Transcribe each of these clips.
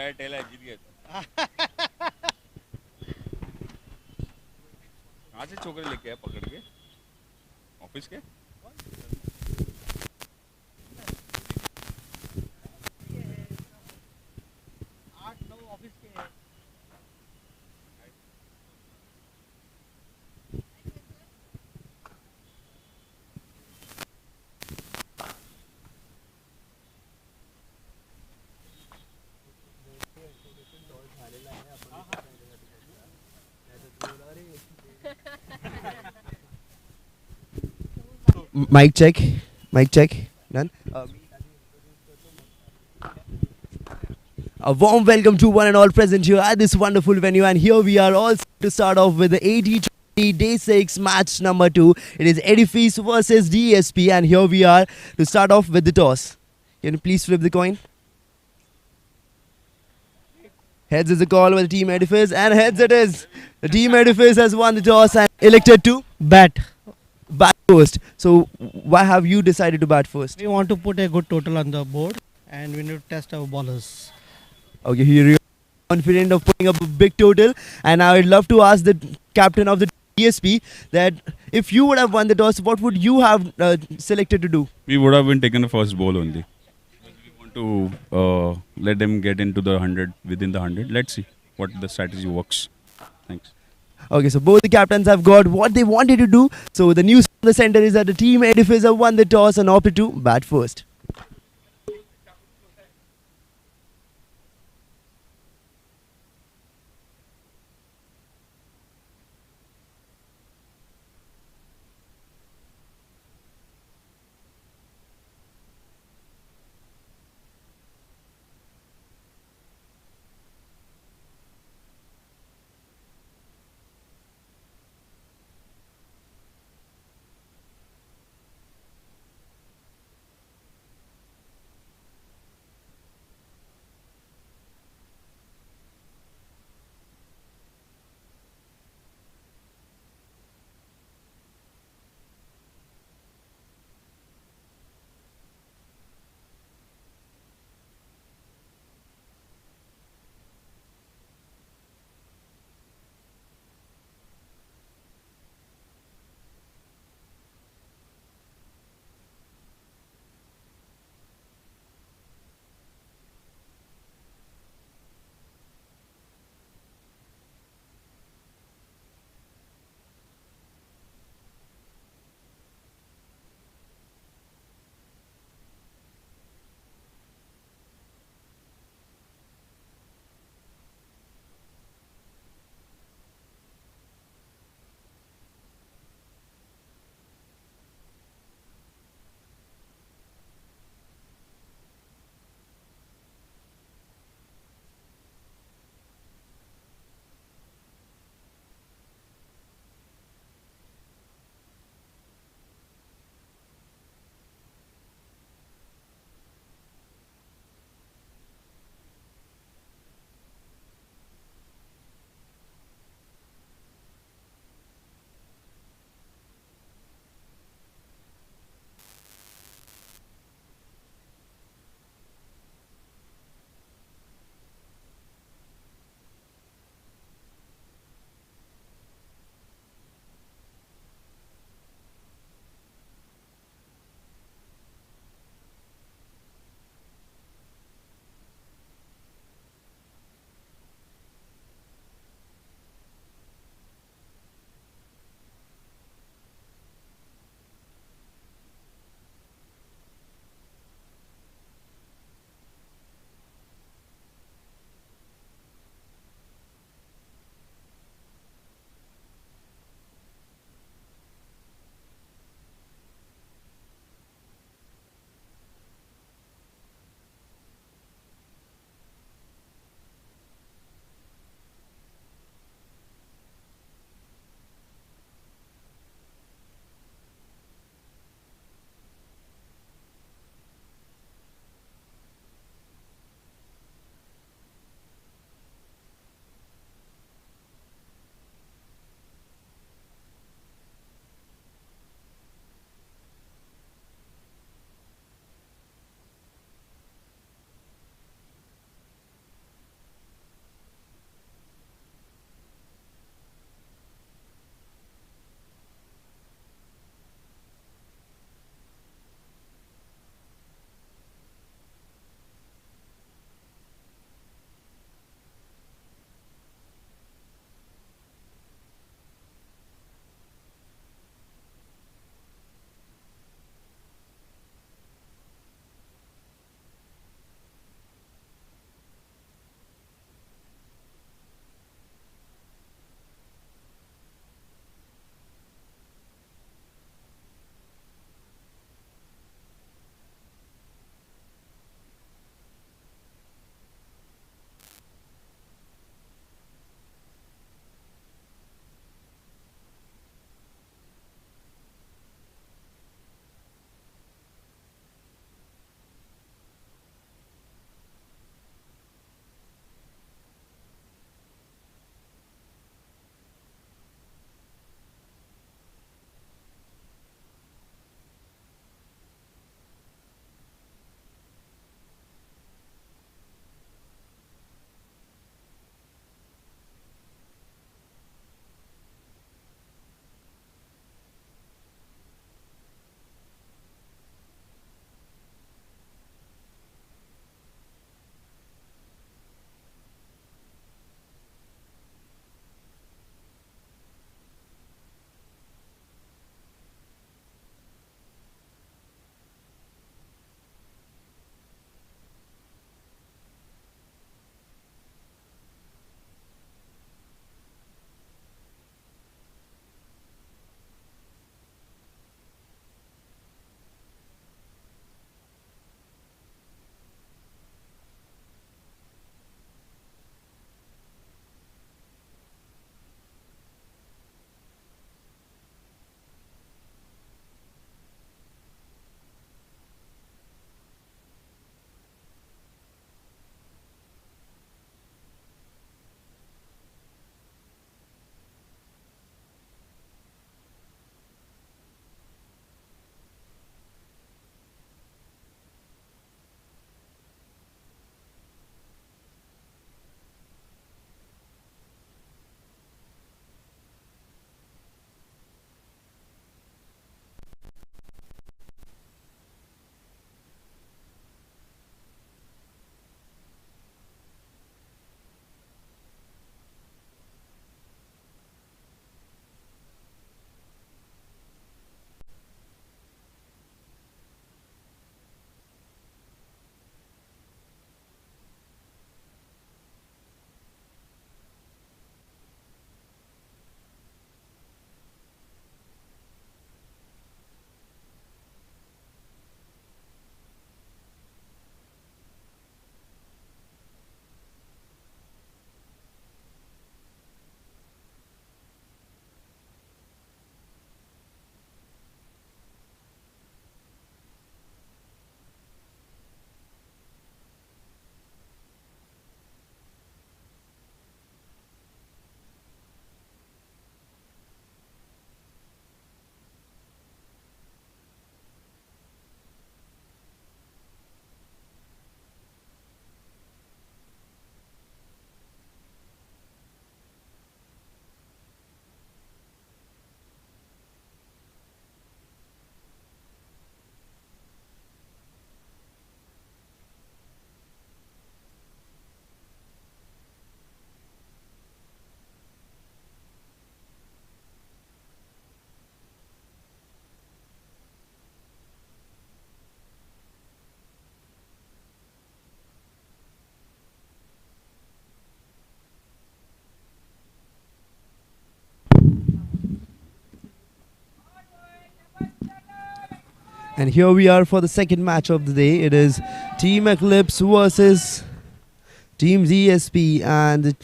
है टेला है जीत गया कहाँ से छोकरे लेके आया पकड़ के ऑफिस के Mic check. Mic check. Done. A warm welcome to one and all present here at this wonderful venue. And here we are all set to start off with the T20 Day 6 match number 2. It is Edifice versus DSP. And here we are to start off with the toss. Can you please flip the coin? Heads is the call with Team Edifice. And heads it is. The Team Edifice has won the toss and elected to Bat. bat first. So why have you decided to bat first? We want to put a good total on the board and we need to test our bowlers. Okay, here you are confident of putting up a big total. And I would love to ask the captain of the DSP that if you would have won the toss, what would you have selected to do? we would have been taken the first ball only we want to let them get into the 100 within the 100 let's see what the strategy works thanks Okay, so both the captains have got what they wanted to do. So the news from the center is that the Team Edifice have won the toss and opted to bat first. And here we are for the second match of the day. It is Team Eclipse versus Team ZSP, and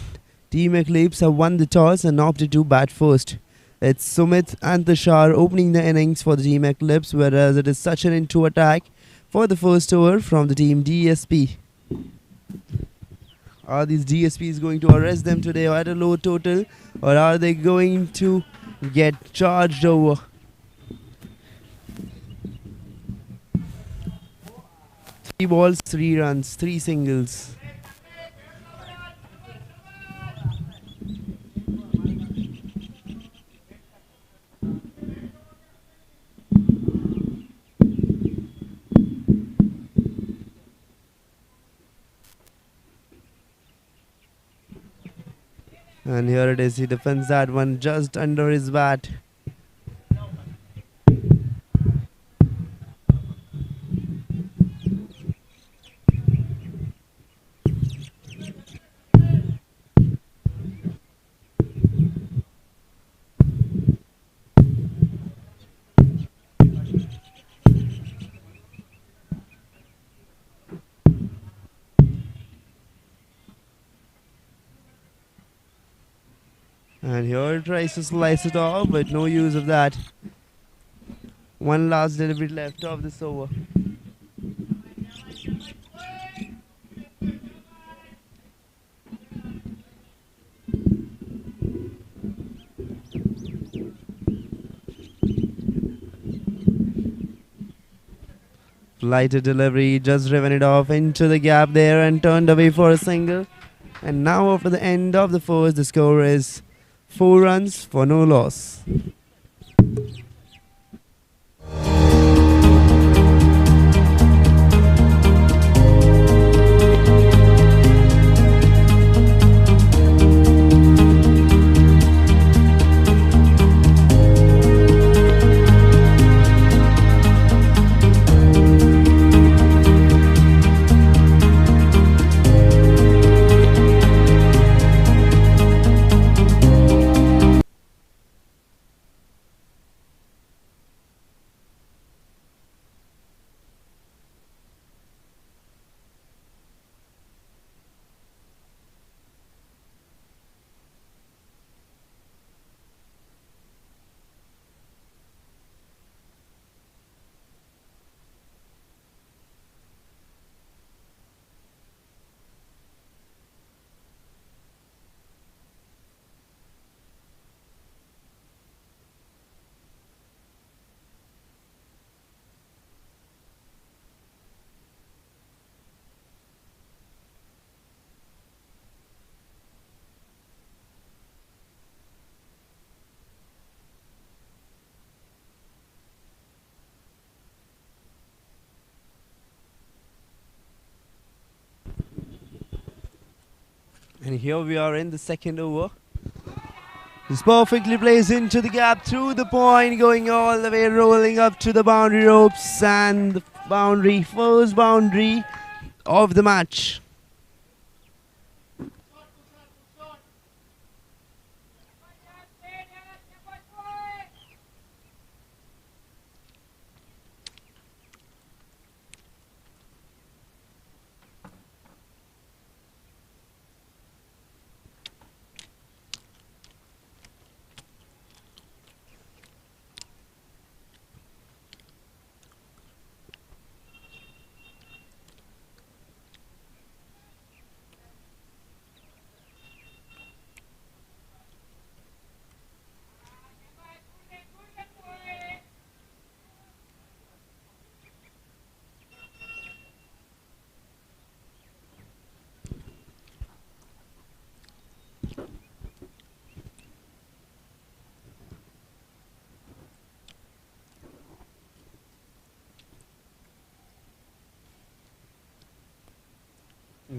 Team Eclipse have won the toss and opted to bat first. It's Sumeet and Tushar opening the innings for the Team Eclipse, whereas it is Sachin into attack for the first over from the Team DSP. Are these DSPs going to arrest them today at a low total, or are they going to get charged over? Three balls, 3 runs, 3 singles. And here it is, he defends that one just under his bat. And here he tries to slice it off, but no use of that. One last delivery left of this over. Flighted delivery, just driven it off into the gap there and turned away for a single. And now after the end of the first, the score is 4 runs for no loss. And here we are in the second over. This perfectly plays into the gap through the point, going all the way, rolling up to the boundary ropes, and the boundary, first boundary of the match.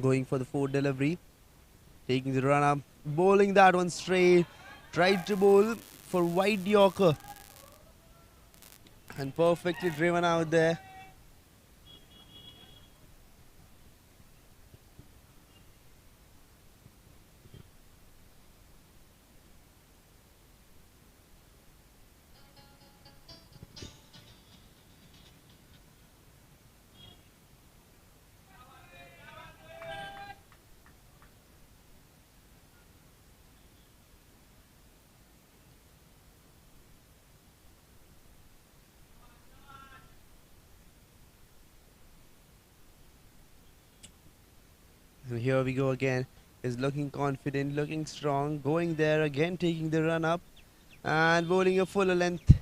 Going for the fourth delivery, taking the run up, bowling that one straight, tried to bowl for wide Yorker, and perfectly driven out there. And here we go again. Is looking confident, looking strong, going there again, taking the run up and bowling a fuller length.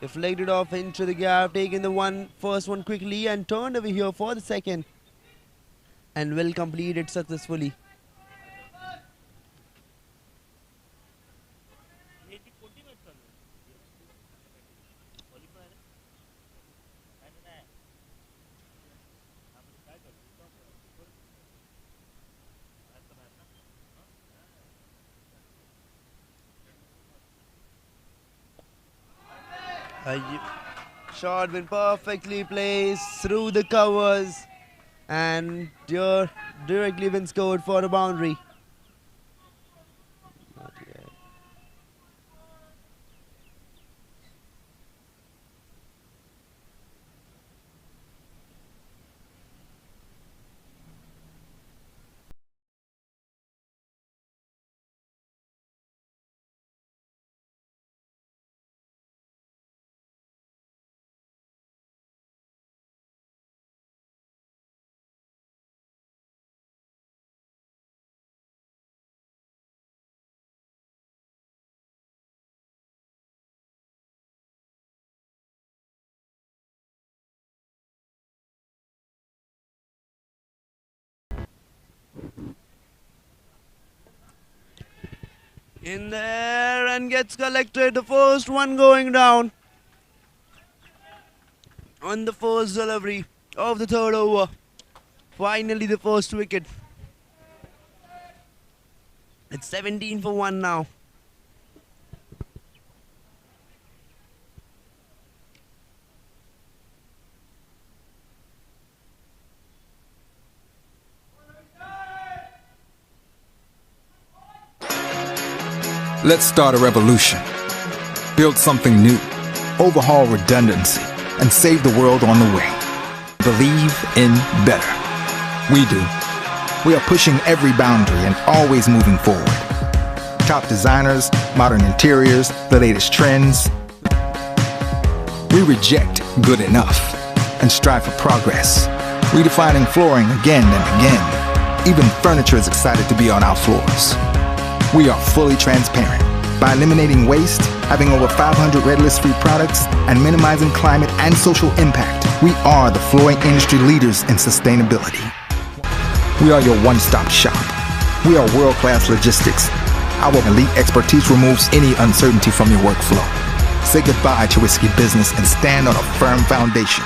Deflected off into the gap, taking the first one quickly and turned away here for the second. And will complete it successfully. Shot been perfectly placed through the covers and directly been scored for a boundary. Not yet. In there and gets collected. The first one going down on the first delivery of the third over. Finally, the first wicket. It's 17 for 1 now. Let's start a revolution. Build something new. Overhaul redundancy. And save the world on the way. Believe in better. We do. We are pushing every boundary and always moving forward. Top designers, modern interiors, the latest trends. We reject good enough and strive for progress. Redefining flooring again and again. Even furniture is excited to be on our floors. We are fully transparent. By eliminating waste, having over 500 red list-free products, and minimizing climate and social impact, we are the flooring industry leaders in sustainability. We are your one-stop shop. We are world-class logistics. Our elite expertise removes any uncertainty from your workflow. Say goodbye to risky business and stand on a firm foundation.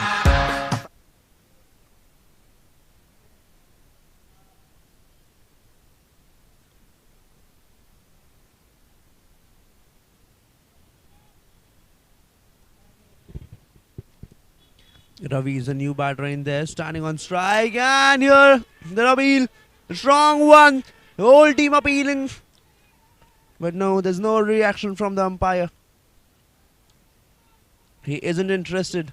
Ravi is a new batter in there, standing on strike, and here the Ravi, the strong one, the whole team appealing. But no, there's no reaction from the umpire. He isn't interested.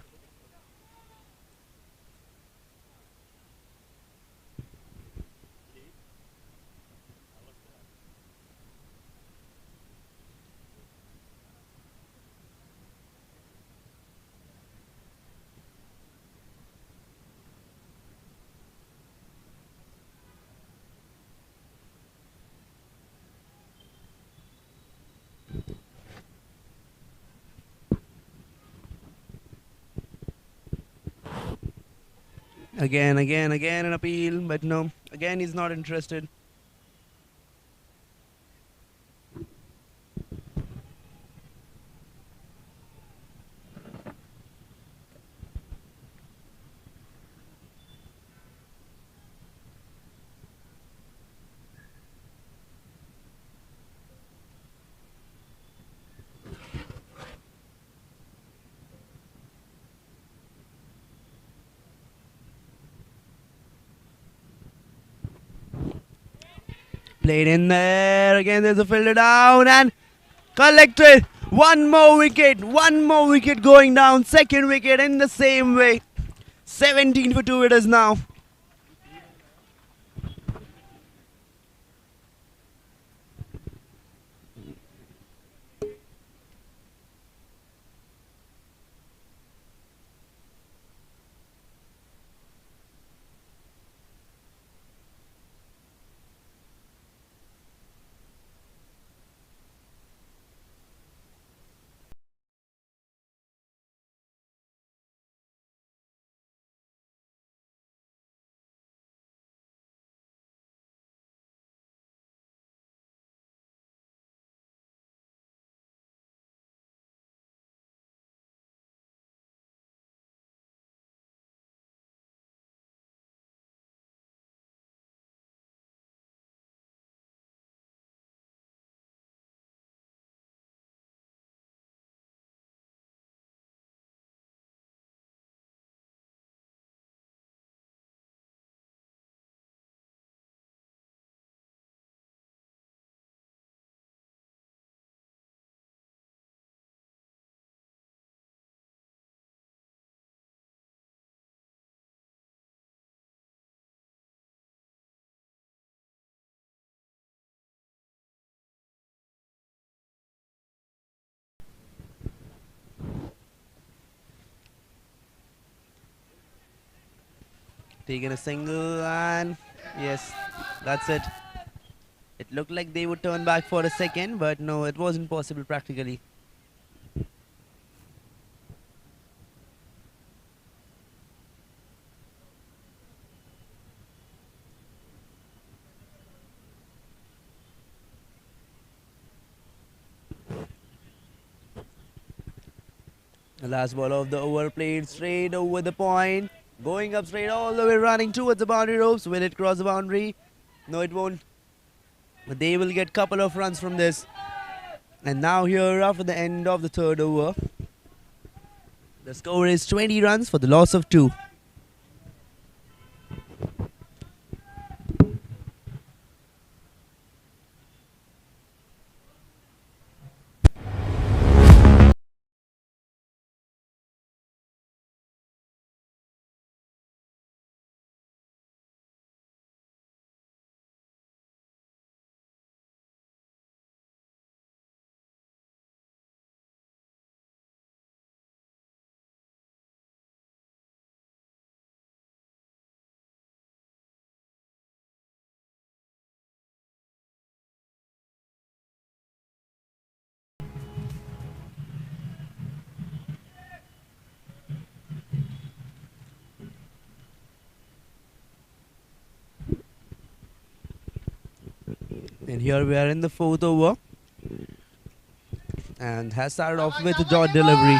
Again an appeal, but no, again he's not interested. Played in there, again there's a fielder down and collected. One more wicket going down, second wicket in the same way. 17 for 2 it is now. Taking a single, and yes, that's it. It looked like they would turn back for a second, but no, it wasn't possible practically. The last ball of the over played straight over the point. Going up straight all the way, running towards the boundary ropes. Will it cross the boundary? No, it won't. But they will get couple of runs from this. And now here, after the end of the third over, the score is 20 runs for the loss of 2. And here we are in the fourth over. And has started off with a dot delivery.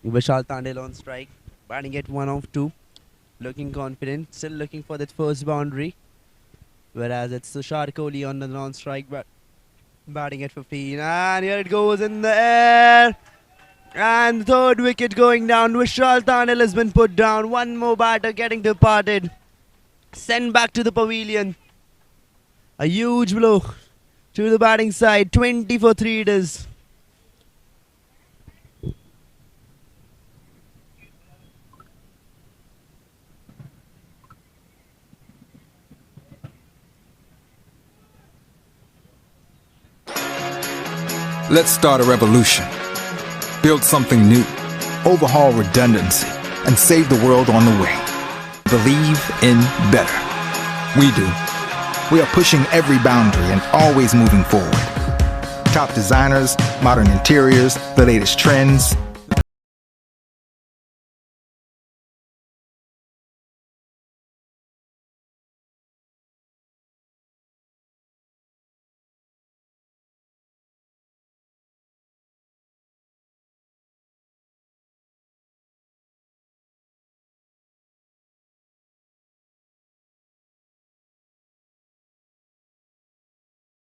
Vishal Tandel on strike, batting at 1 of 2, looking confident, still looking for that first boundary. Whereas it's Tushar Kohli on the non-strike, batting at 15, and here it goes in the air. And third wicket going down. Vishal Tandel has been put down. One more batter getting departed, sent back to the pavilion. A huge blow to the batting side. 20 for 3 it is. Let's start a revolution. Build something new, overhaul redundancy, and save the world on the way. Believe in better. We do. We are pushing every boundary and always moving forward. Top designers, modern interiors, the latest trends.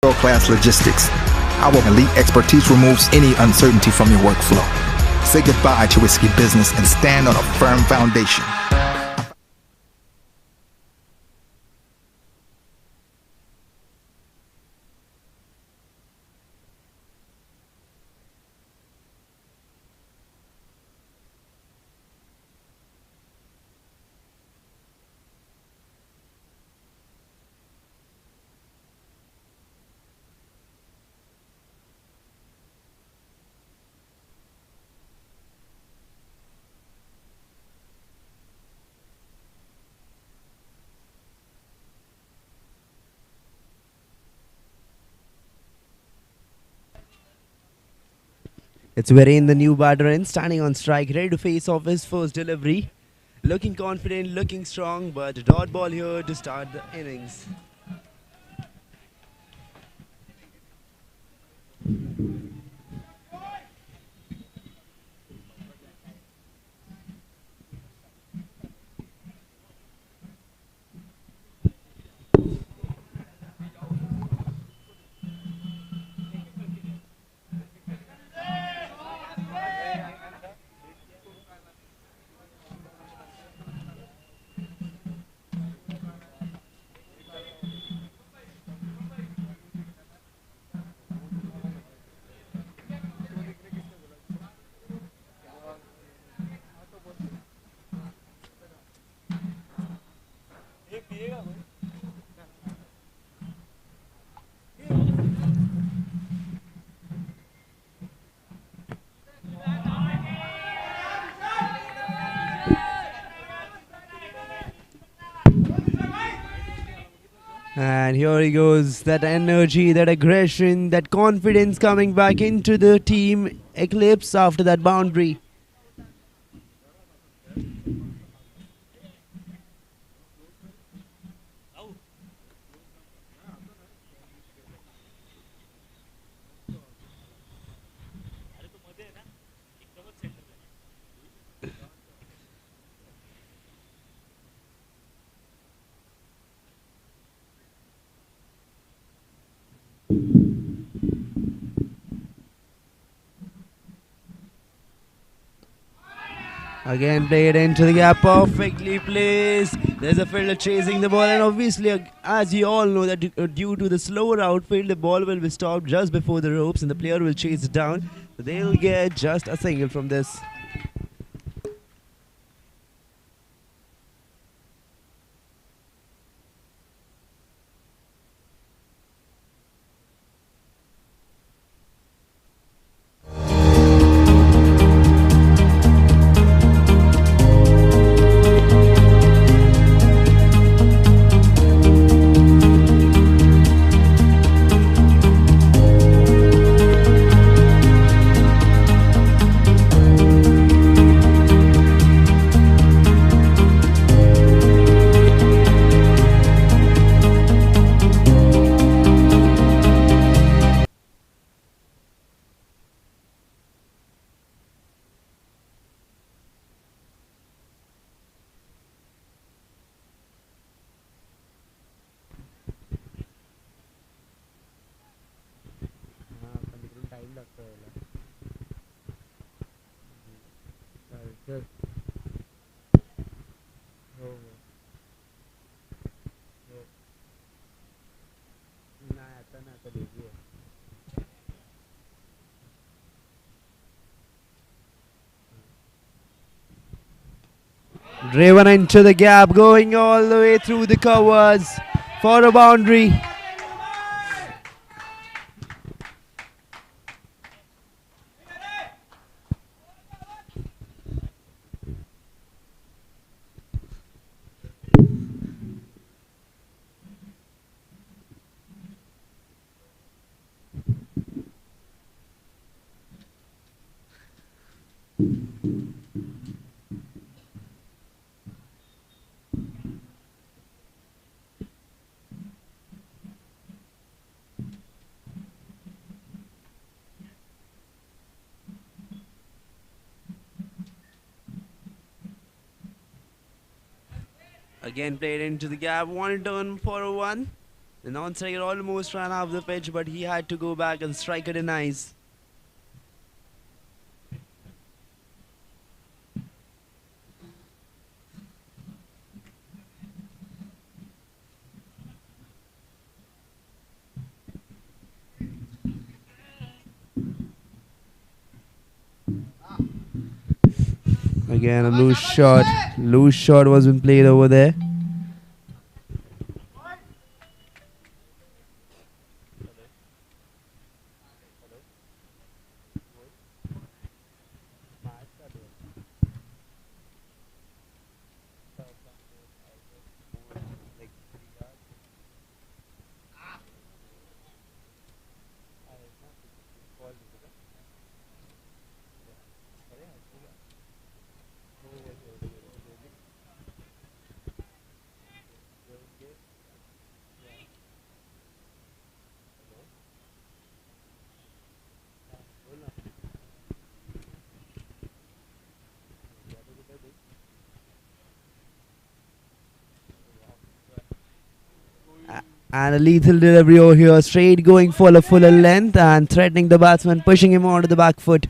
World-class logistics. Our elite expertise removes any uncertainty from your workflow. Say goodbye to risky business and stand on a firm foundation. It's Wherein the new batter in, standing on strike, ready to face off his first delivery. Looking confident, looking strong, but a dot ball here to start the innings. And here he goes. That energy, that aggression, that confidence coming back into the team. Eclipse after that boundary. Again played into the gap, perfectly placed. There's a fielder chasing the ball, and obviously, as you all know, that due to the slower outfield, the ball will be stopped just before the ropes, and the player will chase it down. So they'll get just a single from this. Driven into the gap, going all the way through the covers for a boundary. Again played into the gap, one turn for a one. The non-striker almost ran off the pitch, but he had to go back and striker denies. Again a loose shot. Loose shot was been played over there. And a lethal delivery over here, straight going for a fuller length and threatening the batsman, pushing him onto the back foot.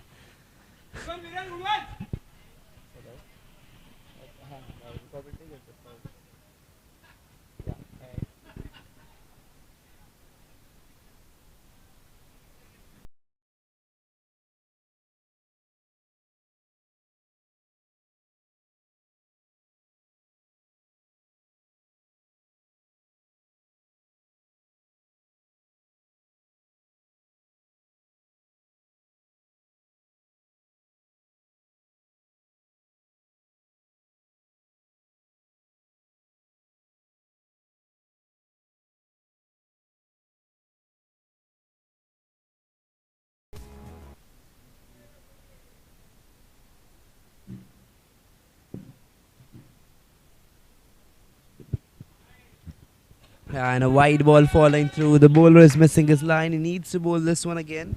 And a wide ball falling through. The bowler is missing his line. He needs to bowl this one again.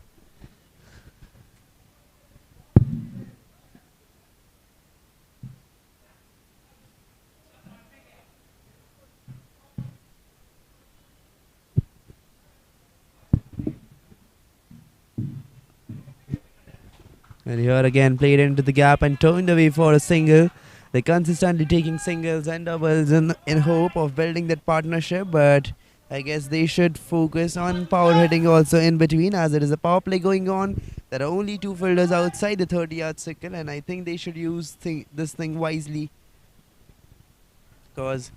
And here again played into the gap and turned away for a single. They're consistently taking singles and doubles in hope of building that partnership, but I guess they should focus on power hitting also in between, as it is a power play going on. There are only two fielders outside the 30-yard circle, and I think they should use this thing wisely, because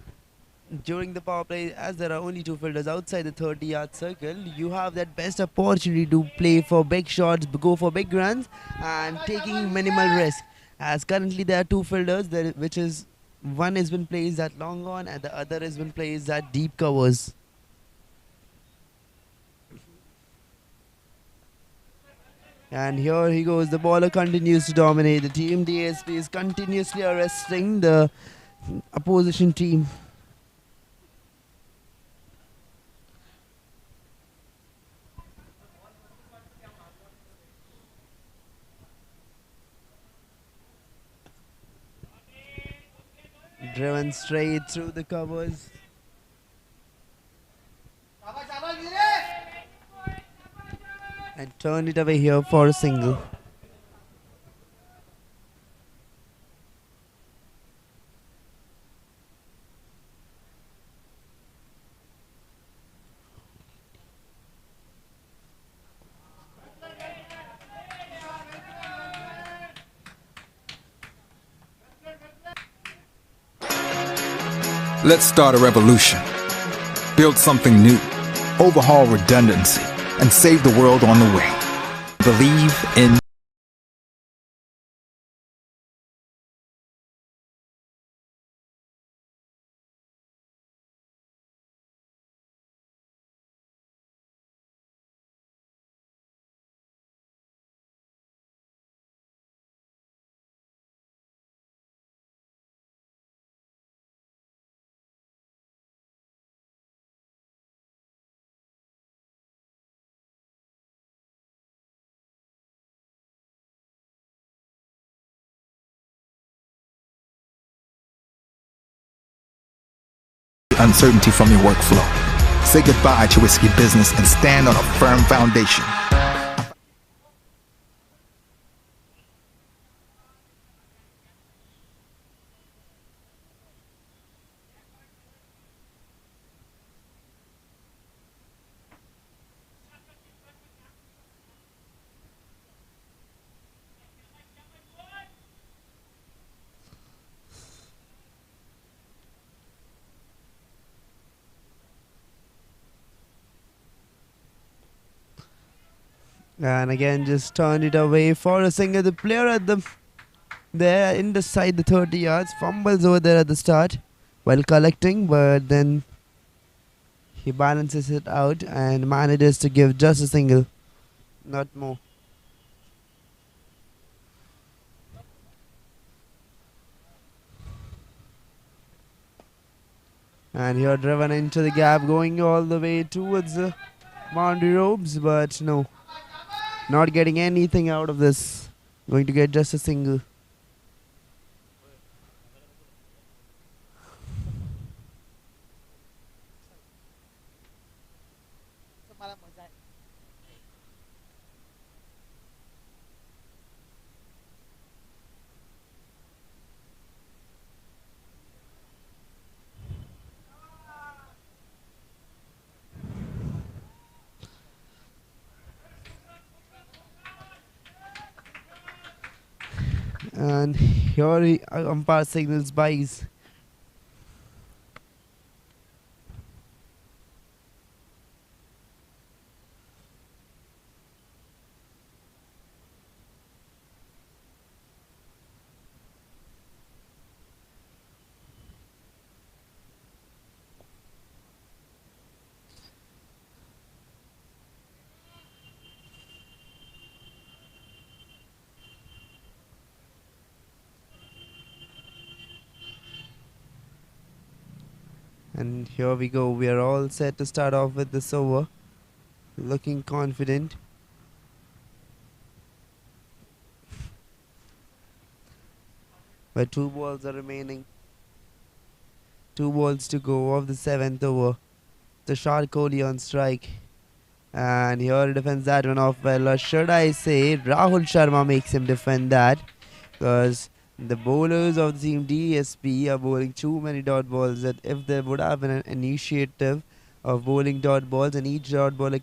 during the power play, as there are only two fielders outside the 30-yard circle, you have that best opportunity to play for big shots, go for big runs, and taking minimal risk. As currently there are two fielders, which is one has been placed at long on and the other has been placed at deep covers. And here he goes. The bowler continues to dominate. The team DSP is continuously arresting the opposition team. Driven straight through the covers. And turned it away here for a single. Let's start a revolution. Build something new. Overhaul redundancy and save the world on the way. Believe in uncertainty from your workflow. Say goodbye to risky business and stand on a firm foundation. And again just turned it away for a single. The player at the there in the side the 30 yards fumbles over there at the start while collecting, but then he balances it out and manages to give just a single, not more. And here driven into the gap, going all the way towards the boundary ropes, but no, not getting anything out of this. Going to get just a single. And here umpire signals buys. And here we go. We are all set to start off with this over. Looking confident. But 2 balls are remaining. 2 balls to go of the 7th over. Tushar Kohli on strike. And here he defends that one off well. Or should I say Rahul Sharma makes him defend that. Because the bowlers of the team DSP are bowling too many dot balls, that if there would have been an initiative of bowling dot balls and each dot ball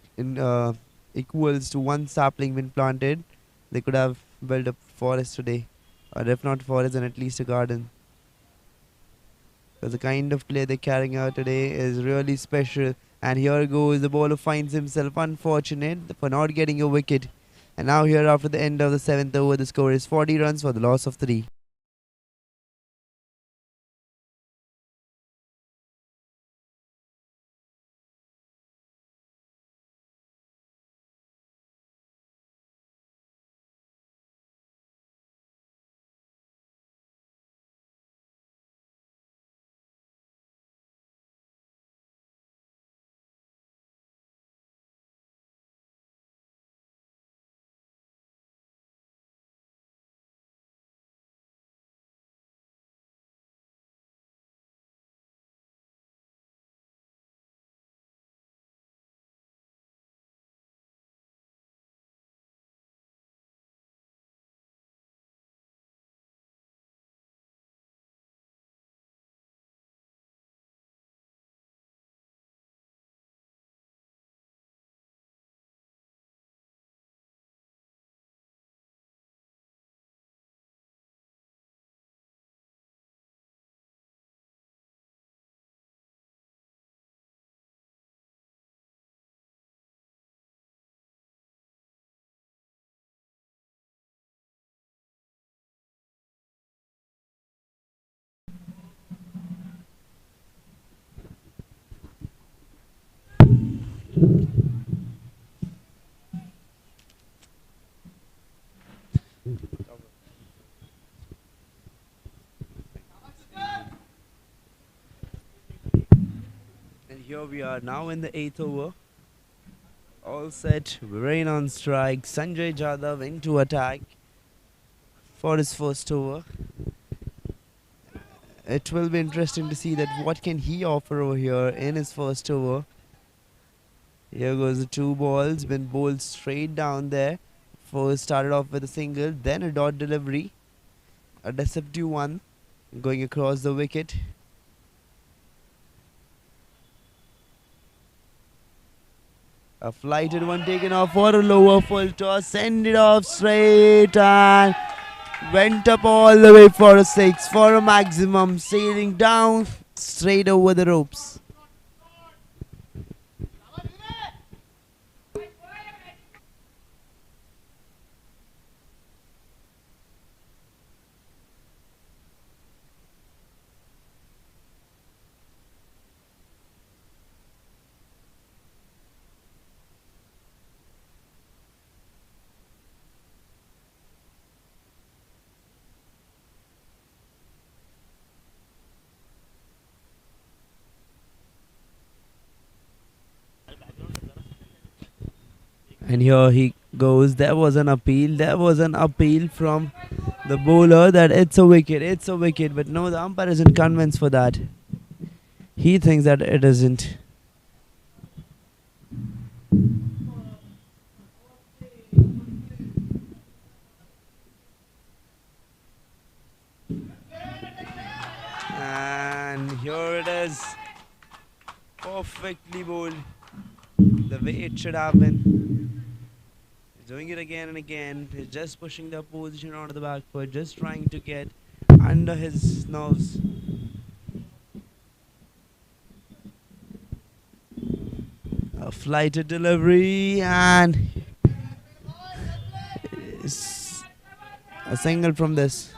equals to 1 sapling been planted, they could have built a forest today. Or if not forest, then at least a garden. Because the kind of play they're carrying out today is really special. And here goes the bowler, finds himself unfortunate for not getting a wicket. And now here after the end of the 7th over, the score is 40 runs for the loss of 3. And here we are now in the 8th over. All set, Rain on strike. Sanjay Jadhav into attack for his first over. It will be interesting to see that what can he offer over here in his first over. Here goes the 2 balls, been bowled straight down there. First started off with a single, then a dot delivery. A deceptive one going across the wicket. A flighted one taken off for a lower full toss. Send it off straight and went up all the way for a 6 for a maximum. Sailing down straight over the ropes. And here he goes. There was an appeal. There was an appeal from the bowler that it's a wicket. It's a wicket. But no, the umpire isn't convinced for that. He thinks that it isn't. And here it is. Perfectly bowled. The way it should have been. He's doing it again and again. He's just pushing the opposition onto the back foot, just trying to get under his nerves. A flighted delivery and a single from this.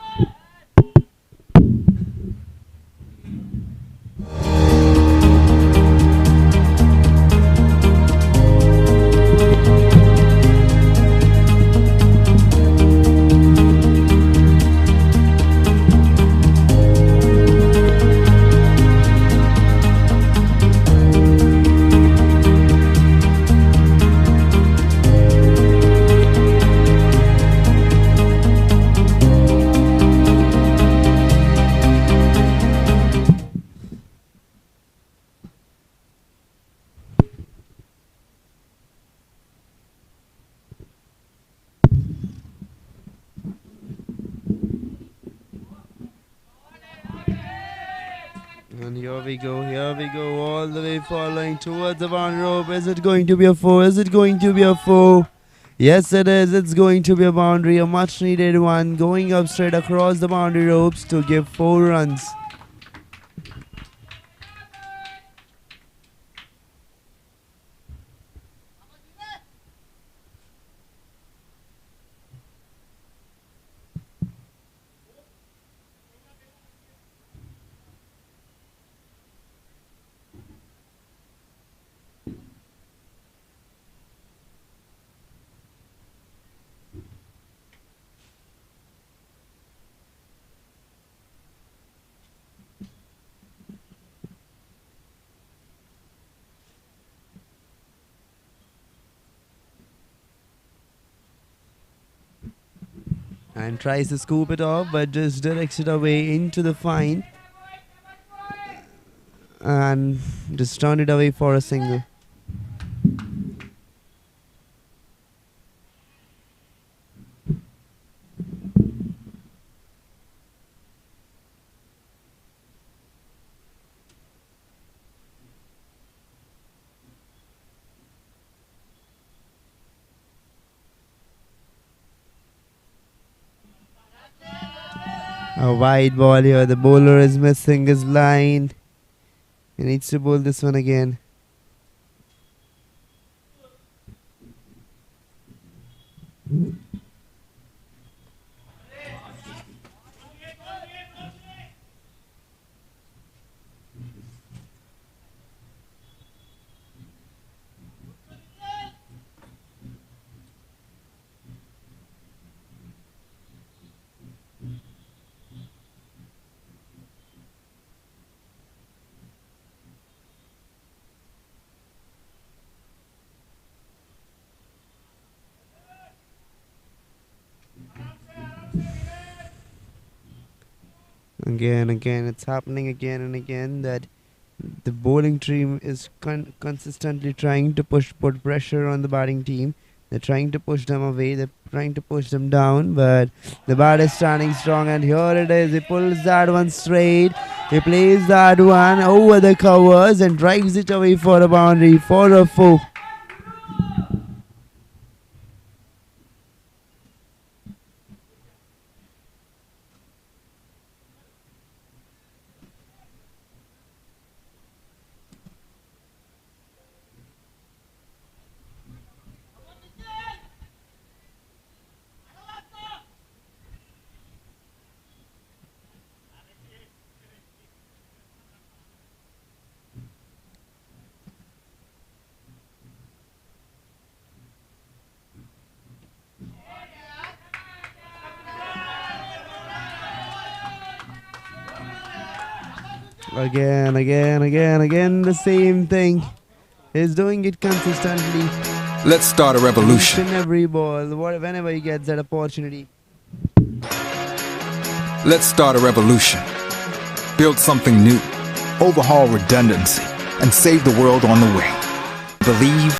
we go, all the way following towards the boundary rope. Is it going to be a 4? Is it going to be a 4? Yes, it is. It's going to be a boundary, a much needed one, going up straight across the boundary ropes to give 4 runs. And tries to scoop it off, but just directs it away into the fine and just turned it away for a single. A wide ball here. The bowler is missing his line. He needs to bowl this one again. Again, it's happening again and again that the bowling team is consistently trying to put pressure on the batting team. They're trying to push them away, they're trying to push them down, but the bat is standing strong, and here it is. He pulls that one straight. He plays that one over the covers and drives it away for a boundary, for a 4. Again, the same thing. He's doing it consistently. Let's start a revolution. Each and every ball, whenever he gets that opportunity. Let's start a revolution. Build something new. Overhaul redundancy. And save the world on the way. Believe.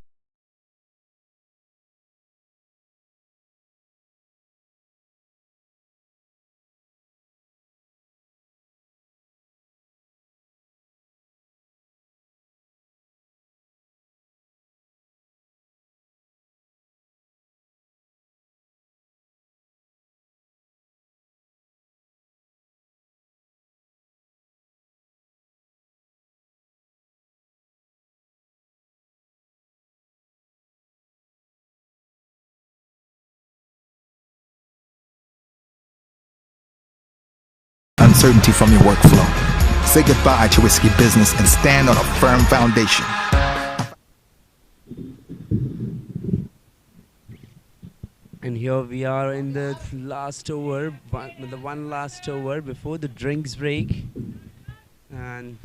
Uncertainty from your workflow. Say goodbye to risky business and stand on a firm foundation. And here we are in the last over, the one last over before the drinks break. And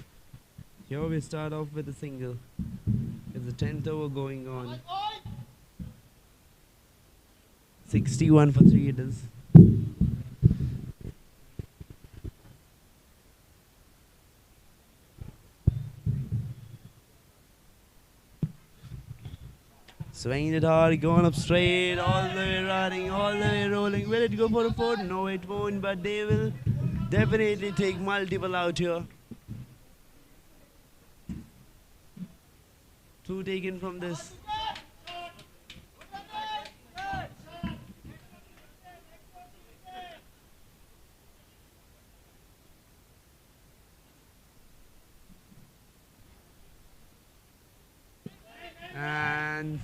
here we start off with a single. It's the 10th over going on. 61 for 3 it is. Swinging it hard, going up straight, all the way riding, all the way rolling. Will it go for a 4? No, it won't, but they will definitely take multiple out here. Two taken from this. And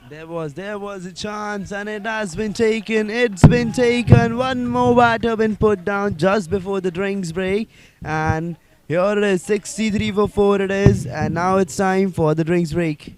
there was a chance, and it has been taken. It's been taken. One more batter been put down just before the drinks break, and here it is, 63 for 4 it is, and now it's time for the drinks break.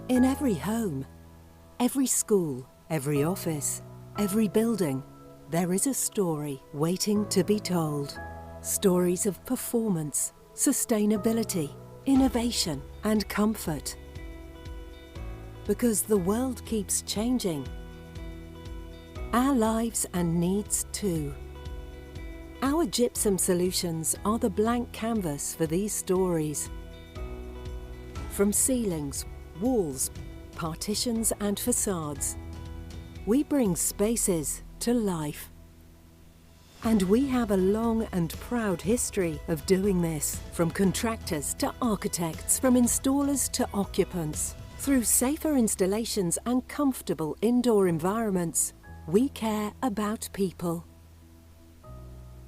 In every home, every school, every office, every building, there is a story waiting to be told. Stories of performance, sustainability, innovation, and comfort. Because the world keeps changing. Our lives and needs too. Our gypsum solutions are the blank canvas for these stories. From ceilings, walls, partitions and facades, we bring spaces to life. And we have a long and proud history of doing this, from contractors to architects, from installers to occupants. Through safer installations and comfortable indoor environments, we care about people.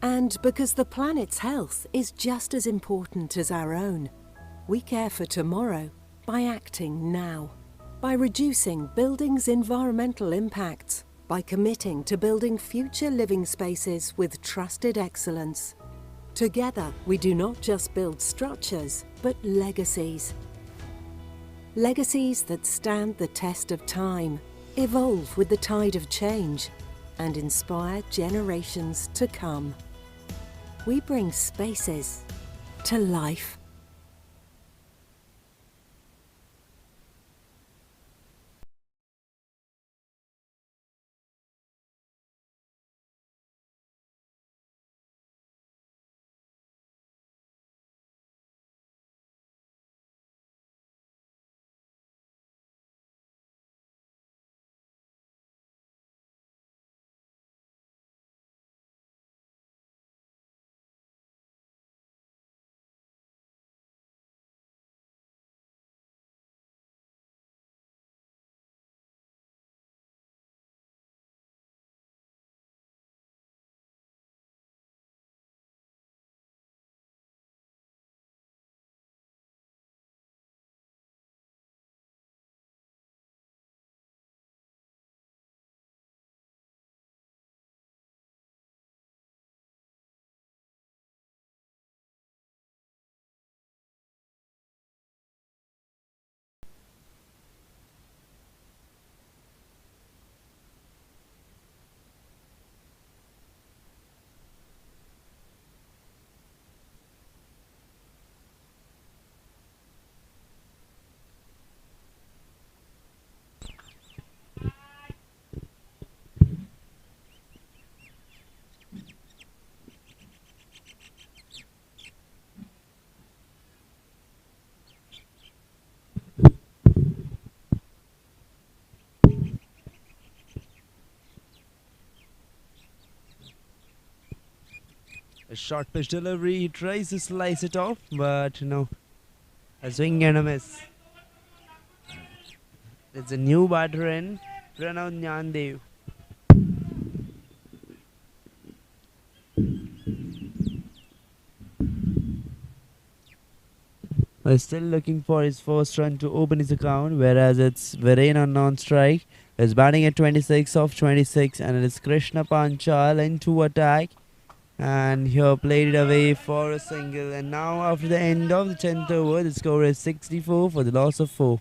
And because the planet's health is just as important as our own, we care for tomorrow by acting now, by reducing buildings' environmental impacts, by committing to building future living spaces with trusted excellence. Together, we do not just build structures, but legacies. Legacies that stand the test of time, evolve with the tide of change, and inspire generations to come. We bring spaces to life. A short pitch delivery, he tries to slice it off, but no. A swing and a miss. It's a new batter in, Pranav Nyandev. He's still looking for his first run to open his account, whereas it's Viren on non-strike. He's batting at 26 off 26, and it is Krishna Panchal into attack. And here played it away for a single. And now after the end of the 10th over, the score is 64 for the loss of 4.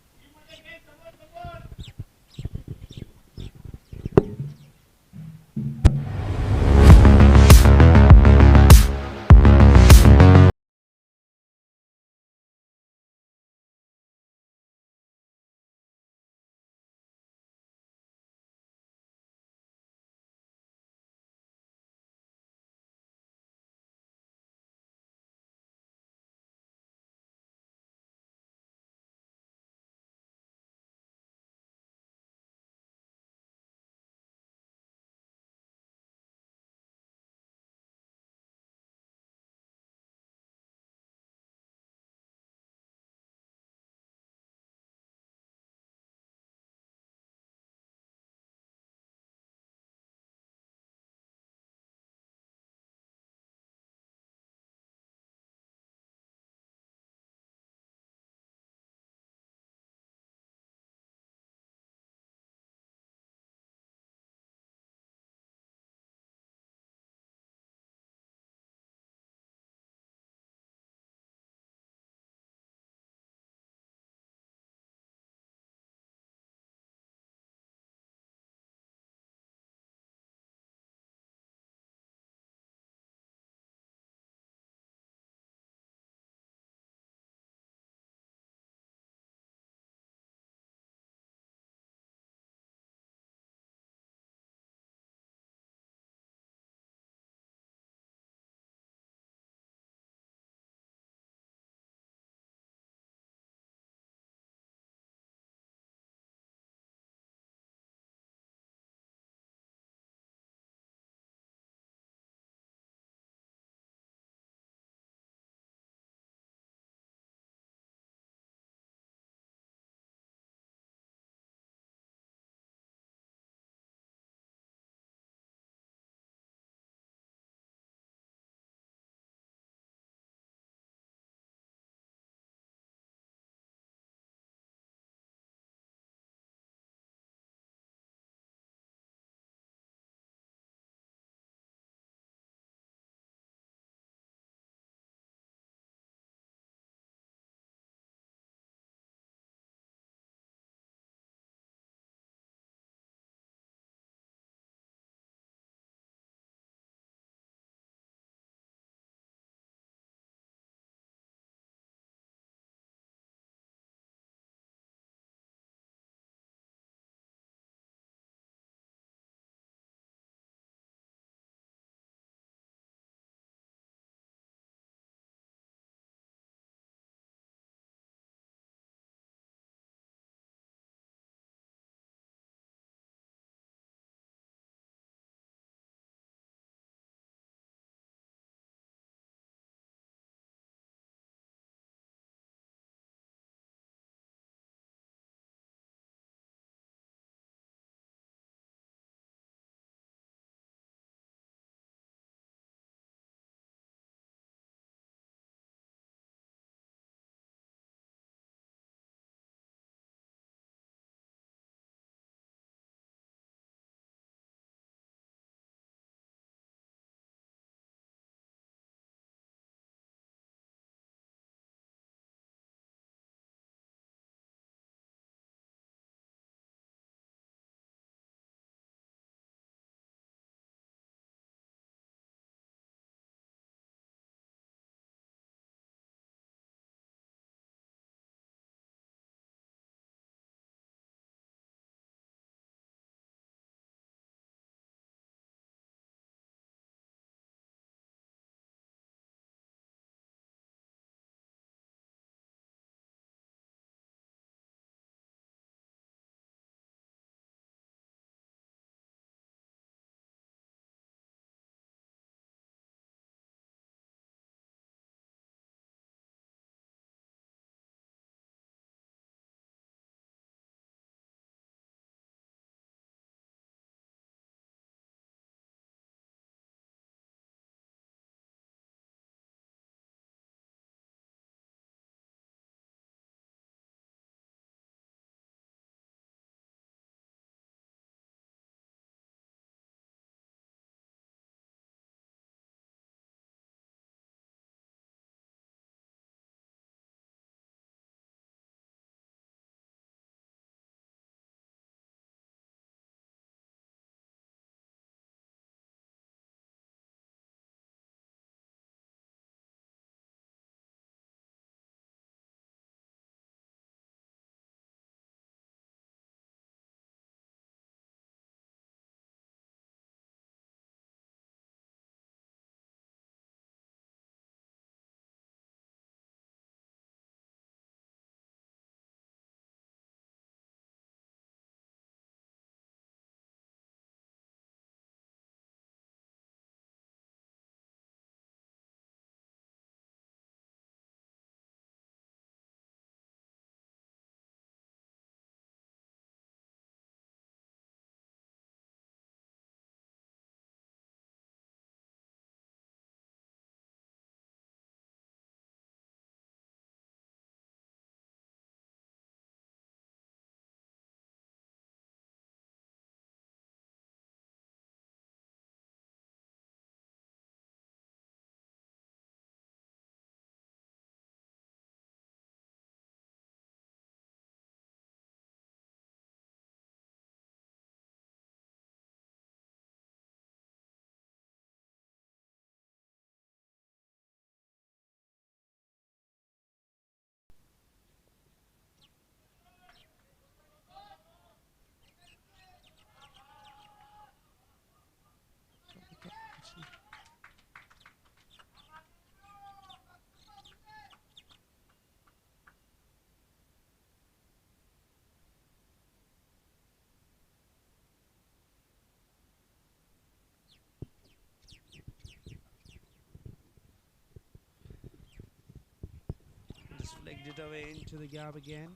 Flicked it away into the gap again.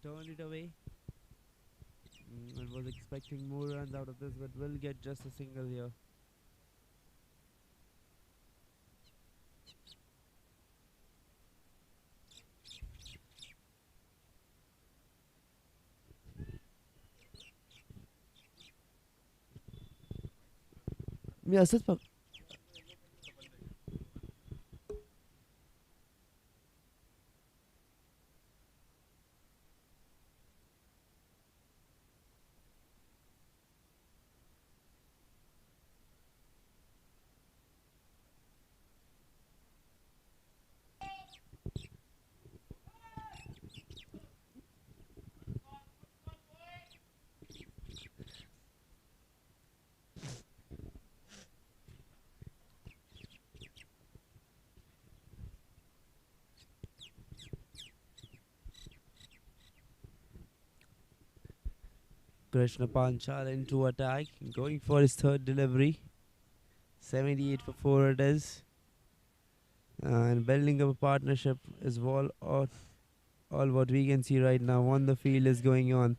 Turned it away. I was expecting more runs out of this, but we'll get just a single here. Yeah, सच पक Krishna Panchal into attack, going for his third delivery. 78 for 4 it is. And building up a partnership is all what we can see right now on the field is going on.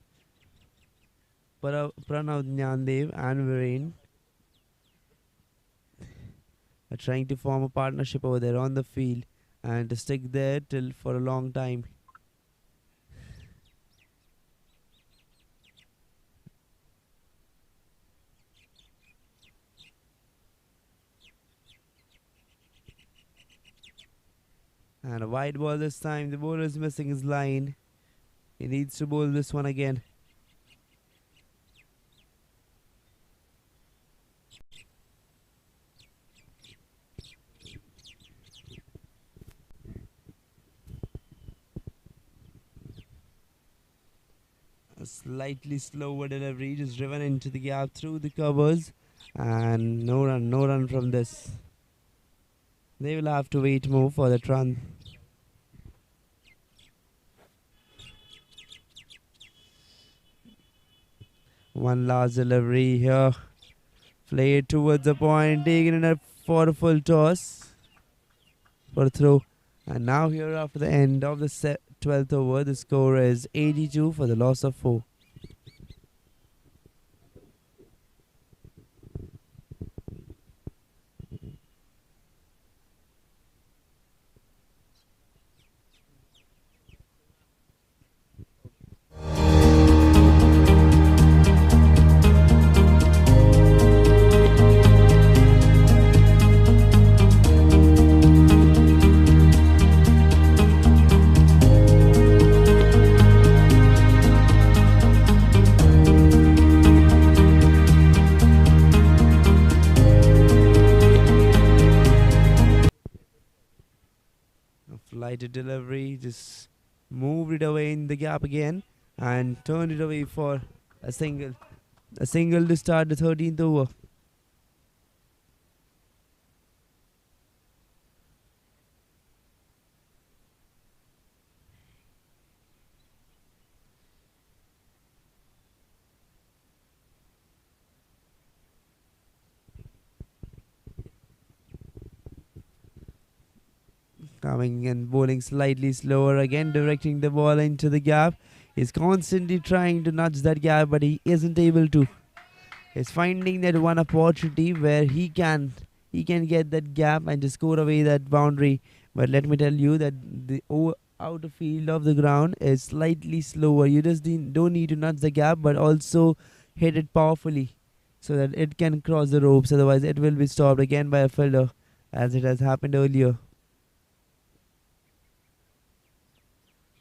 Pranav Nyandev and Viren are trying to form a partnership over there on the field and to stick there till for a long time. And a wide ball this time. The bowler is missing his line. He needs to bowl this one again. A slightly slower delivery, just driven into the gap through the covers. And no run from this. They will have to wait more for that run. One last delivery here. Played towards the point, taken in for a full toss. For a throw. And now here after the end of the 12th over, the score is 82 for the loss of 4. Flighted delivery, just moved it away in the gap again and turned it away for a single. A single to start the 13th over. Coming and bowling slightly slower again, directing the ball into the gap. He's constantly trying to nudge that gap, but he isn't able to. He's finding that one opportunity where he can get that gap and just score away that boundary. But let me tell you that the outer field of the ground is slightly slower. You just don't need to nudge the gap, but also hit it powerfully so that it can cross the ropes. Otherwise, it will be stopped again by a fielder, as it has happened earlier.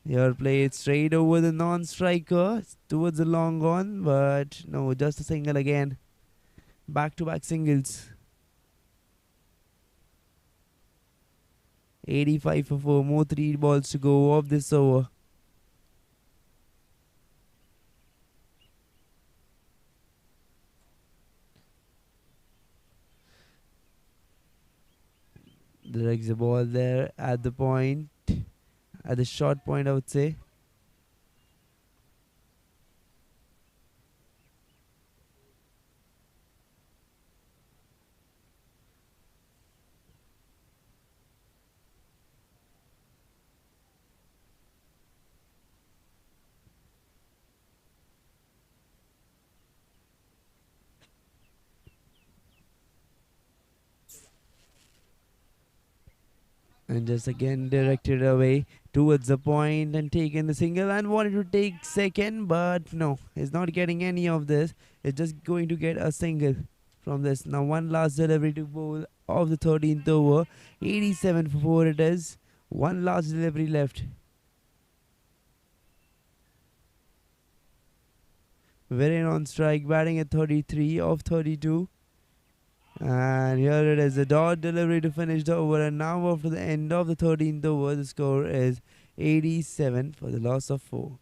Here played straight over the non-striker towards the long on, but no, just a single again. Back-to-back singles. 85 for 4, more 3 balls to go of this over. Directs the ball there at the point. At the short point, I would say. and just again directed away towards the point and taken the single and wanted to take second, but no, he's not getting any of this. It's just going to get a single from this. Now one last delivery to bowl of the 13th over. 87 for 4 it is. One last delivery left. Very on strike, batting at 33 of 32. And here it is, a dot delivery to finish the over. And now after the end of the 13th over, the score is 87 for the loss of 4.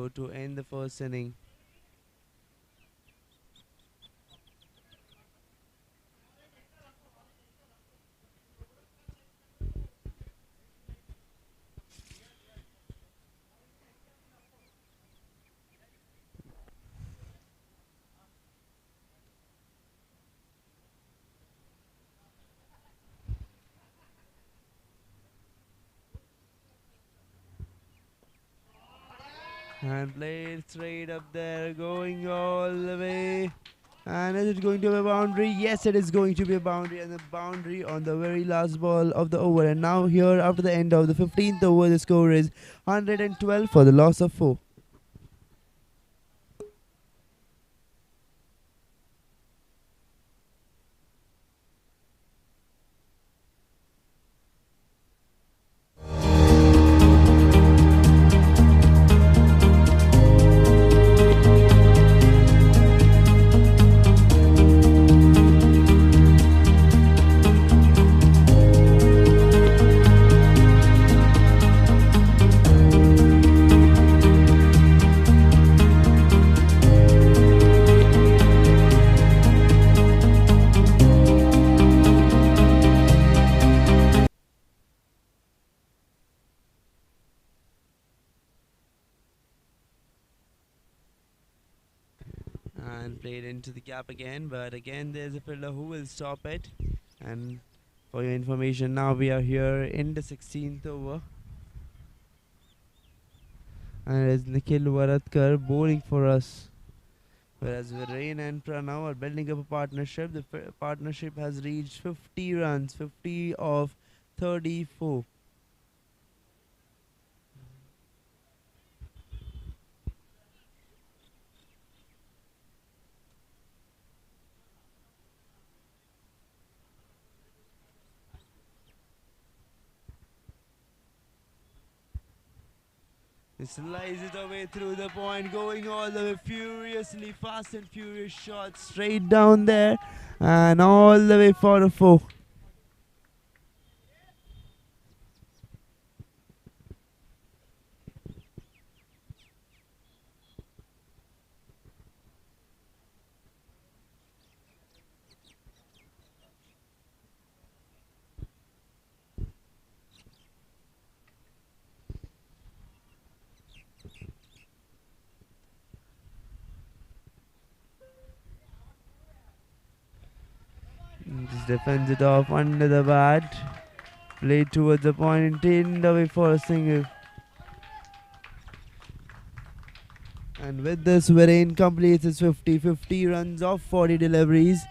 So to end the first inning. And played straight up there, going all the way. And is it going to be a boundary? Yes, it is going to be a boundary, and a boundary on the very last ball of the over. And now here, after the end of the 15th over, the score is 112 for the loss of 4. And played into the gap again, but again there's a fielder who will stop it. And for your information, now we are here in the 16th over, and it is Nikhil Varatkar bowling for us, whereas Viren and Pranav are building up a partnership. The partnership has reached 50 runs, 50 of 34. He slices it away through the point, going all the way furiously, fast and furious shot straight down there, and all the way for a 4. Just defends it off under the bat. Played towards the point, intended away for a single. And with this, Viren completes his 50 runs off 40 deliveries.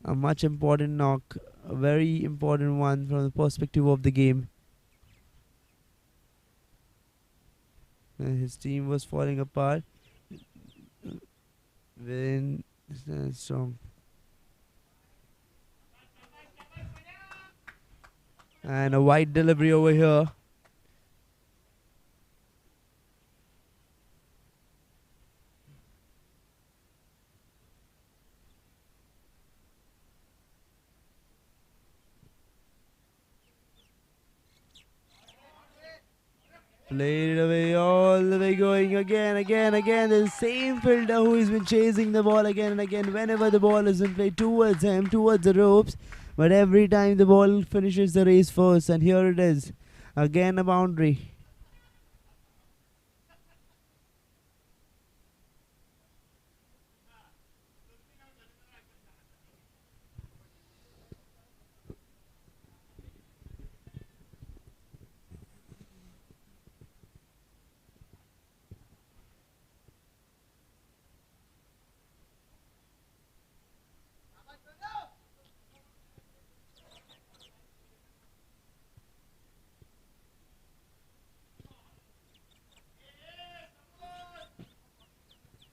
A much important knock, a very important one from the perspective of the game. And his team was falling apart. Viren stands strong. And a wide delivery over here. Played it away, all the way going again. The same fielder who has been chasing the ball again and again whenever the ball has been played towards him, towards the ropes. But every time the ball finishes the race first, and here it is. Again a boundary.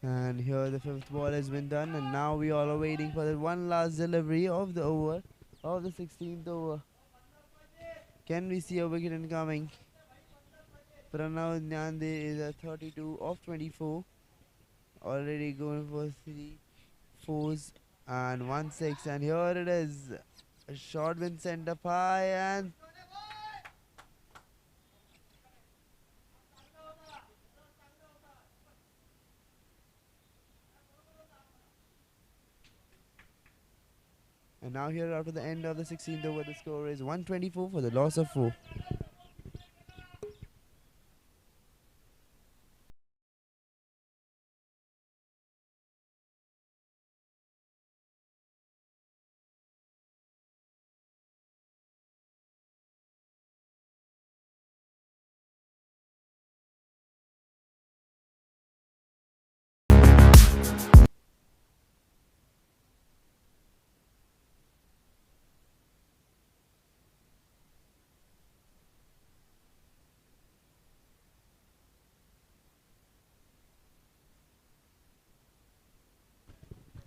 And here the 5th ball has been done, and now we all are waiting for the one last delivery of the over, of the 16th over. Can we see a wicket incoming? Pranav Nyande is at 32 of 24. Already going for 3 4s and 1 6, and here it is. A shot been sent up high, and And now here after the end of the 16th over, the score is 124 for the loss of 4.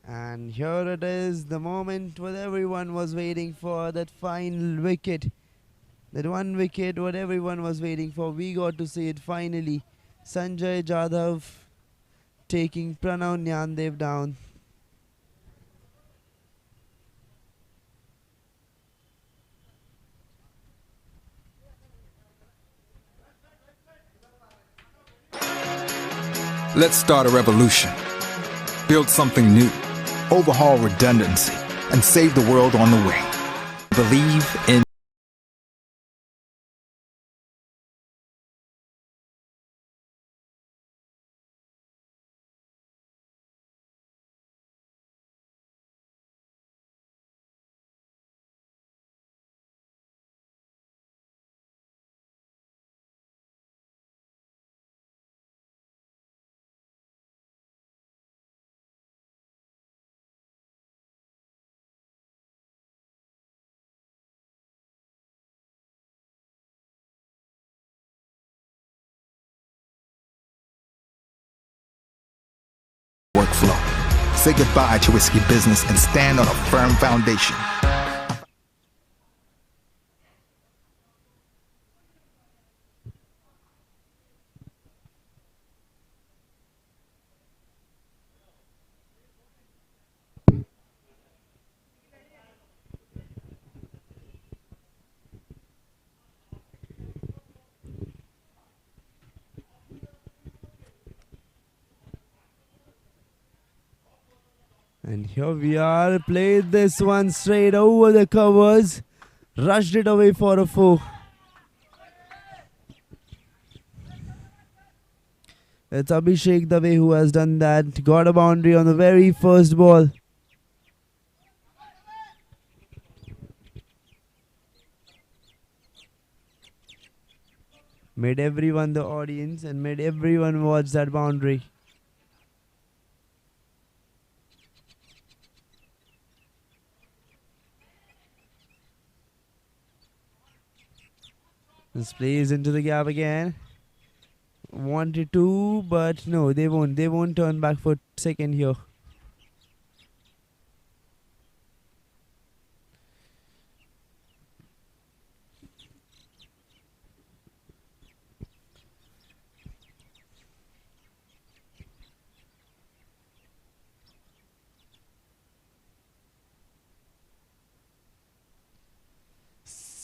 And here it is, the moment what everyone was waiting for, that final wicket. That one wicket what everyone was waiting for. We got to see it finally. Sanjay Jadhav taking Pranav Nyandev down. Let's start a revolution. Build something new. Overhaul redundancy and save the world on the way. Believe in. Workflow. Say goodbye to risky business and stand on a firm foundation. And here we are, played this one straight over the covers, rushed it away for a 4. It's Abhishek Dave who has done that, got a boundary on the very first ball. Made everyone the audience and made everyone watch that boundary. This plays into the gap again. Wanted to, but no, they won't. They won't turn back for second here.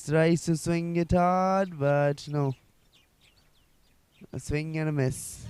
Tries to swing it hard, but no. A swing and a miss.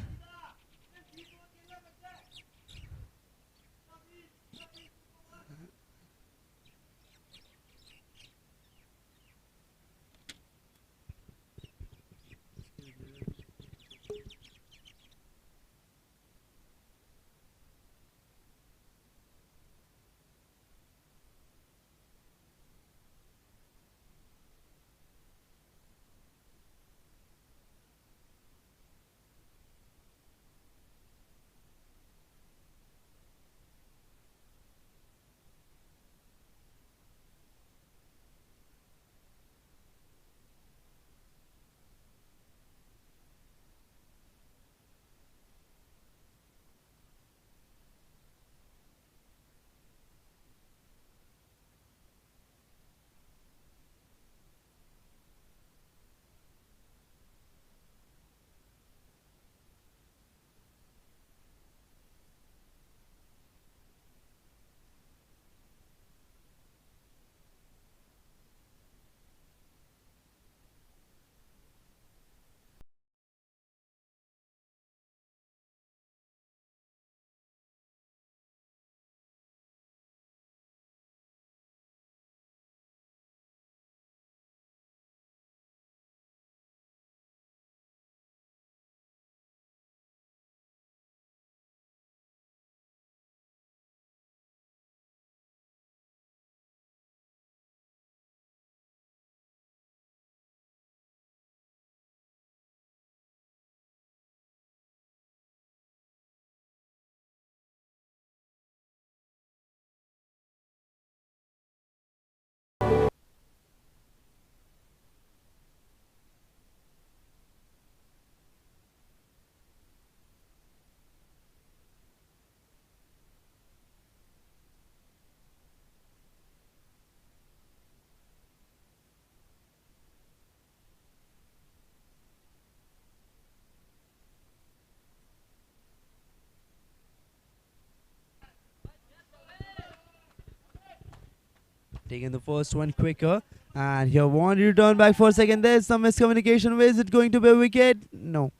Taking the first one quicker. And here one return back for a second. There's some miscommunication. Is it going to be a wicket? No.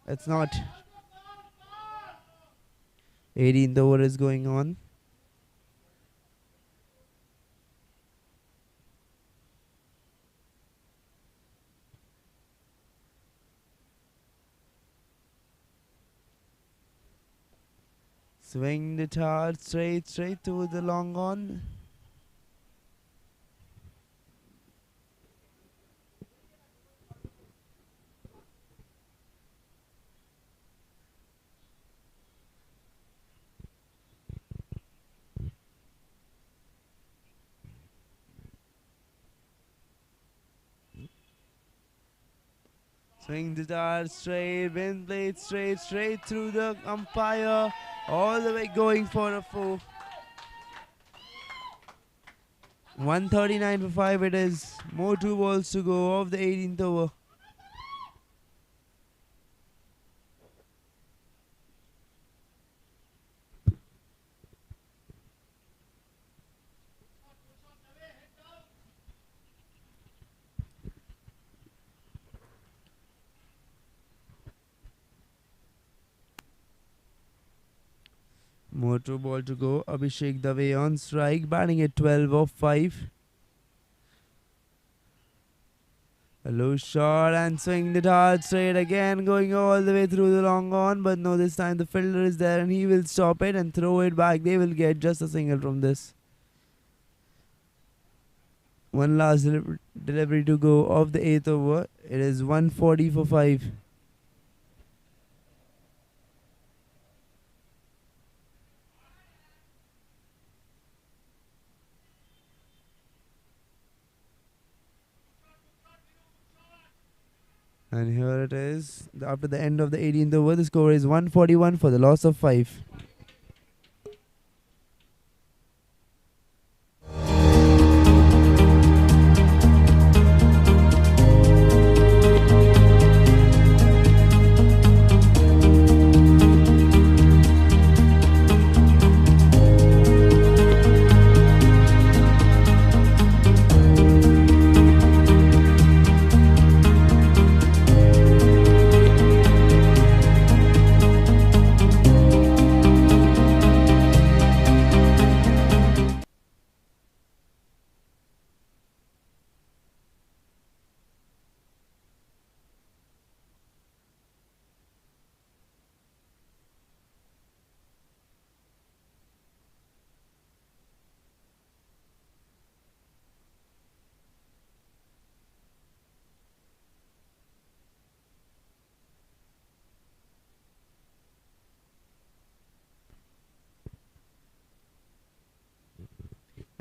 It's not. 18th over is going on. Swing it hard, straight to the long on. Swing the dart straight, wind blade straight through the umpire, all the way going for a 4. 139 for 5 it is. More 2 balls to go of the 18th over. More 2 ball to go. Abhishek Dave on strike, batting at 12 of 5. A low shot and swing the dart straight again, going all the way through the long on. But no, this time the fielder is there and he will stop it and throw it back. They will get just a single from this. One last delivery to go of the 8th over. It is 140 for 5. And here it is. After the end of the 18th over, the score is 141 for the loss of 5.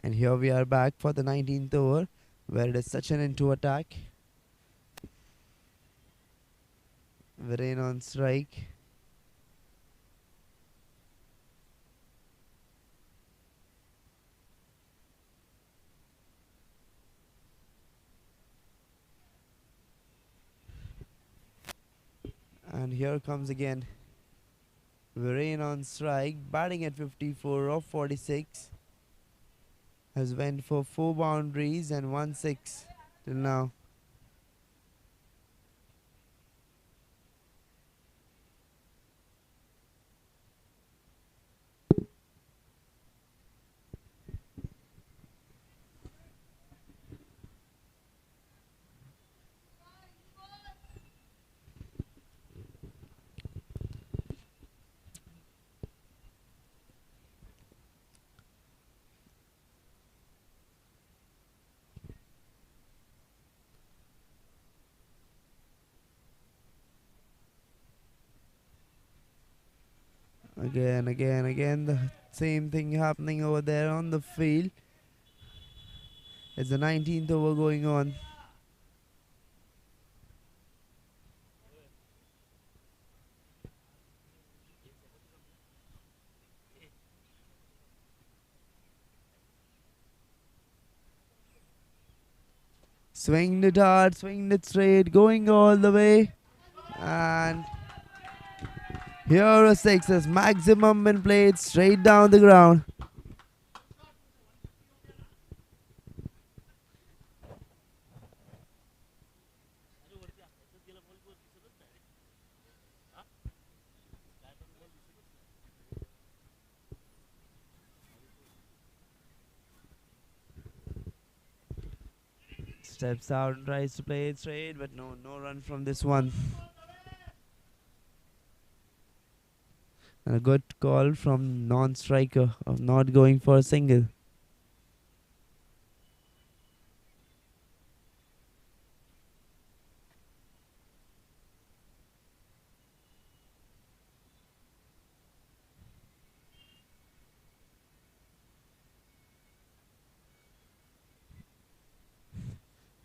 And here we are back for the 19th over, where it is Sachin into attack. Viren on strike. And here comes again Viren on strike, batting at 54 of 46. Has went for 4 boundaries and 1 6 till now. Again, the same thing happening over there on the field. It's the 19th over going on. Swing it hard, swing it straight, going all the way. And here a 6 is maximum when played straight down the ground. steps out and tries to play it straight, but no run from this one. And a good call from non-striker of not going for a single.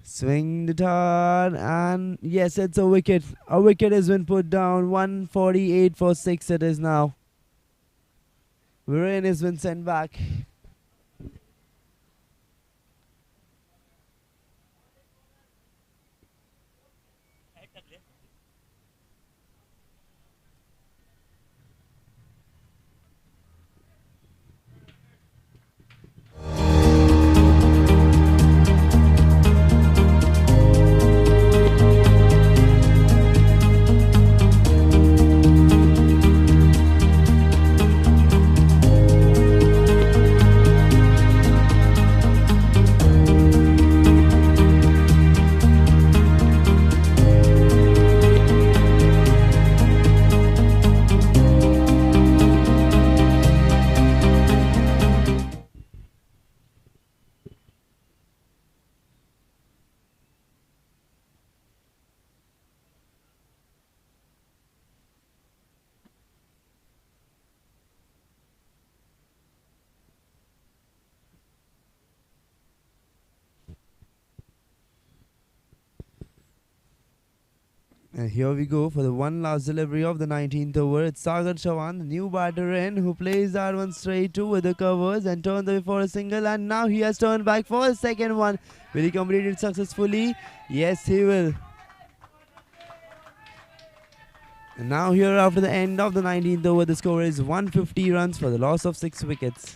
Swing the turn, and yes, it's a wicket. A wicket has been put down. 148 for 6 it is now. Viren has been sent back. And here we go for the one last delivery of the 19th over. It's Sagar Chavan, the new batter in, who plays that one straight to with the covers and turns away for a single. And now he has turned back for a second one. Will he complete it successfully? Yes, he will. And now here after the end of the 19th over, the score is 150 runs for the loss of 6 wickets.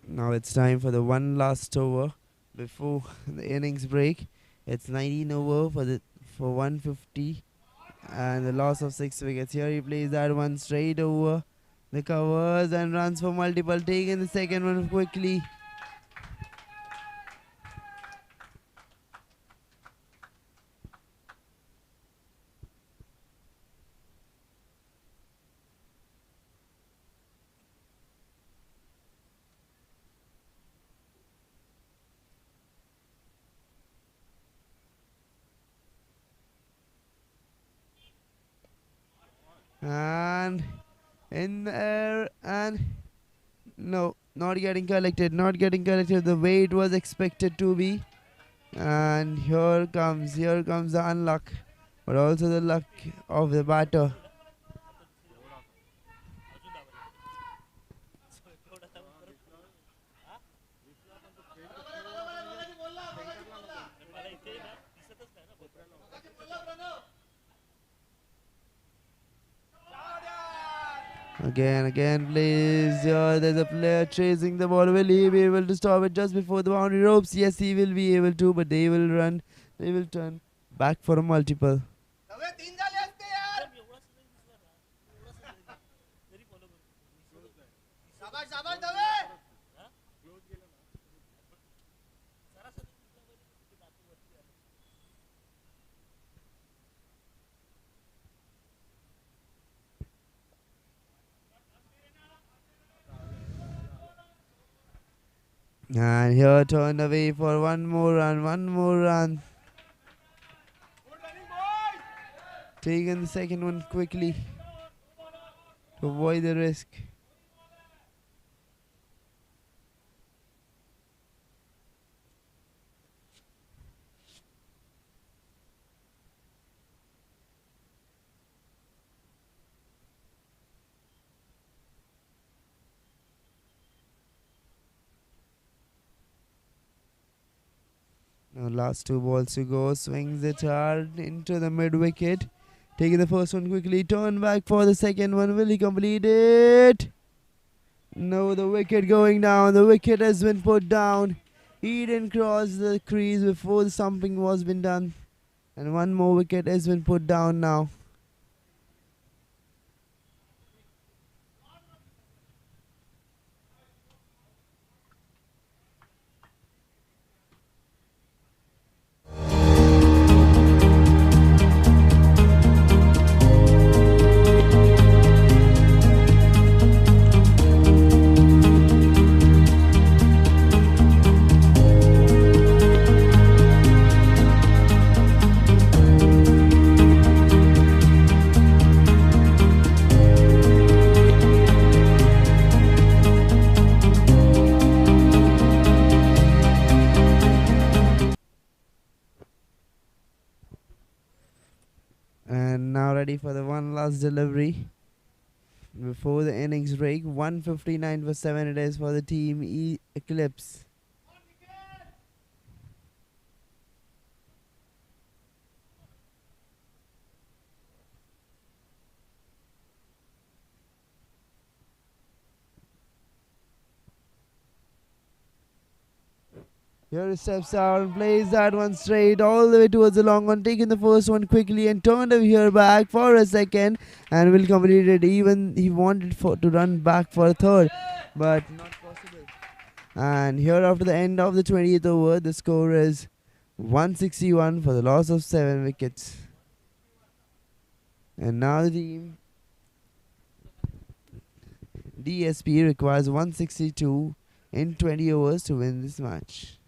Now it's time for the one last over before the innings break. It's 19 over for 150 and the loss of 6 wickets. Here he plays that one straight over the covers and runs for multiple, taking the second one quickly. And in the air, and no, not getting collected the way it was expected to be. And here comes the unluck, but also the luck of the batter. Again, please. Here, there's a player chasing the ball. Will he be able to stop it just before the boundary ropes? Yes, he will be able to, but they will run. They will turn back for a multiple. And here turned away for one more run. Taking the second one quickly to avoid the risk. Last two balls to go. Swings it hard into the mid wicket. Taking the first one quickly. Turn back for the second one. Will he complete it? No, the wicket going down. The wicket has been put down. He didn't cross the crease before the stumping was been done. And one more wicket has been put down now. And now ready for the one last delivery before the innings break. 159 for 7 it is for the team Eclipse. Here he steps out, plays that one straight all the way towards the long one, taking the first one quickly and turned over here back for a second and will complete it. Even he wanted to run back for a third, but not possible. And here after the end of the 20th over, the score is 161 for the loss of 7 wickets. And now the team DSP requires 162 in 20 overs to win this match.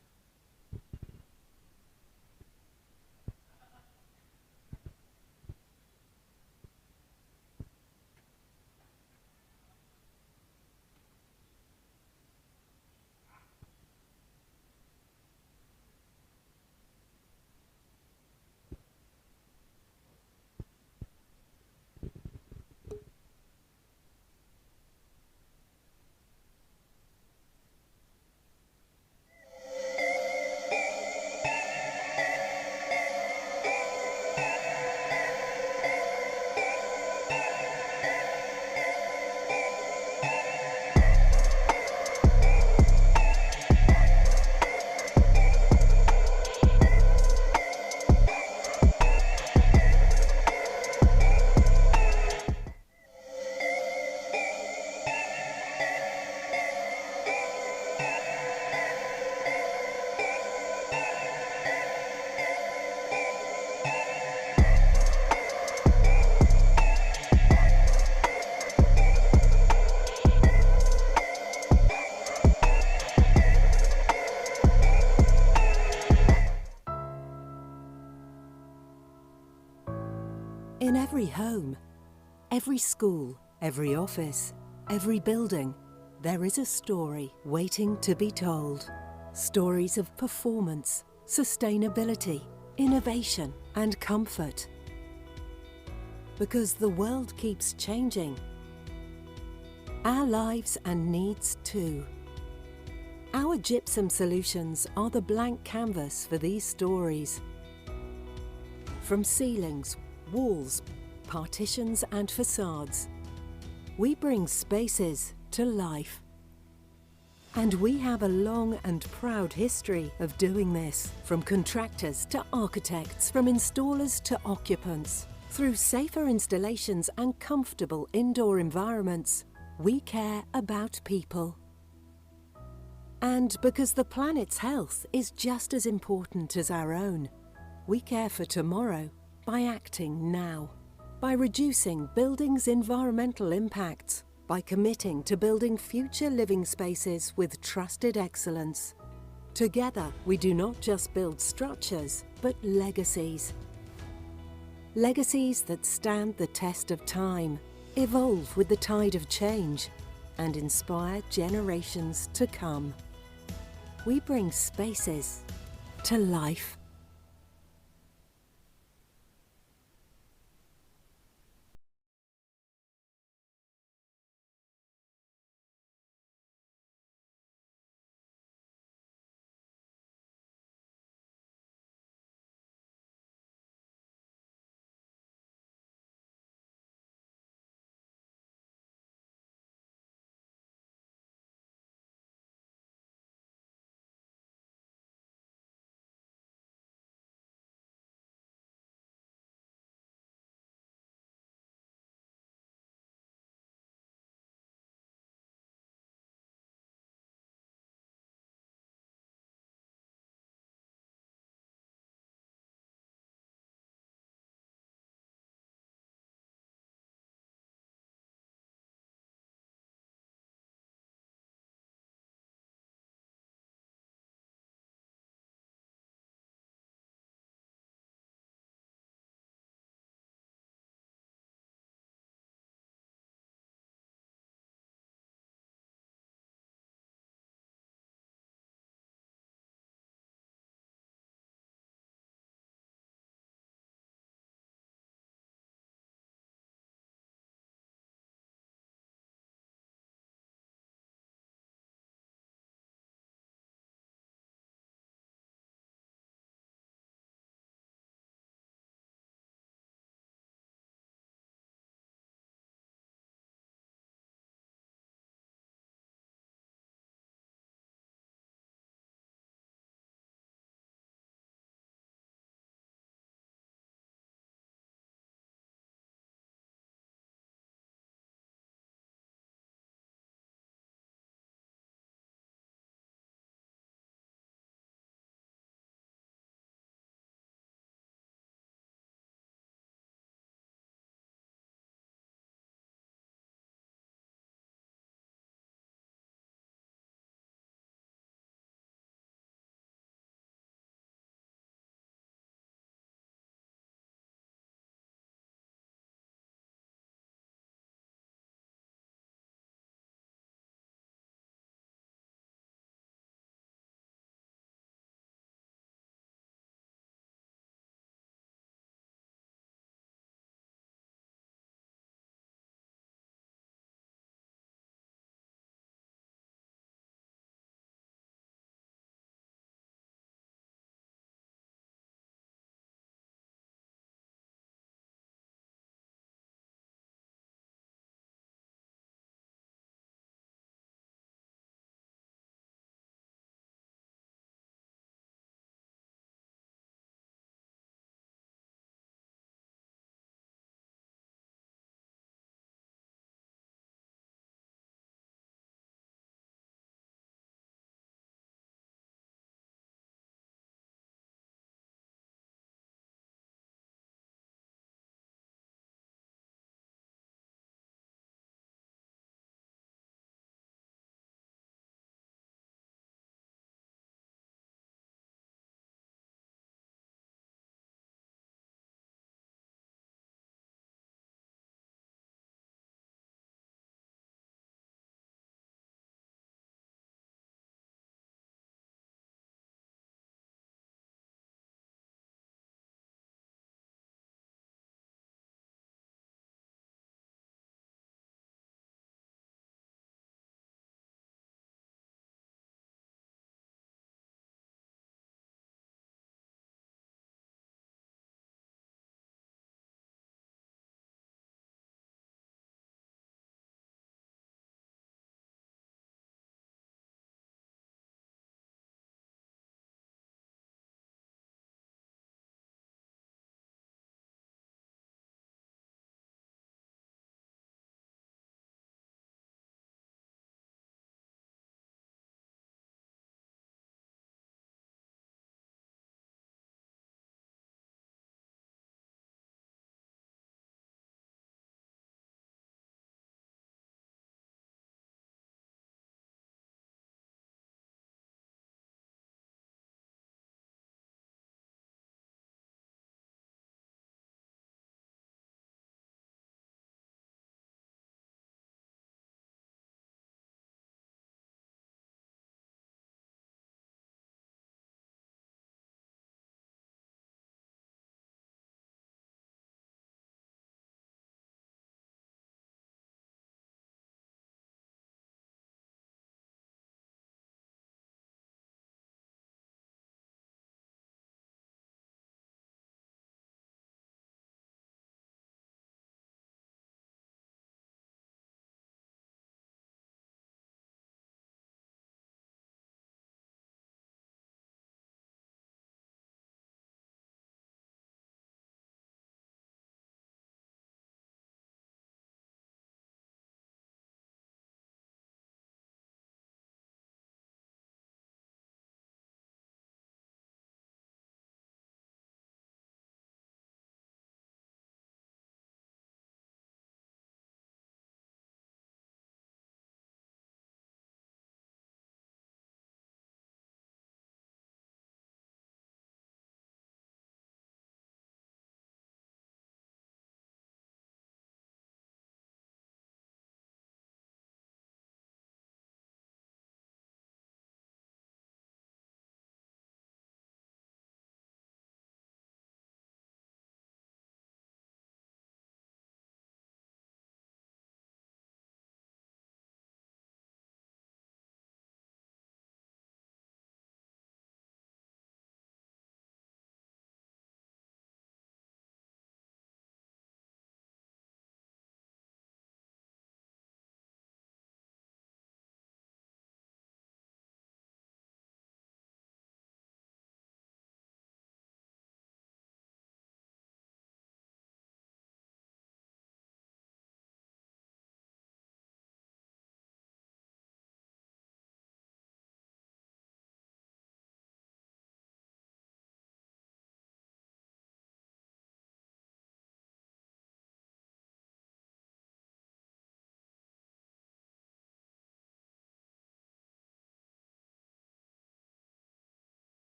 In every home, every school, every office, every building, there is a story waiting to be told. Stories of performance, sustainability, innovation, and comfort. Because the world keeps changing. Our lives and needs too. Our gypsum solutions are the blank canvas for these stories. From ceilings, walls, partitions and facades, we bring spaces to life. And we have a long and proud history of doing this, from contractors to architects, from installers to occupants. Through safer installations and comfortable indoor environments, we care about people. And because the planet's health is just as important as our own, we care for tomorrow by acting now, by reducing buildings' environmental impacts, by committing to building future living spaces with trusted excellence. Together, we do not just build structures, but legacies. Legacies that stand the test of time, evolve with the tide of change, and inspire generations to come. We bring spaces to life.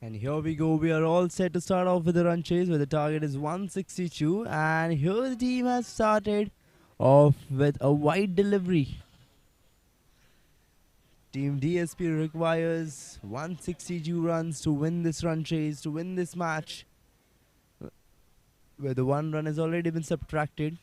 And here we go. We are all set to start off with the run chase where the target is 162. And here the team has started off with a wide delivery. Team DSP requires 162 runs to win this run chase, to win this match, where the one run has already been subtracted.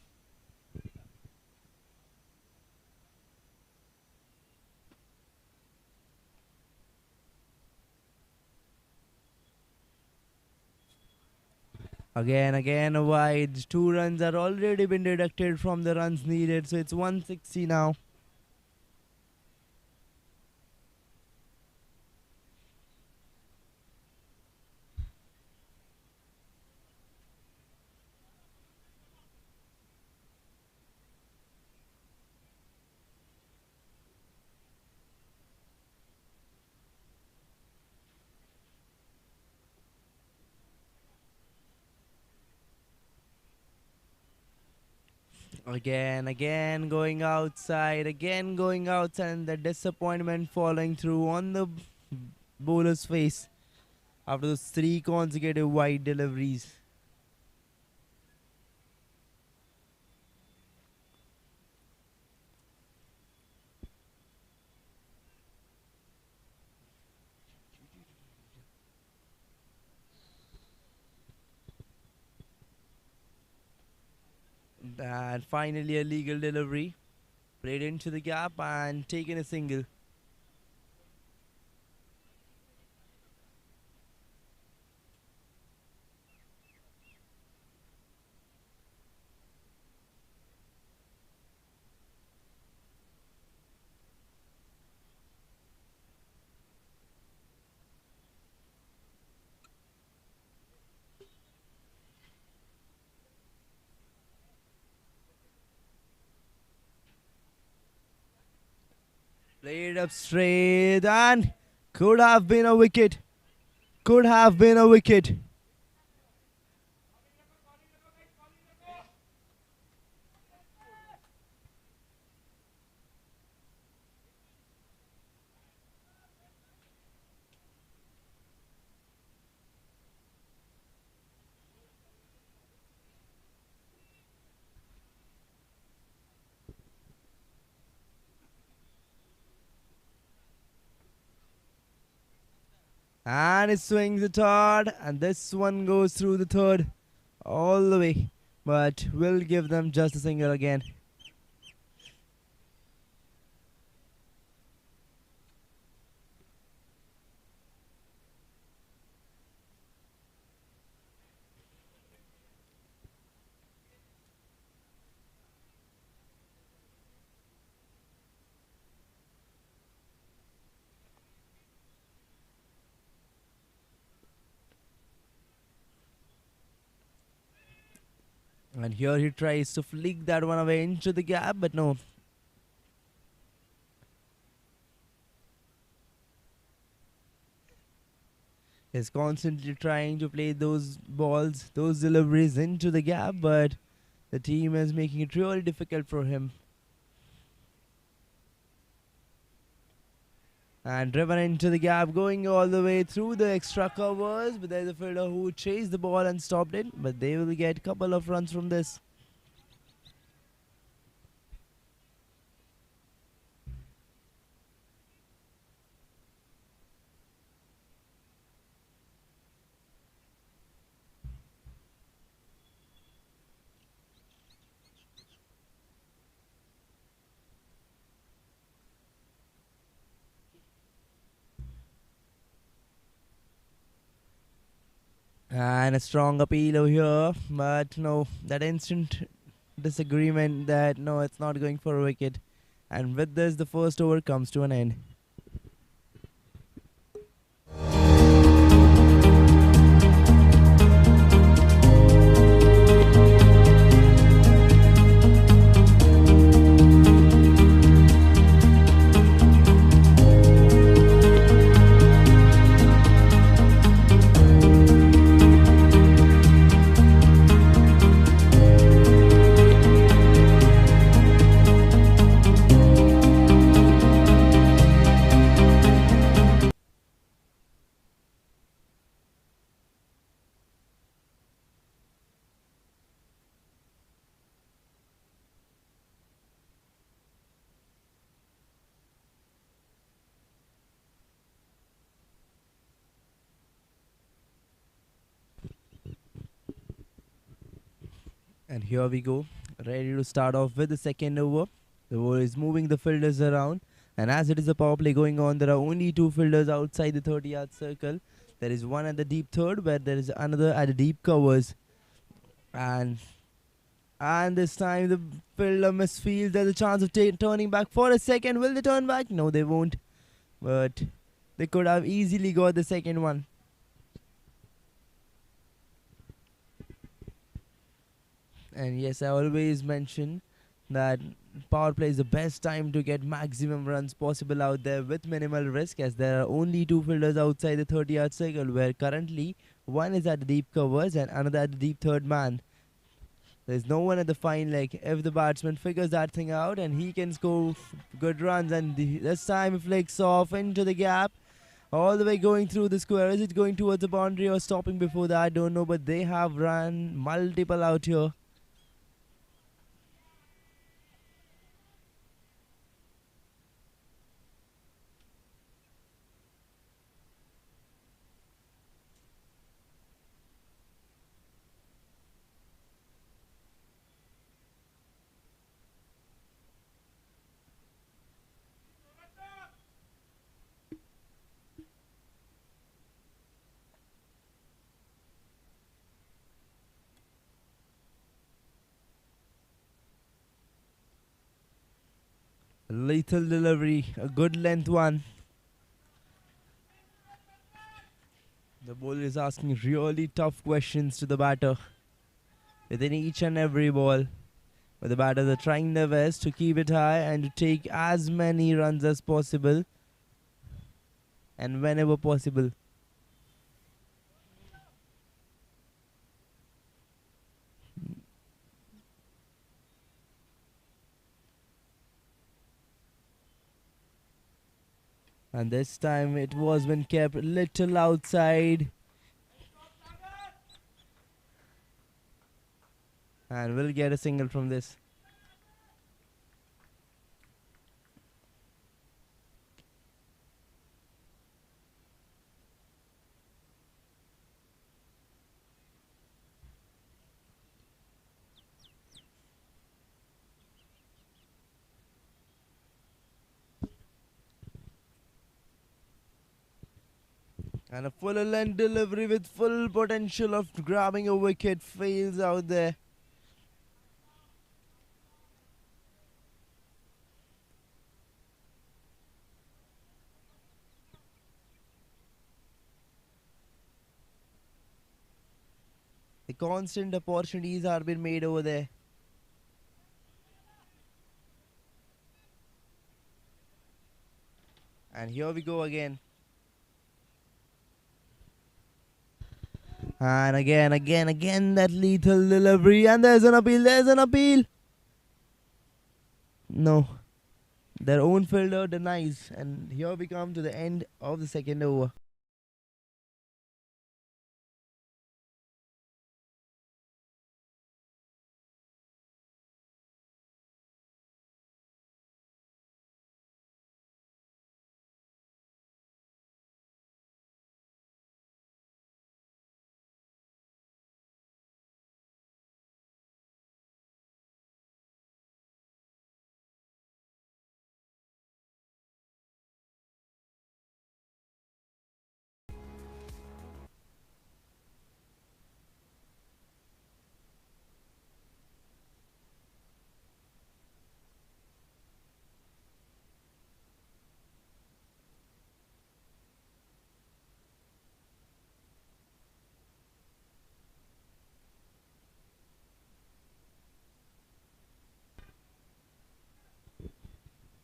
Again, a wide. 2 runs are already been deducted from the runs needed, so it's 160 now. Again, going outside, and the disappointment falling through on the bowler's face after those 3 consecutive wide deliveries. And finally a legal delivery, played into the gap and taken a single. Played up straight and could have been a wicket. Could have been a wicket. And it swings the third, and this one goes through the third all the way. But we'll give them just a single again. And here he tries to flick that one away into the gap, but no. He's constantly trying to play those balls, those deliveries into the gap, but the team is making it really difficult for him. And driven into the gap, going all the way through the extra covers, but there's a fielder who chased the ball and stopped it, but they will get a couple of runs from this. And a strong appeal over here, but no, that instant disagreement that no, it's not going for a wicket. And with this, the first over comes to an end. And here we go, ready to start off with the second over. The ball is moving the fielders around, and as it is a power play going on, there are only two fielders outside the 30-yard circle. There is one at the deep third, where there is another at the deep covers, and this time the fielder misfields. There's a chance of turning back for a second. Will they turn back? No, they won't. But they could have easily got the second one. And yes, I always mention that power play is the best time to get maximum runs possible out there with minimal risk, as there are only two fielders outside the 30-yard circle, where currently one is at the deep covers and another at the deep third man. There's no one at the fine leg. If the batsman figures that thing out, and he can score good runs, and this time he flicks off into the gap, all the way going through the square. Is it going towards the boundary or stopping before that? I don't know, but they have run multiple out here. Lethal delivery, a good length one. The bowler is asking really tough questions to the batter within each and every ball. But the batters are trying their best to keep it high and to take as many runs as possible and whenever possible. And this time it was been kept a little outside. And we'll get a single from this. And a full length delivery with full potential of grabbing a wicket fails out there. The constant opportunities are being made over there. And here we go again. And again, that lethal delivery. And there's an appeal. No. Their own fielder denies. And here we come to the end of the second over.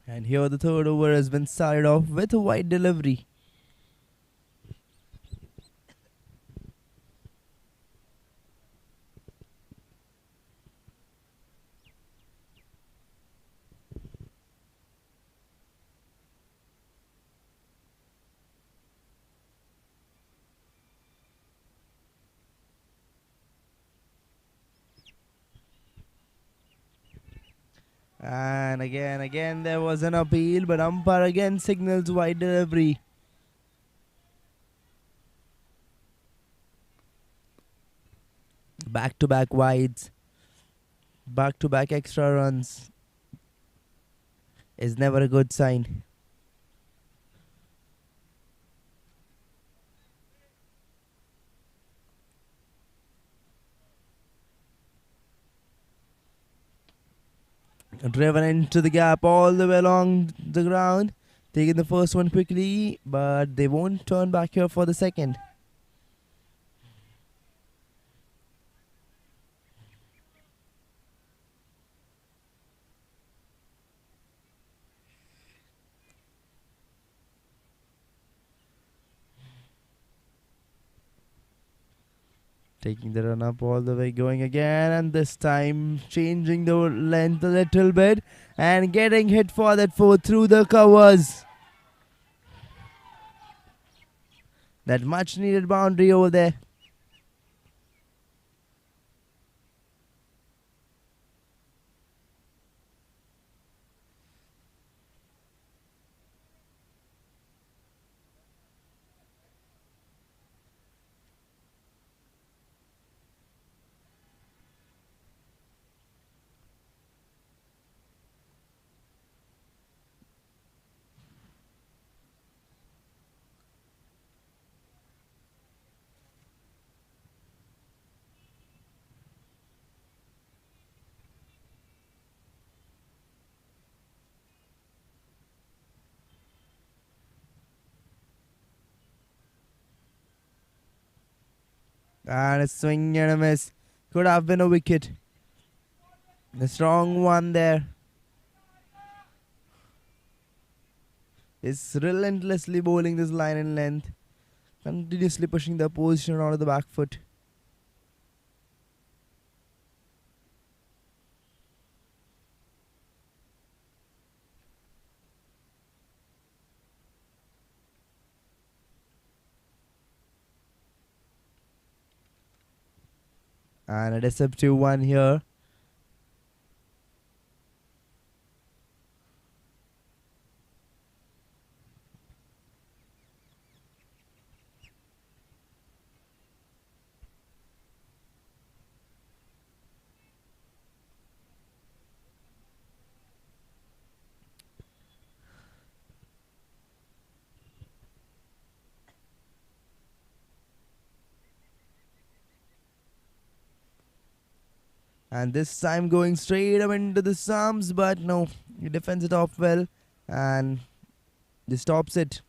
And here the third over has been started off with a wide delivery. And again there was an appeal, but umpire again signals wide delivery. Back to back wides. Back-to-back extra runs is never a good sign. Driven into the gap all the way along the ground. Taking the first one quickly, but they won't turn back here for the second. Taking the run up all the way, going again, and this time changing the length a little bit and getting hit for that four through the covers. That much needed boundary over there. And a swing and a miss. Could have been a wicket. The strong one there. Is relentlessly bowling this line in length. Continuously pushing the opposition onto the back foot. And a deceptive one here. And this time going straight up into the stumps, but no, he defends it off well and he stops it.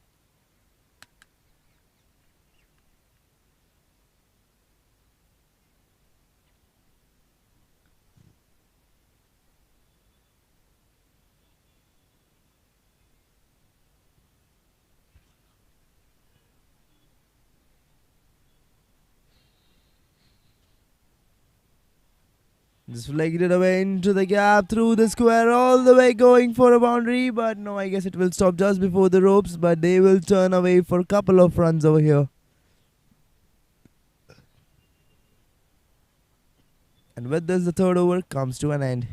Just legged it away into the gap, through the square, all the way going for a boundary. But no, I guess it will stop just before the ropes. But they will turn away for a couple of runs over here. And with this, the third over comes to an end.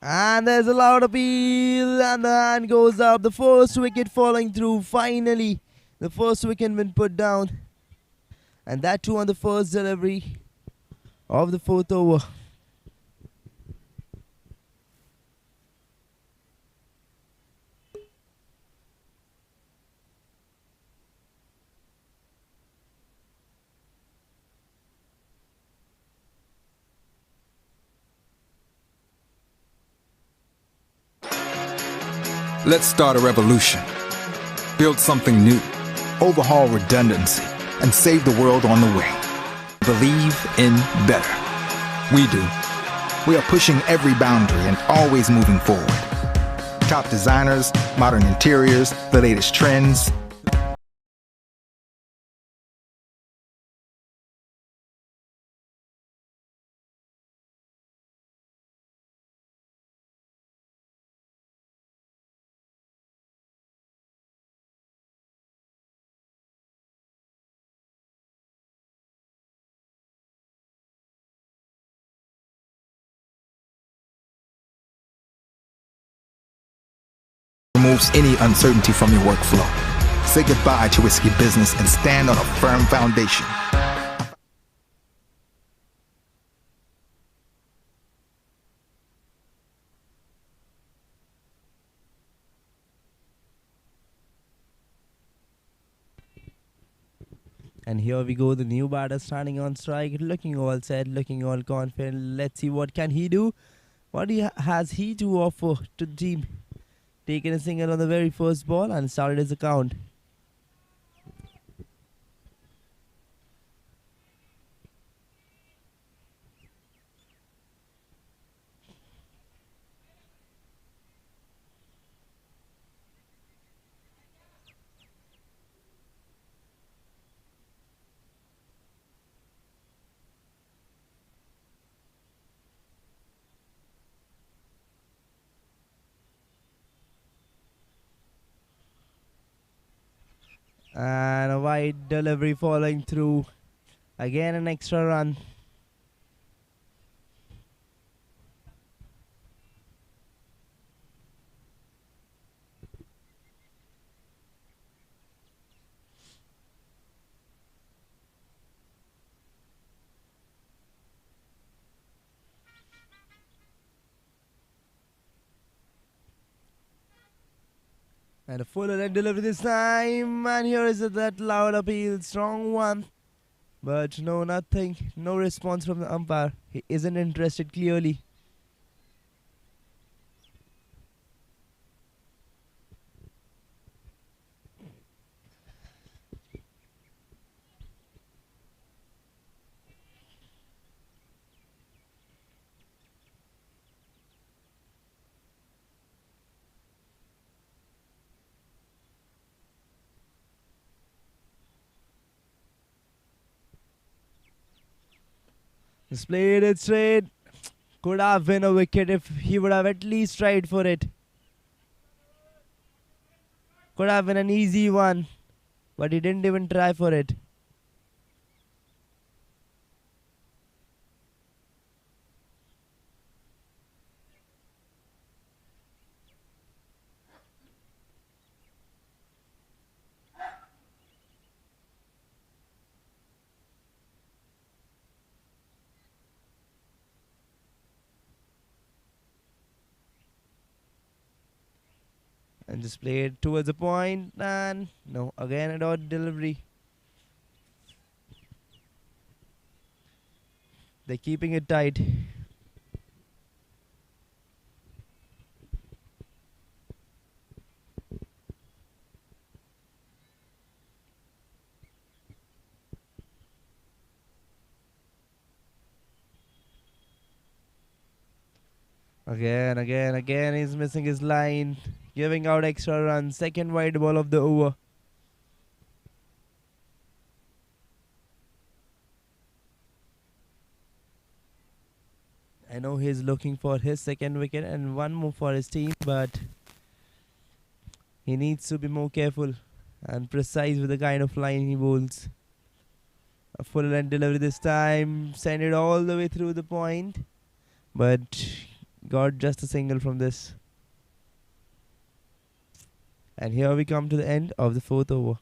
And there's a loud appeal, and the hand goes up. The first wicket falling through. Finally, the first wicket been put down. And that too on the first delivery of the fourth over. Let's start a revolution. Build something new. overhaul redundancy, and save the world on the way. Believe in better. We do. We are pushing every boundary and always moving forward. Top designers, modern interiors, the latest trends. Removes any uncertainty from your workflow. Say goodbye to risky business and stand on a firm foundation. And here we go, the new batter standing on strike, looking all set, looking all confident. Let's see what can he do. What has he to offer to the team? Taken a single on the very first ball and started his account. And a wide delivery following through. Again an extra run. And a full leg delivery this time. And here is that loud appeal. Strong one. But no, nothing. No response from the umpire. He isn't interested clearly. Just played it straight. Could have been a wicket if he would have at least tried for it. Could have been an easy one. But he didn't even try for it. And just played towards the point, and no, again a dot delivery. They're keeping it tight. Again, he's missing his line, giving out extra runs. Second wide ball of the over. I know he's looking for his second wicket and one more for his team, but he needs to be more careful and precise with the kind of line he bowls. A full length delivery this time, send it all the way through the point, but got just a single from this. And here we come to the end of the fourth over.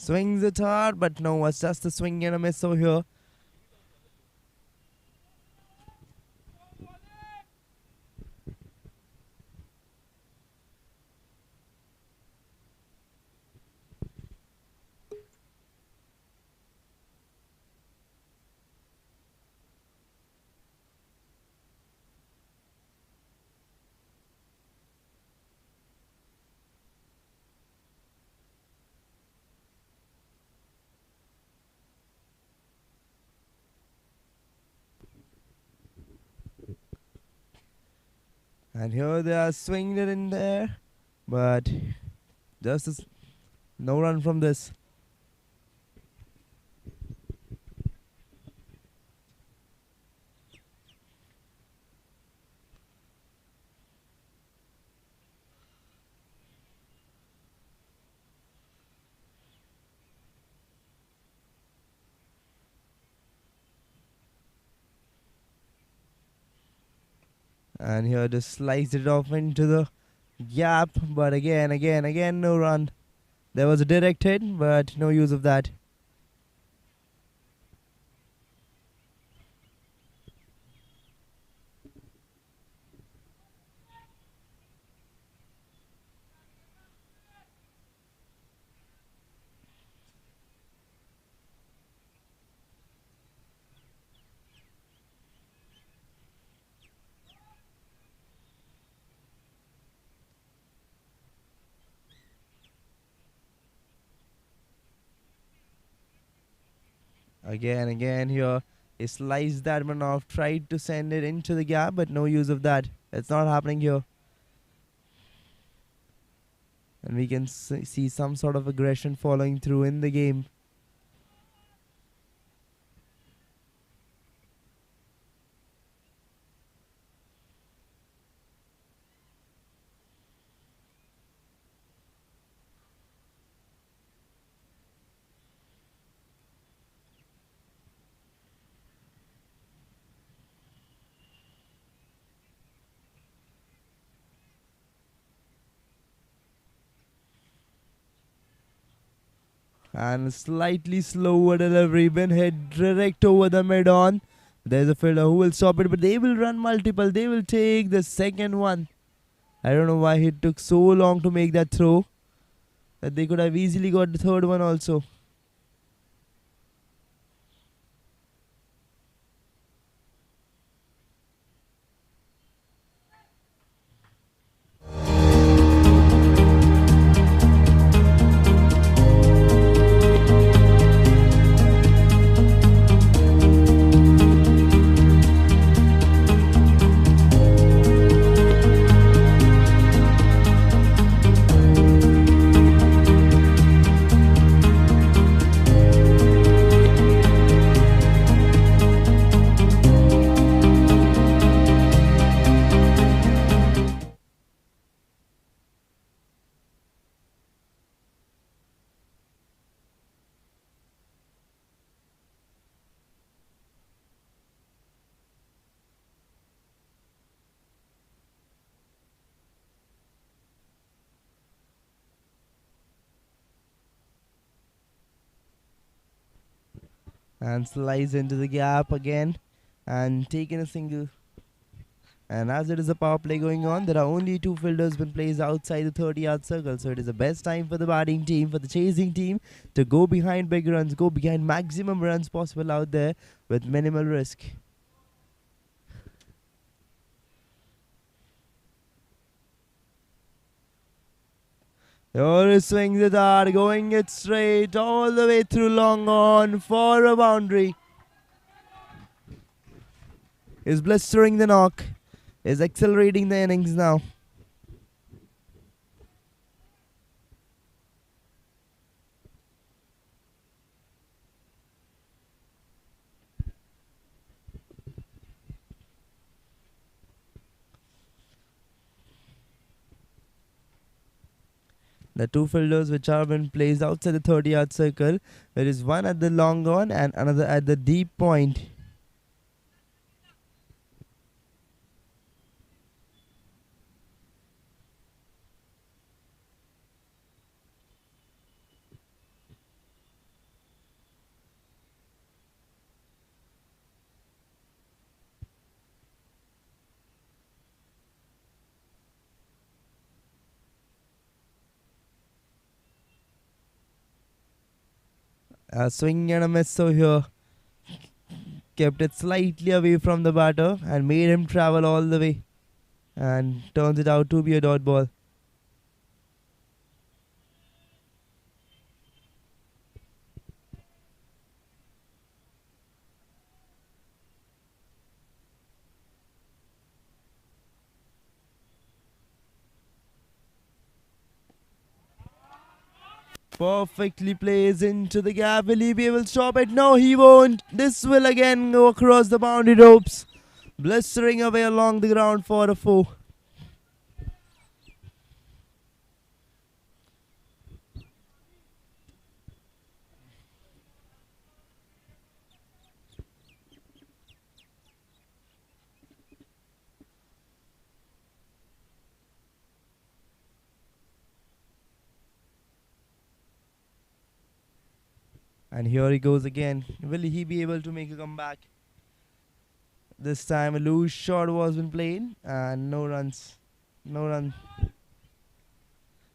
Swings it hard, but no, it's just a swing and a miss over here. And here they are swinging it in there, but just no run from this. And here just sliced it off into the gap, but again, no run. There was a direct hit, but no use of that. Again here, he sliced that one off, tried to send it into the gap, but no use of that. It's not happening here. And we can see some sort of aggression following through in the game. And slightly slower delivery, been hit direct over the mid on. There's a fielder who will stop it, but they will run multiple. They will take the second one. I don't know why he took so long to make that throw, that they could have easily got the third one also. And slice into the gap again and taking a single. And as it is a power play going on, there are only two fielders been placed outside the 30-yard circle. So it is the best time for the batting team, for the chasing team, to go behind big runs, go behind maximum runs possible out there with minimal risk. Here he swings it hard, going it straight all the way through long on for a boundary. Is blistering the knock, is accelerating the innings now. The two fielders which are been placed outside the 30-yard circle. There is one at the long on and another at the deep point. A swing and a miss so here. Kept it slightly away from the batter and made him travel all the way. And turns it out to be a dot ball. Perfectly plays into the gap. Will he be able to stop it? No, he won't. This will again go across the boundary ropes. Blistering away along the ground for a four. And here he goes again. Will he be able to make a comeback? This time a loose shot was been played and no runs. No run.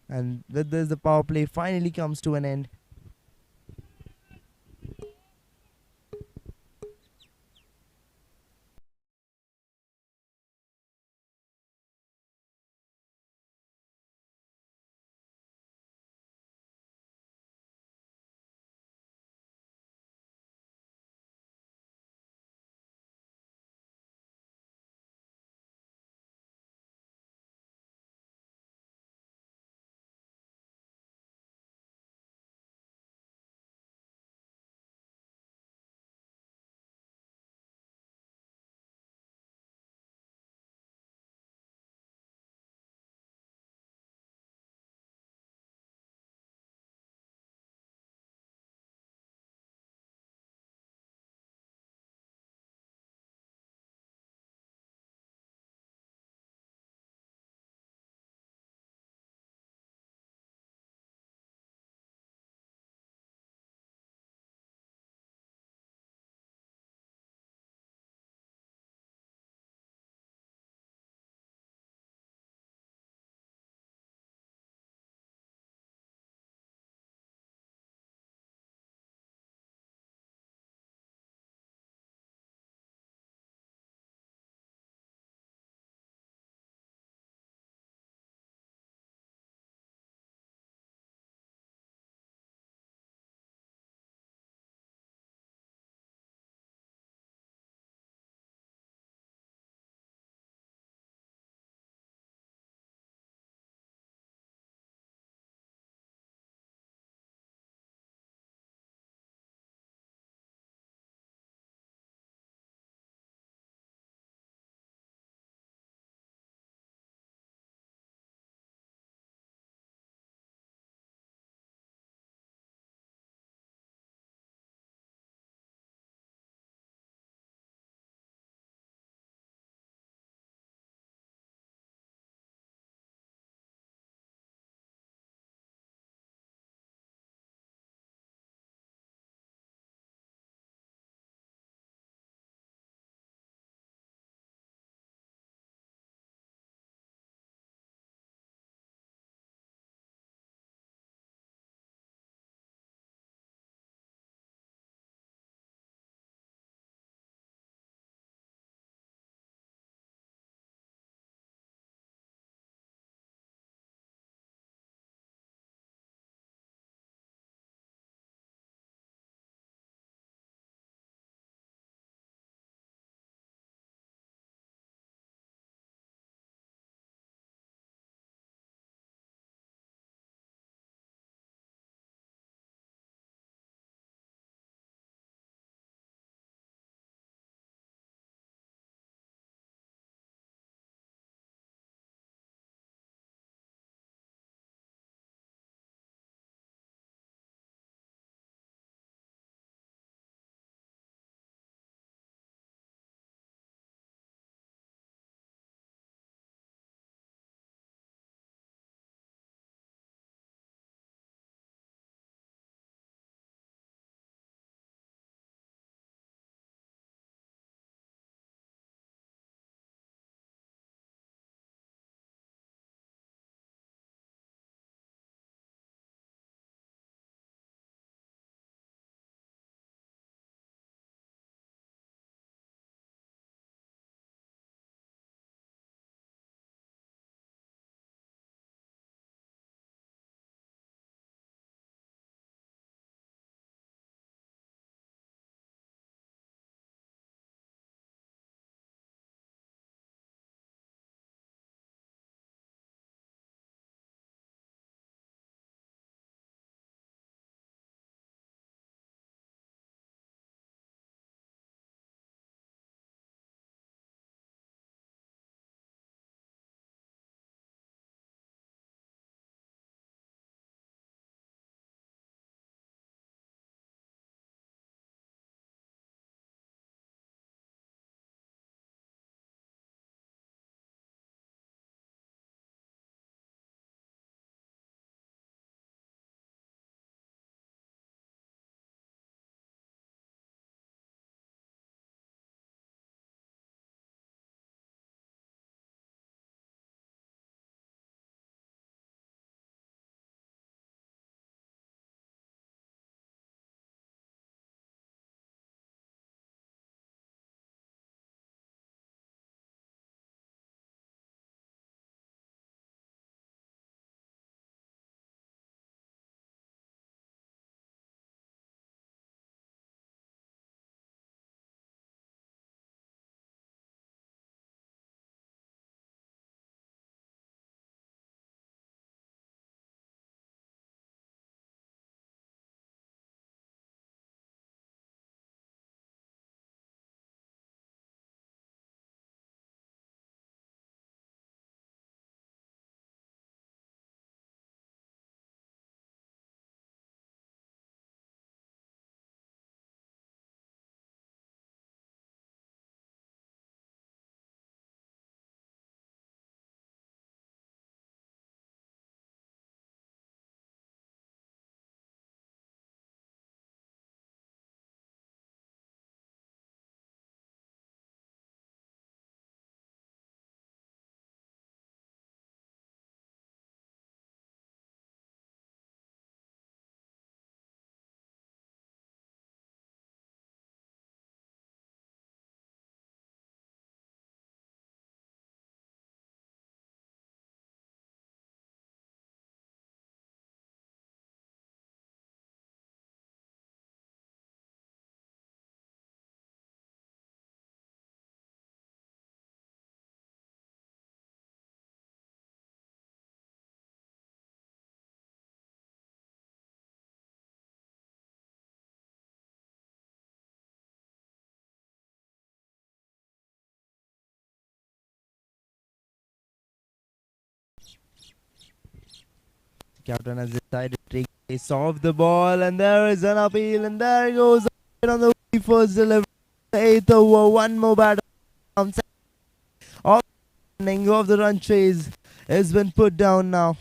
And with this the power play finally comes to an end. Captain has decided to take place off the ball, and there is an appeal, and there goes on the first delivery. 8th over, one more batter. Opening of the run chase has been put down now.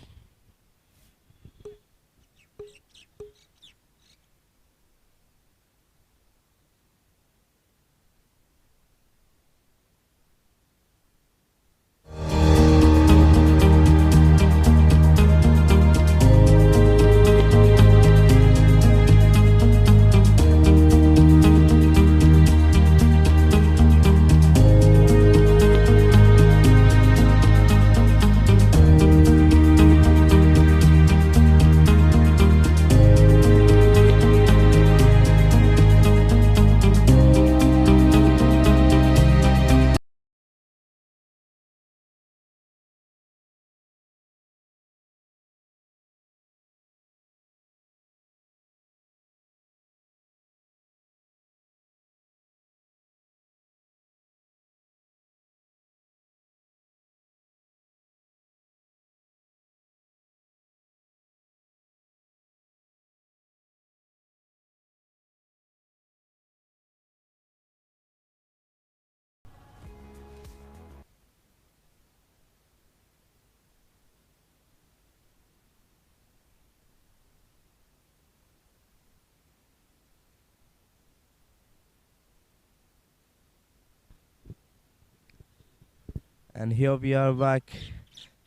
And here we are back,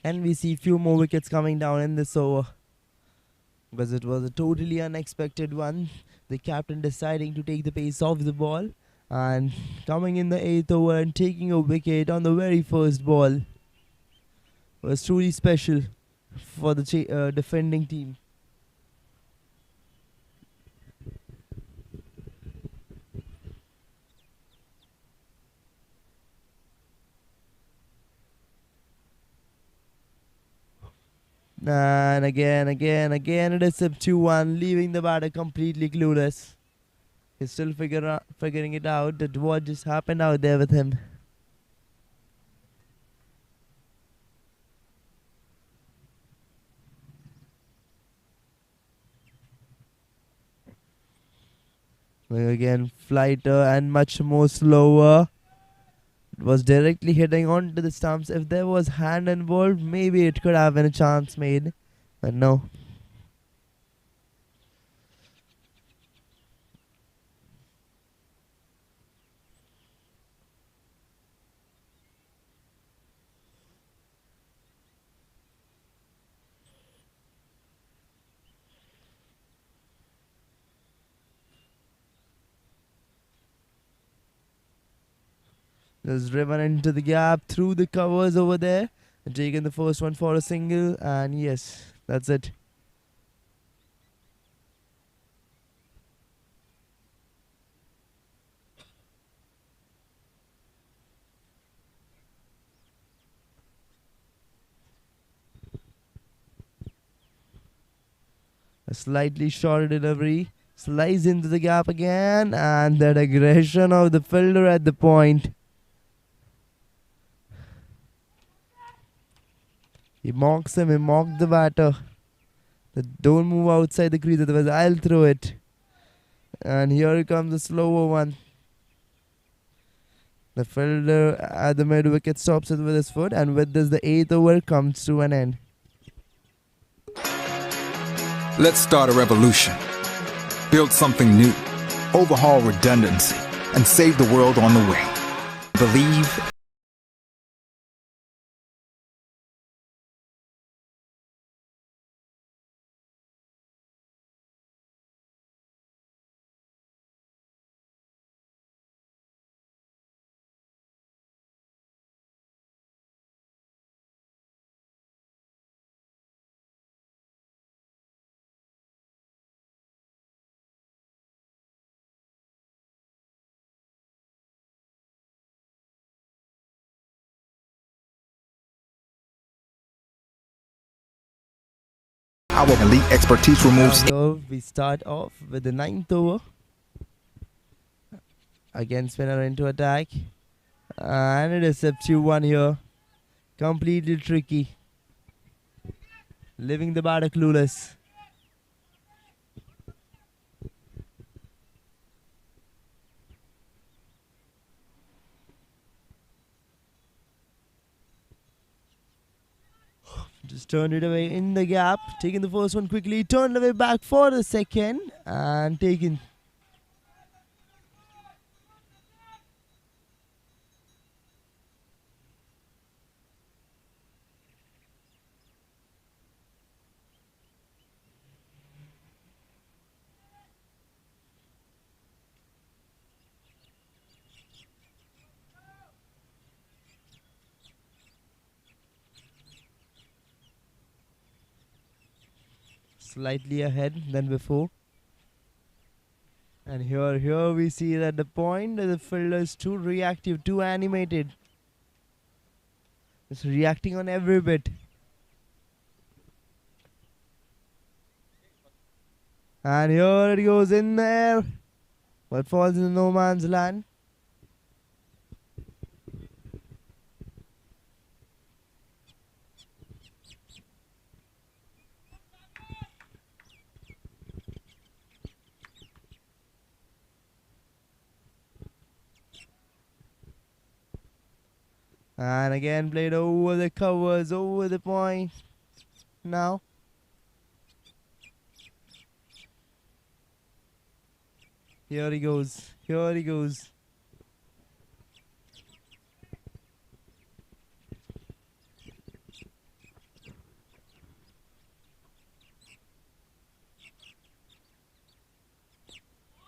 and we see few more wickets coming down in this over, because it was a totally unexpected one. The captain deciding to take the pace off the ball and coming in the 8th over and taking a wicket on the very first ball was truly special for the defending team. And again it is sub 2-1, leaving the batter completely clueless. He's still figuring it out that what just happened out there with him. Again, flighter and much more slower. It was directly hitting onto the stumps. If there was hand involved, maybe it could have been a chance made, but no. Just driven into the gap through the covers over there and taken the first one for a single, and yes, that's it. A slightly short delivery, slides into the gap again, and that aggression of the fielder at the point. He mocks him, he mocked the batter. Don't move outside the crease, otherwise I'll throw it. And here comes the slower one. The fielder at the mid wicket stops it with his foot, and with this the 8th over comes to an end. Let's start a revolution. Build something new. Overhaul redundancy and save the world on the way. Believe. Our elite expertise removes. So we start off with the 9th over. Again, spinner into attack. And it is sub 2-1 here. Completely tricky. leaving the batter clueless. Just turned it away in the gap, taking the first one quickly, turned away back for the second, and taken. Slightly ahead than before. And here we see that the point that the fielder is too reactive, too animated. It's reacting on every bit. And here it goes in there, but falls into no man's land. And again played over the covers, over the point. Now. Here he goes. Here he goes.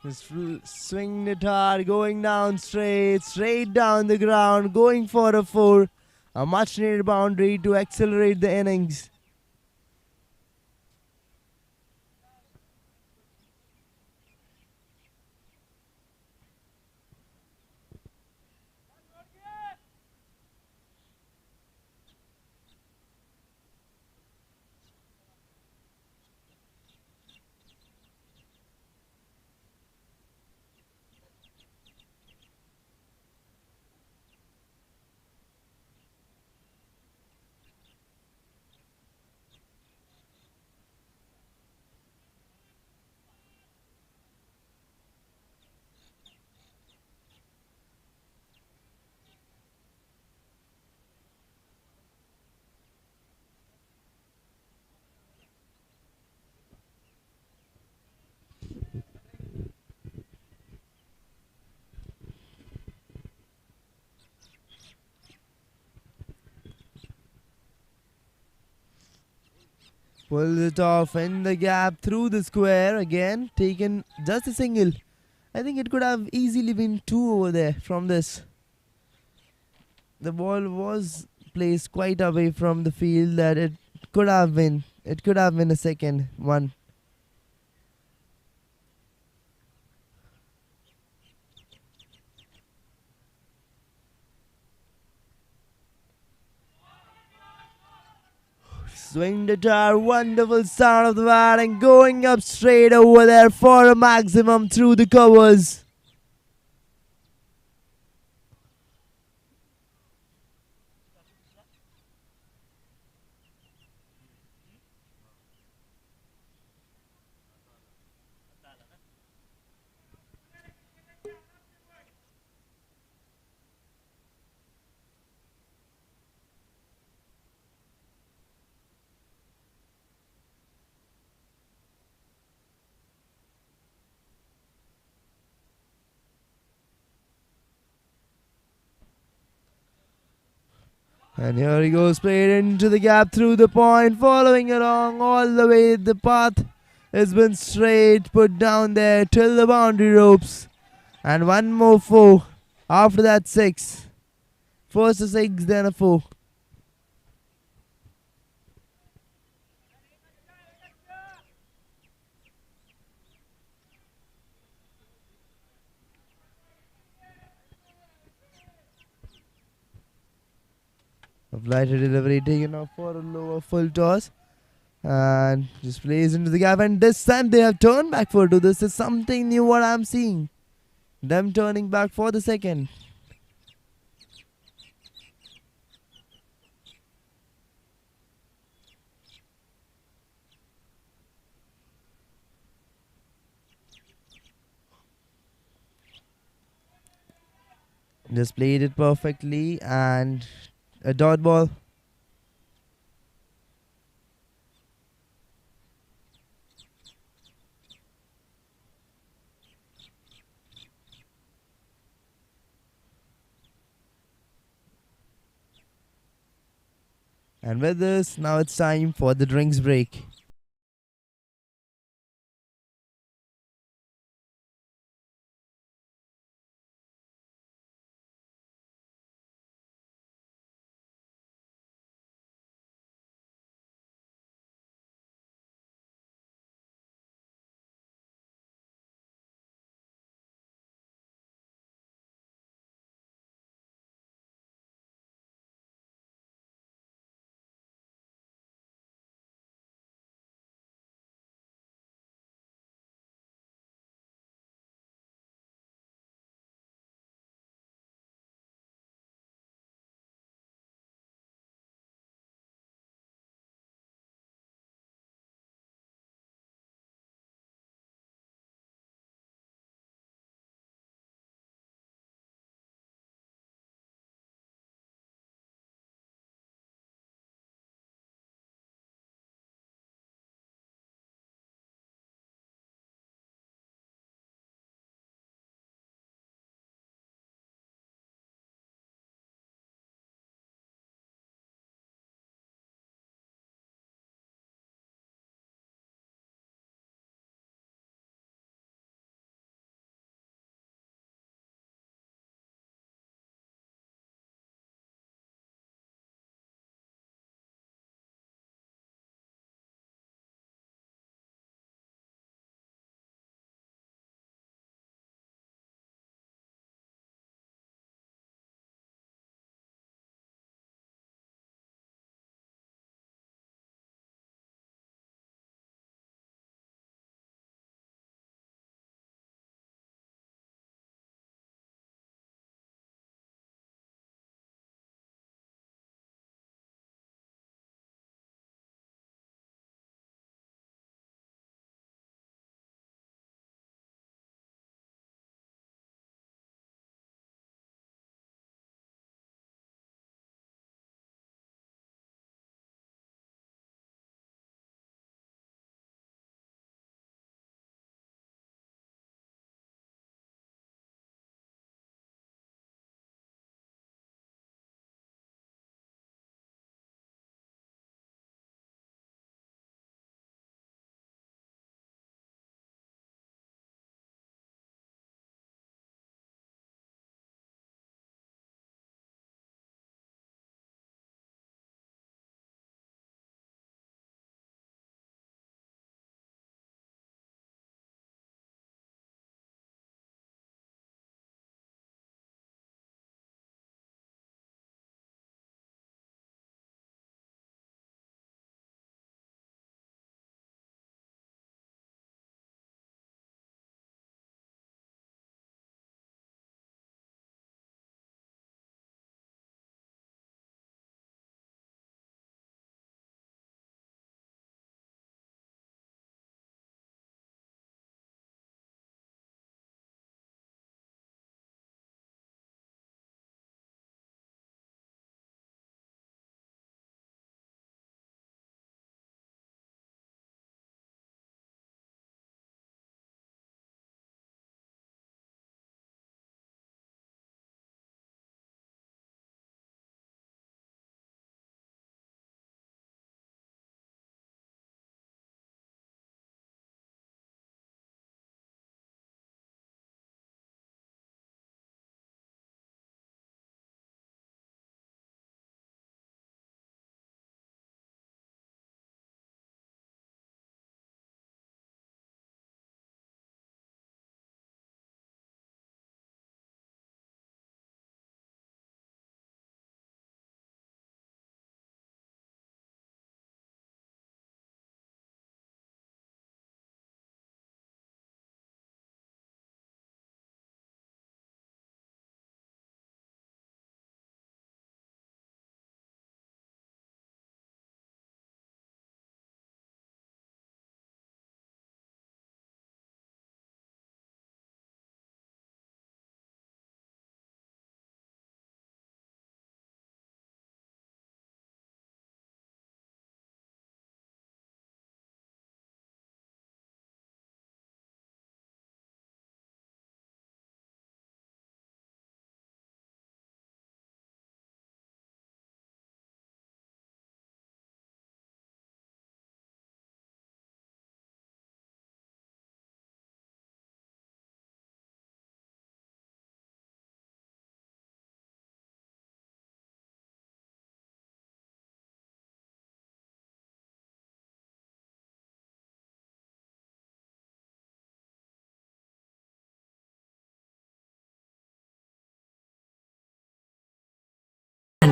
Just swing it hard, going down straight down the ground, going for a 4. A much needed boundary to accelerate the innings. Pulls it off in the gap through the square. Again, taken just a single. I think it could have easily been 2 over there from this. The ball was placed quite away from the field that it could have been. It could have been a second one. Swing the tar, wonderful sound of the bat and going up straight over there for a maximum through the covers. And here he goes, played into the gap through the point, following along all the way. The path has been straight, put down there till the boundary ropes. And one more 4. After that 6. First a 6, then a 4. A flighted delivery taken off for a lower full toss. And just plays into the gap. And this time they have turned back for 2. This is something new what I'm seeing. Them turning back for the second. Just played it perfectly and a dot ball. And with this, now it's time for the drinks break.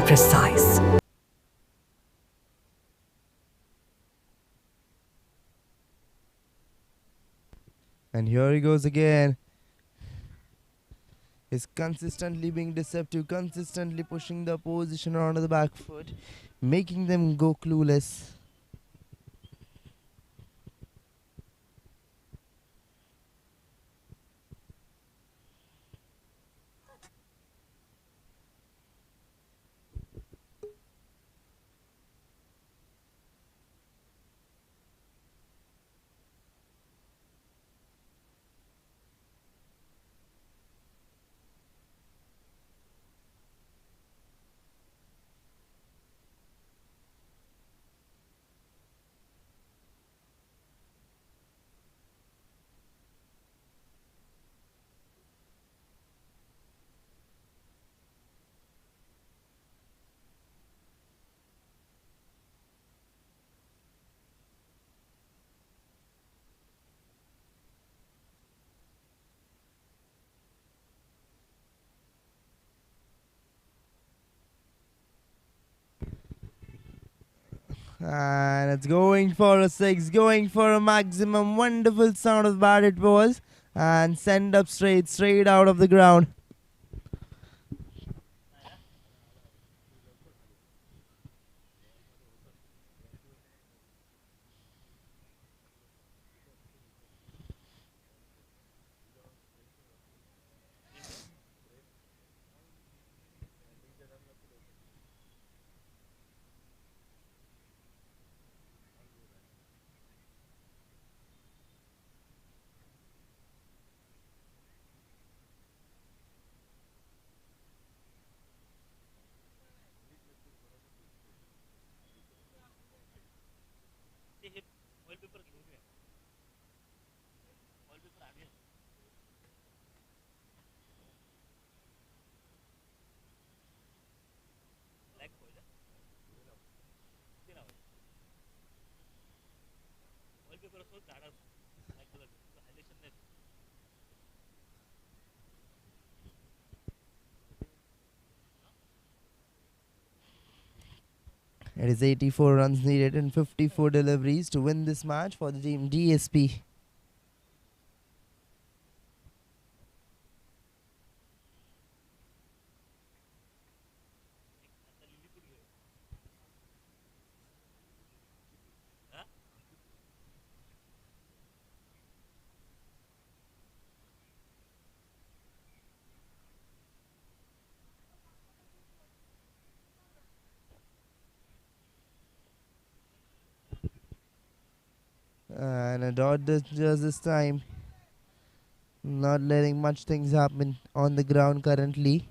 precise. And here he goes again. He's consistently being deceptive, consistently pushing the opposition onto the back foot, making them go clueless. And it's going for a 6, going for a maximum. Wonderful sound of bat it was. And send up straight out of the ground. It is 84 runs needed and 54 deliveries to win this match for the team DSP. And a dot just this time. Not letting much things happen on the ground currently.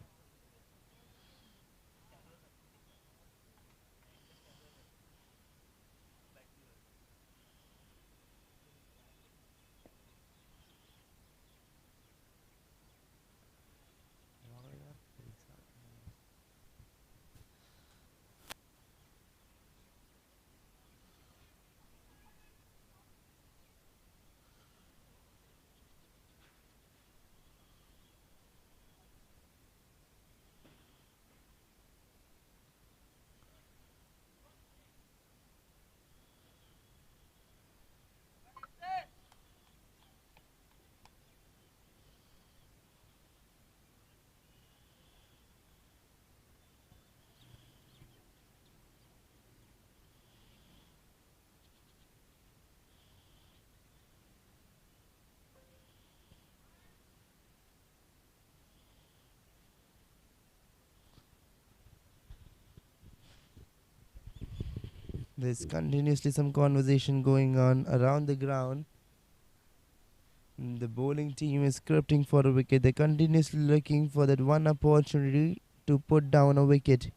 There's continuously some conversation going on around the ground. The bowling team is scripting for a wicket. They're continuously looking for that one opportunity to put down a wicket.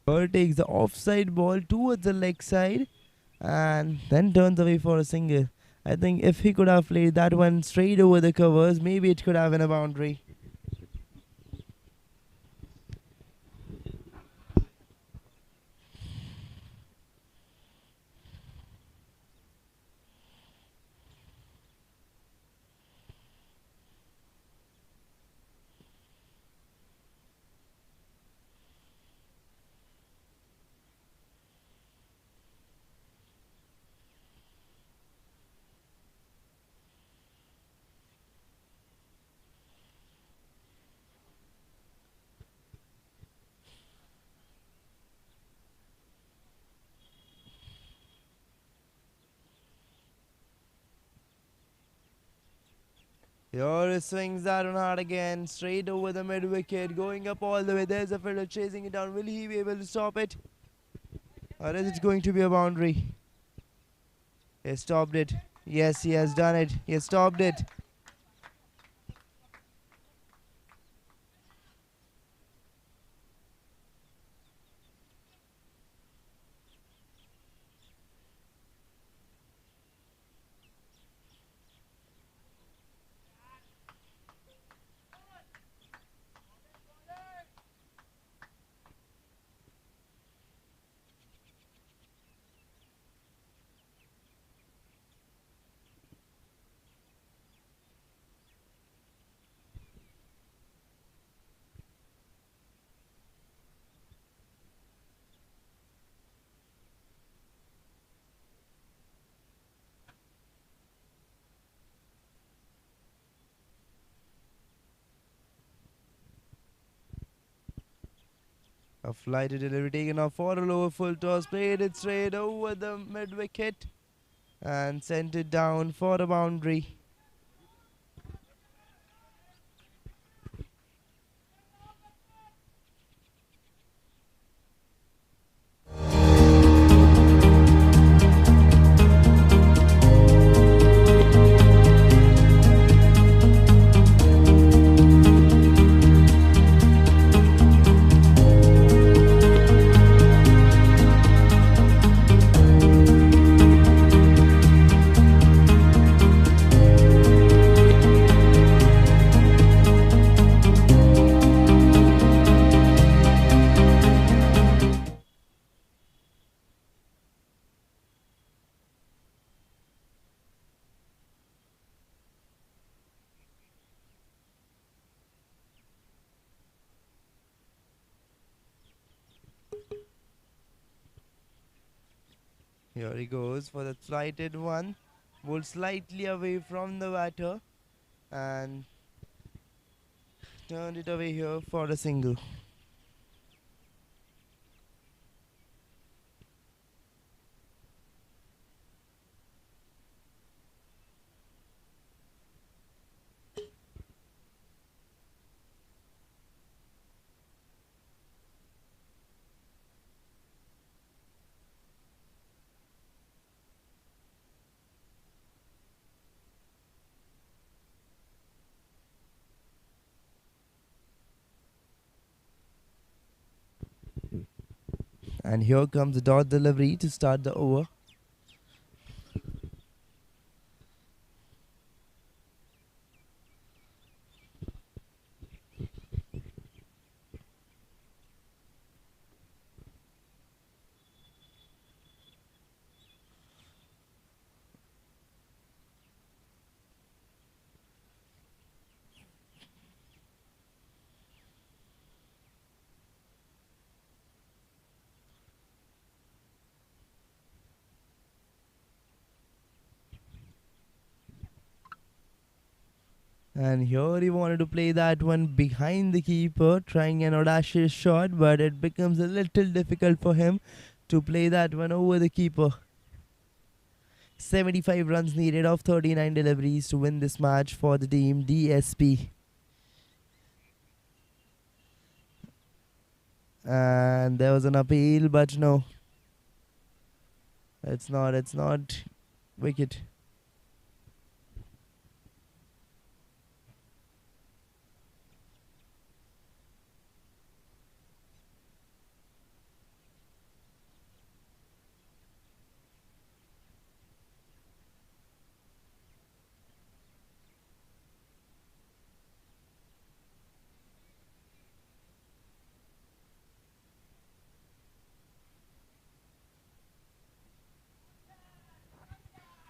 Here takes the offside ball towards the leg side and then turns away for a single. I think if he could have played that one straight over the covers, maybe it could have been a boundary. Here he swings that one hard again, straight over the mid wicket, going up all the way. There's a fielder chasing it down. Will he be able to stop it? Or is it going to be a boundary? He stopped it. Yes, he has done it. He has stopped it. A flighted delivery taken off for a lower full toss, played it straight over the mid wicket and sent it down for a boundary. Here he goes for the flighted one. Ball slightly away from the batter and turned it away here for a single. And here comes the dot delivery to start the over. And here he wanted to play that one behind the keeper, trying an audacious shot, but it becomes a little difficult for him to play that one over the keeper. 75 runs needed of 39 deliveries to win this match for the team DSP. And there was an appeal, but no. It's not wicket.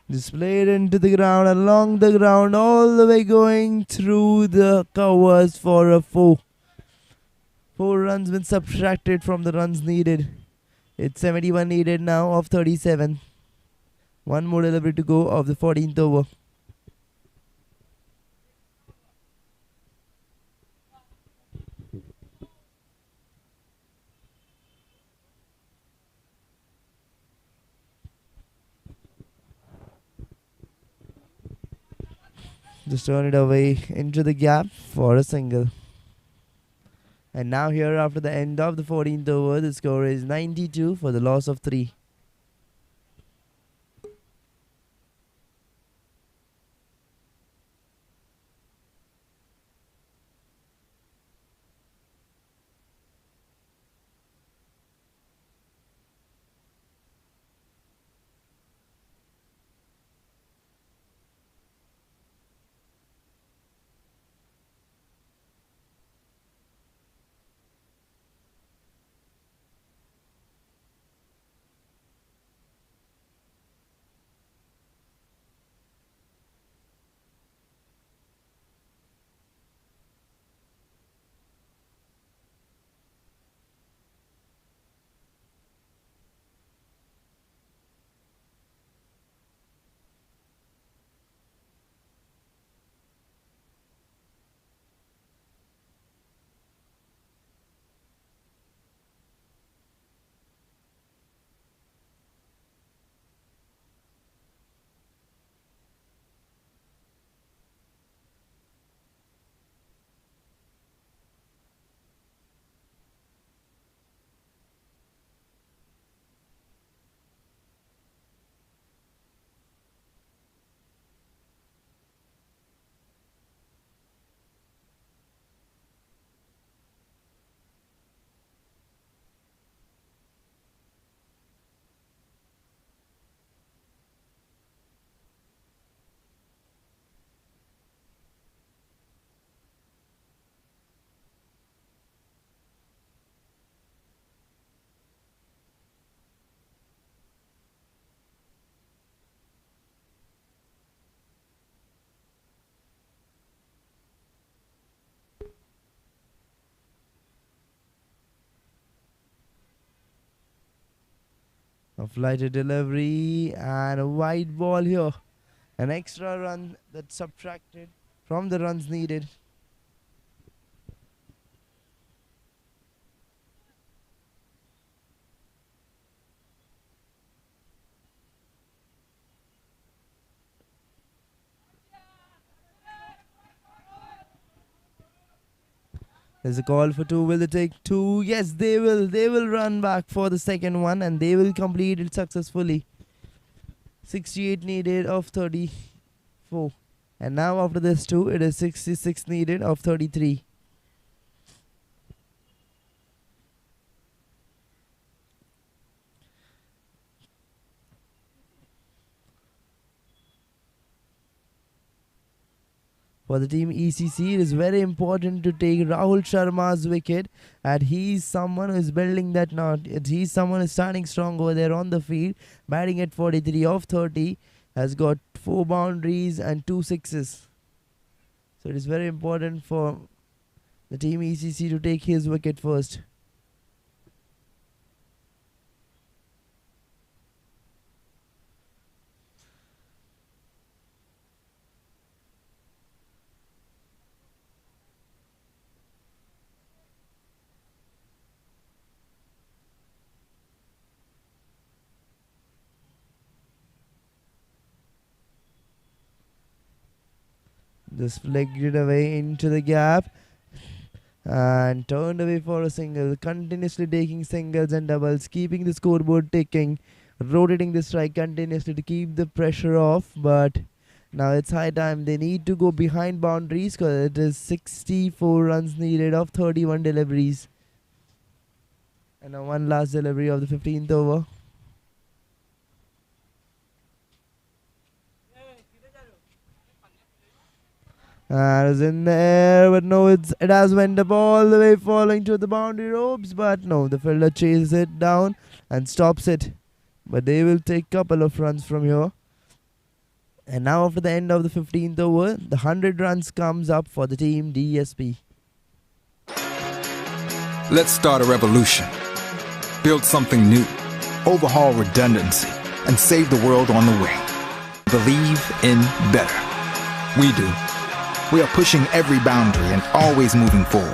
Displayed into the ground, along the ground, all the way going through the covers for a 4. 4 runs been subtracted from the runs needed. It's 71 needed now of 37. One more delivery to go of the 14th over. Just turn it away into the gap for a single. And now here after the end of the 14th over, the score is 92 for the loss of 3. A flighted delivery and a wide ball here. An extra run that's subtracted from the runs needed. There's a call for 2. Will they take 2? Yes, they will. They will run back for the second one and they will complete it successfully. 68 needed of 34. And now after this 2, it is 66 needed of 33. For the team ECC, it is very important to take Rahul Sharma's wicket. And he's someone who is building that knot. He's someone who is standing strong over there on the field. Batting at 43 of 30. Has got 4 boundaries and 2 sixes. So it is very important for the team ECC to take his wicket first. Just legged it away into the gap and turned away for a single, continuously taking singles and doubles, keeping the scoreboard ticking, rotating the strike continuously to keep the pressure off. But now it's high time. They need to go behind boundaries because it is 64 runs needed of 31 deliveries. And now one last delivery of the 15th over. And it's in the air, but no, it has went up all the way, falling to the boundary ropes. But no, the fielder chases it down and stops it. But they will take couple of runs from here. And now after the end of the 15th over, the 100 runs comes up for the team DSP. Let's start a revolution. Build something new. Overhaul redundancy and save the world on the way. Believe in better. We do. We are pushing every boundary and always moving forward.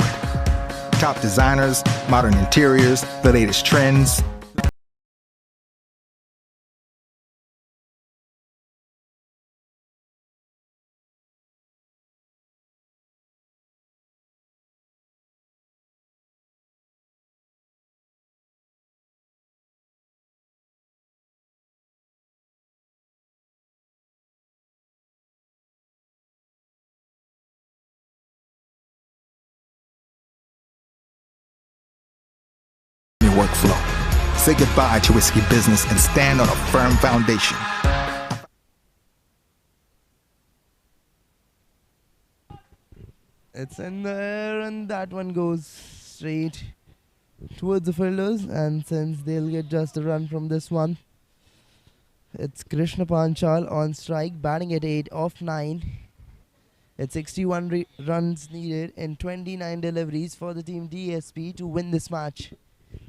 Top designers, modern interiors, the latest trends. Your workflow. Say goodbye to risky business and stand on a firm foundation. It's in the air and that one goes straight towards the fielders, and since they'll get just a run from this one, it's Krishna Panchal on strike, batting at 8 off 9. It's 61 runs needed in 29 deliveries for the team DSP to win this match.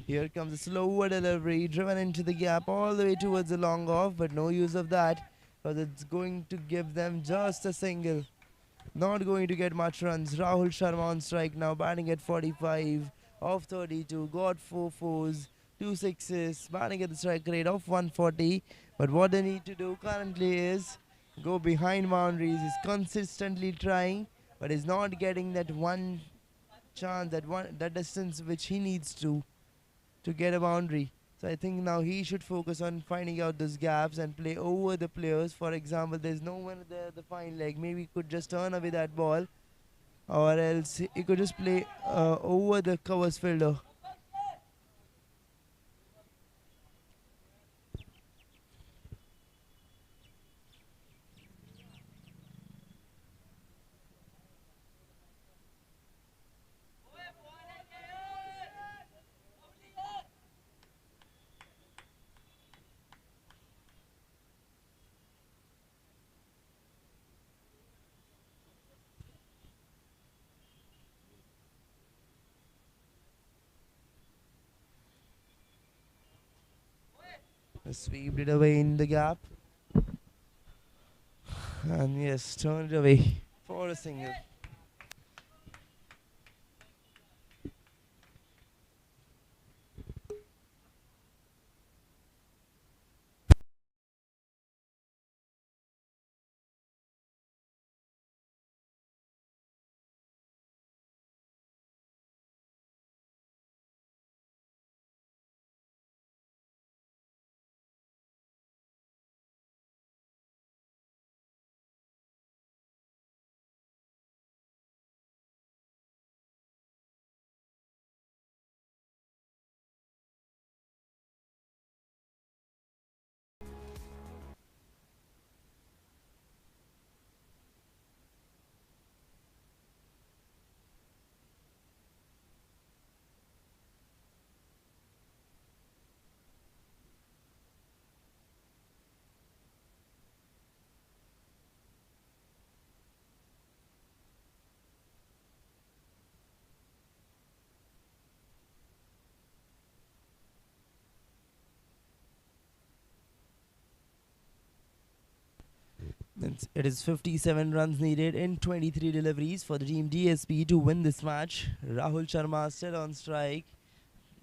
Here comes a slower delivery, driven into the gap all the way towards the long off, but no use of that because it's going to give them just a single. Not going to get much runs. Rahul Sharma on strike now, batting at 45 off 32. Got 4 fours, 2 sixes, batting at the strike rate of 140. But what they need to do currently is go behind boundaries. He's consistently trying, but is not getting that one chance, that distance which he needs to get a boundary. So I think now he should focus on finding out those gaps and play over the players. For example, there's no one there at the fine leg. Maybe he could just turn away that ball, or else he could just play over the covers fielder. Sweeped it away in the gap. And yes, turned it away for a single. It is 57 runs needed in 23 deliveries for the team DSP to win this match. Rahul Sharma still on strike,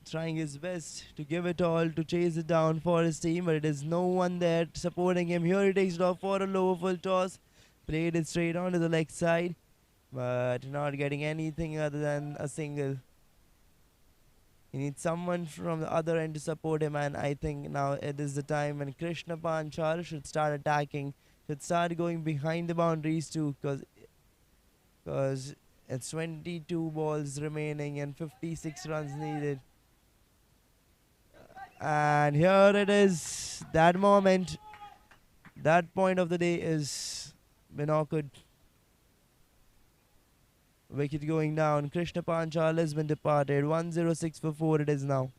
trying his best to give it all to chase it down for his team, but it is no one there supporting him. Here he takes it off for a lower full toss, played it straight onto the leg side, but not getting anything other than a single. He needs someone from the other end to support him, and I think now it is the time when Krishna Panchal should start attacking, should start going behind the boundaries too, because it's 22 balls remaining and 56 runs needed. And here it is. That moment, that point of the day is been awkward. Wicket going down. Krishna Panchal has been departed. 106 for 4 it is now.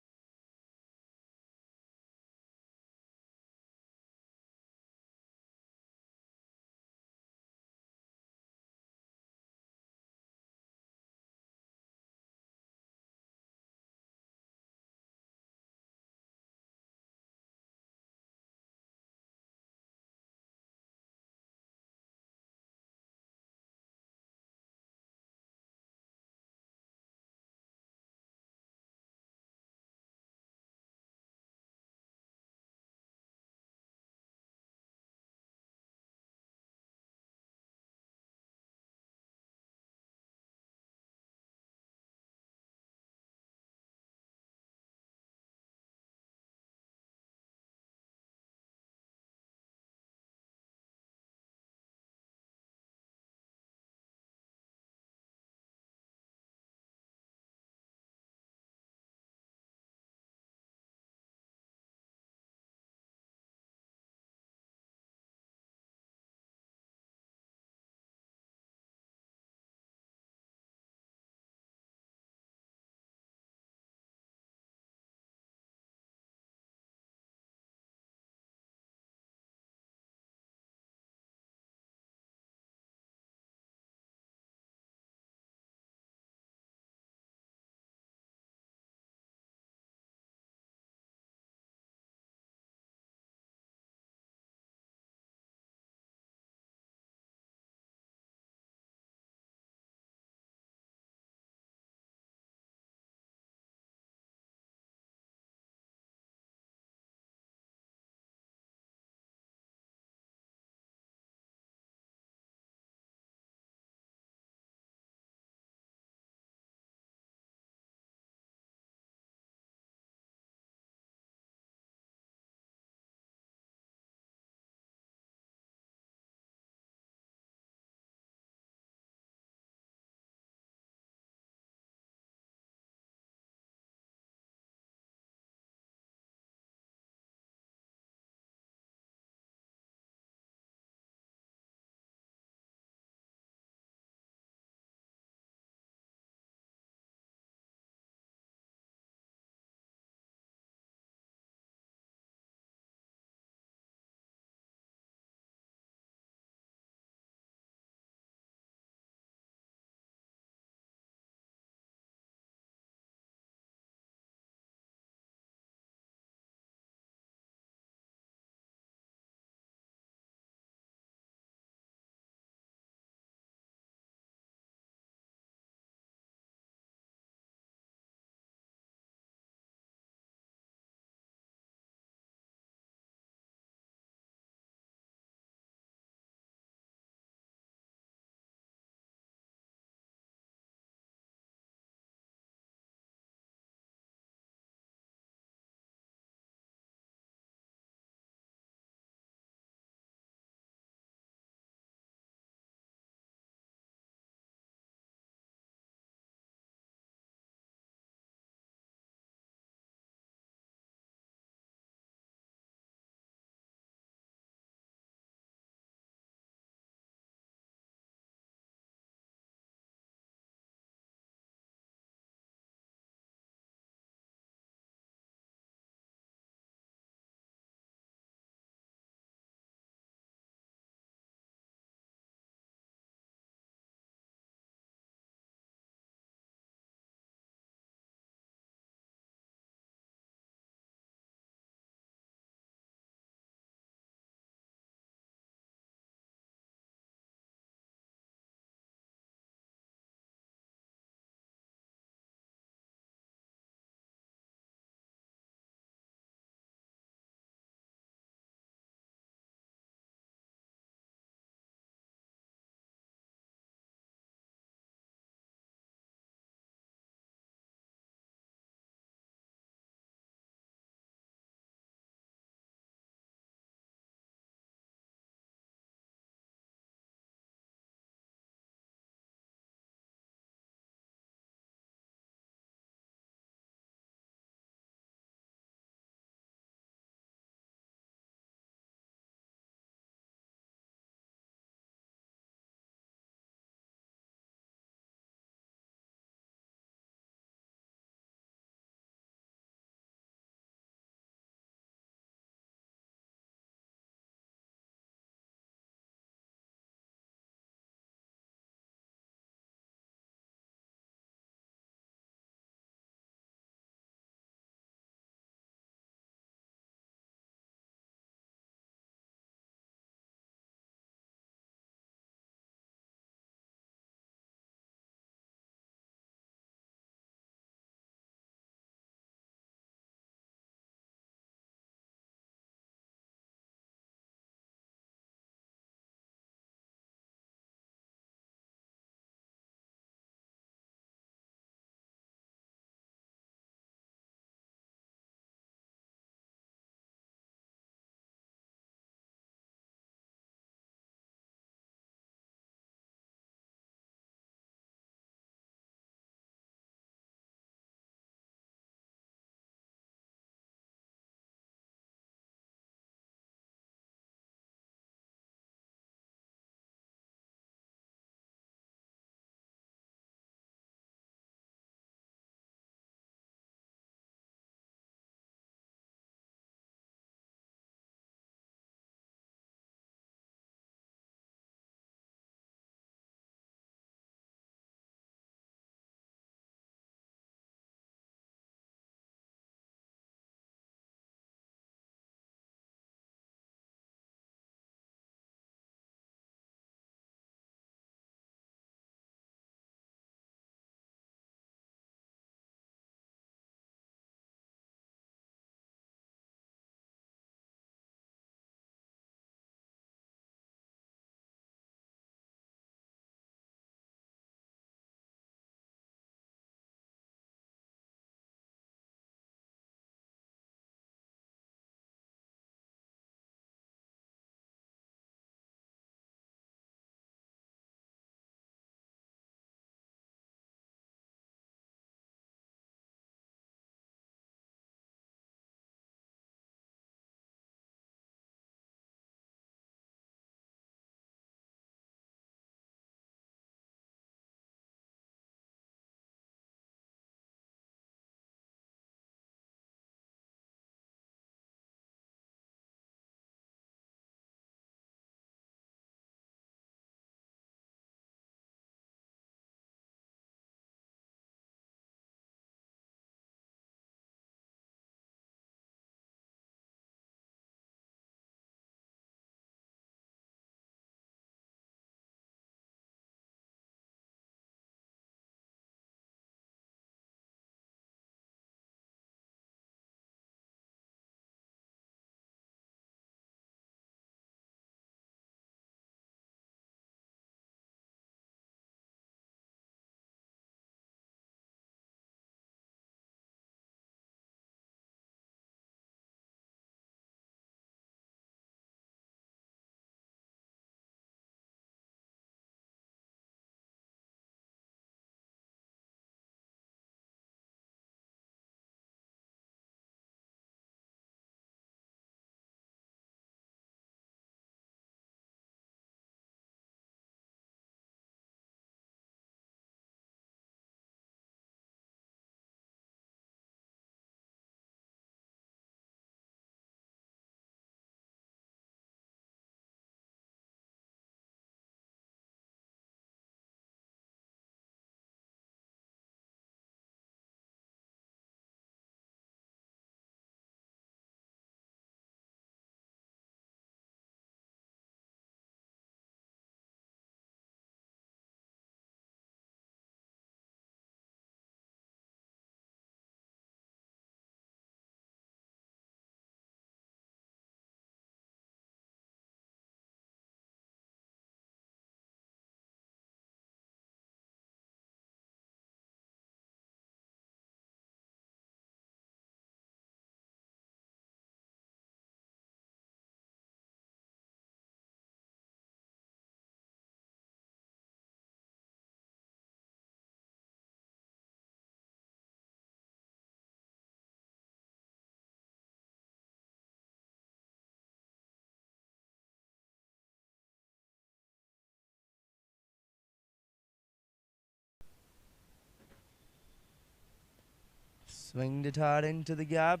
Swinged it hard into the gap,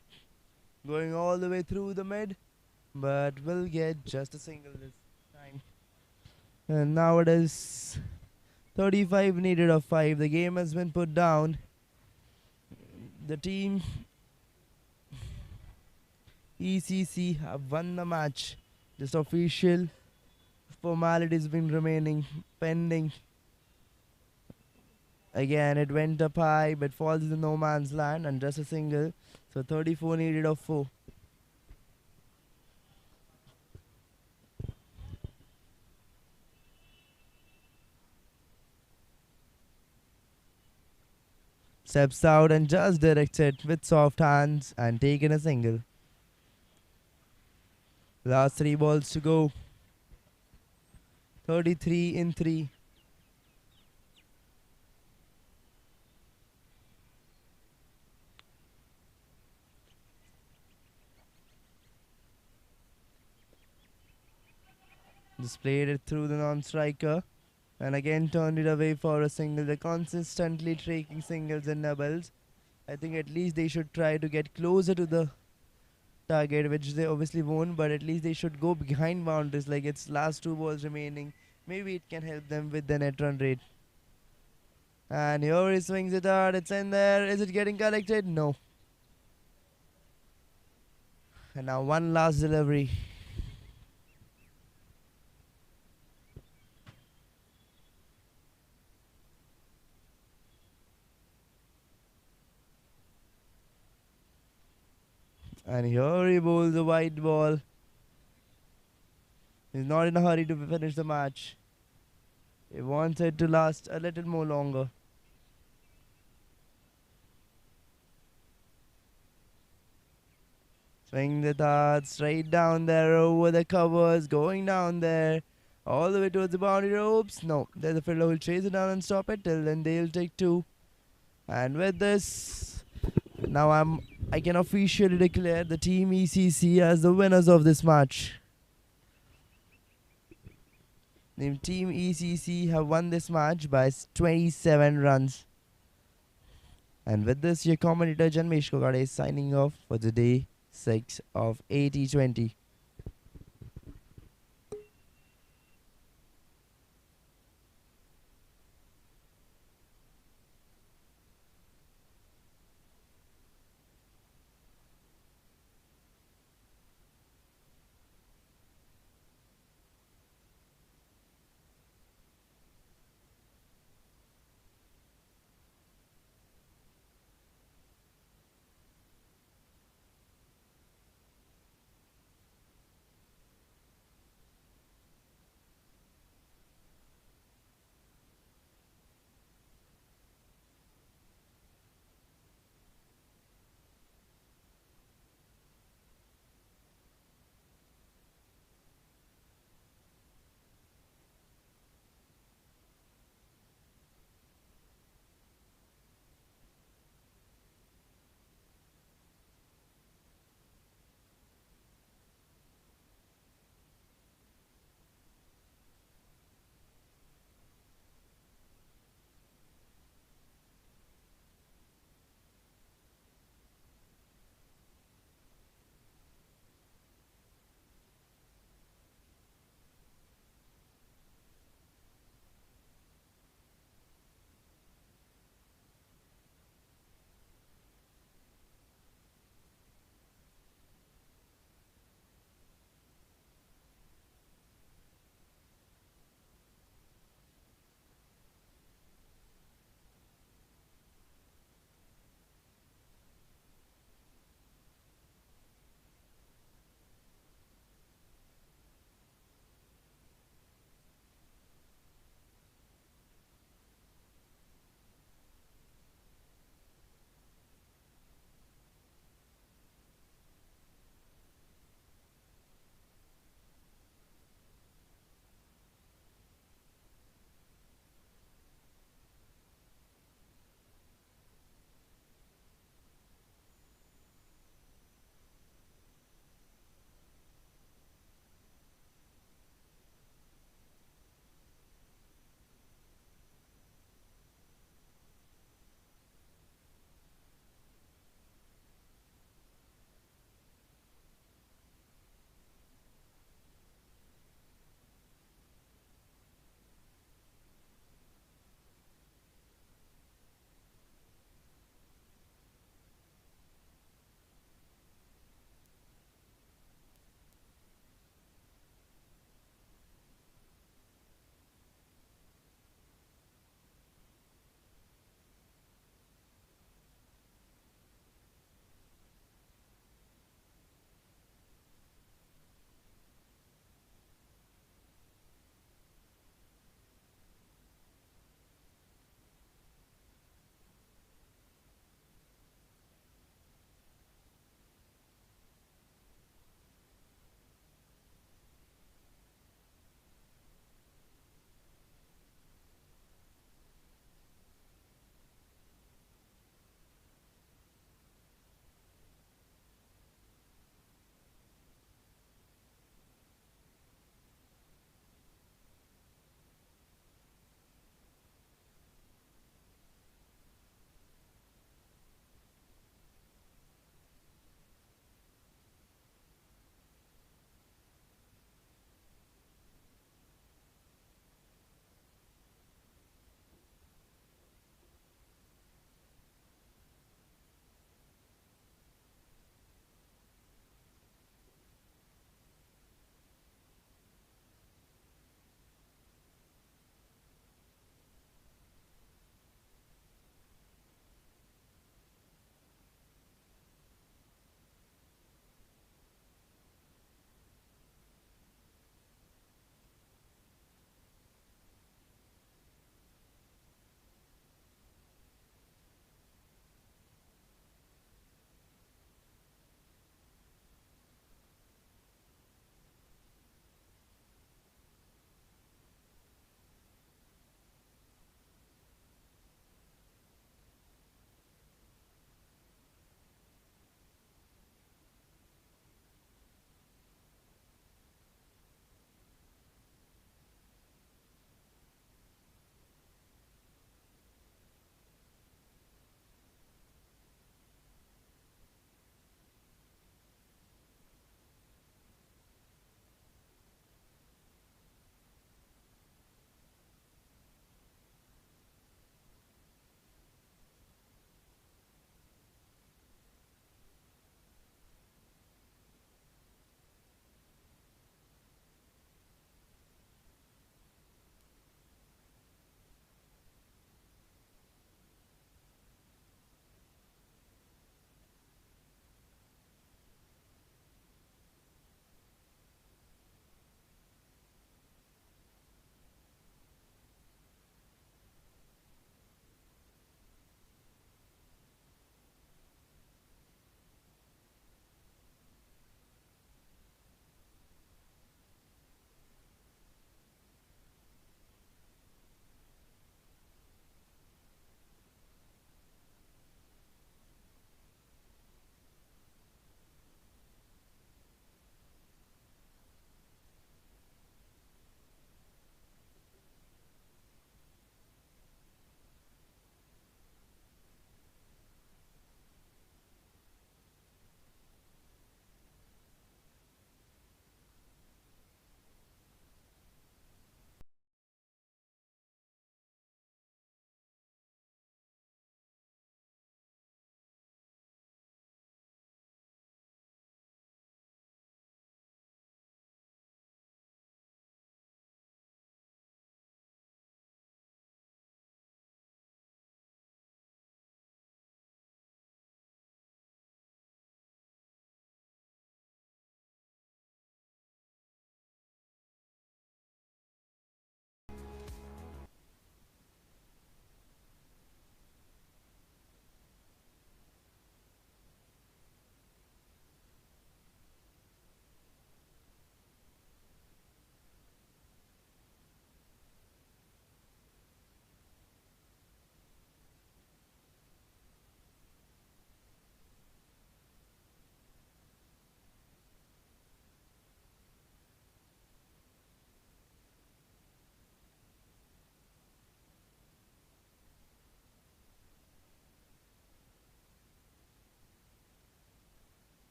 going all the way through the mid, but will get just a single this time. And now it is 35 needed of 5. The game has been put down. The team ECC have won the match. Just official formalities been remaining pending. Again, it went up high but falls in no man's land and just a single. So 34 needed of 4. Steps out and just directs it with soft hands and taken a single. Last 3 balls to go. 33 in 3. Just played it through the non-striker and again turned it away for a single. They're consistently taking singles and doubles. I think at least they should try to get closer to the target, which they obviously won't, but at least they should go behind boundaries like it's last 2 balls remaining. Maybe it can help them with the net run rate. And here he swings it hard. It's in there. Is it getting collected? No. And now one last delivery. And here he bowls a white ball. He's not in a hurry to finish the match. He wants it to last a little more longer. Swing the hard straight down there over the covers, going down there, all the way towards the boundary ropes. No, there's a fielder who'll chase it down and stop it. Till then they'll take 2. And with this, now I can officially declare the team ECC as the winners of this match. The team ECC have won this match by 27 runs. And with this, your commentator Janmesh Kokade is signing off for the day 6 of T20.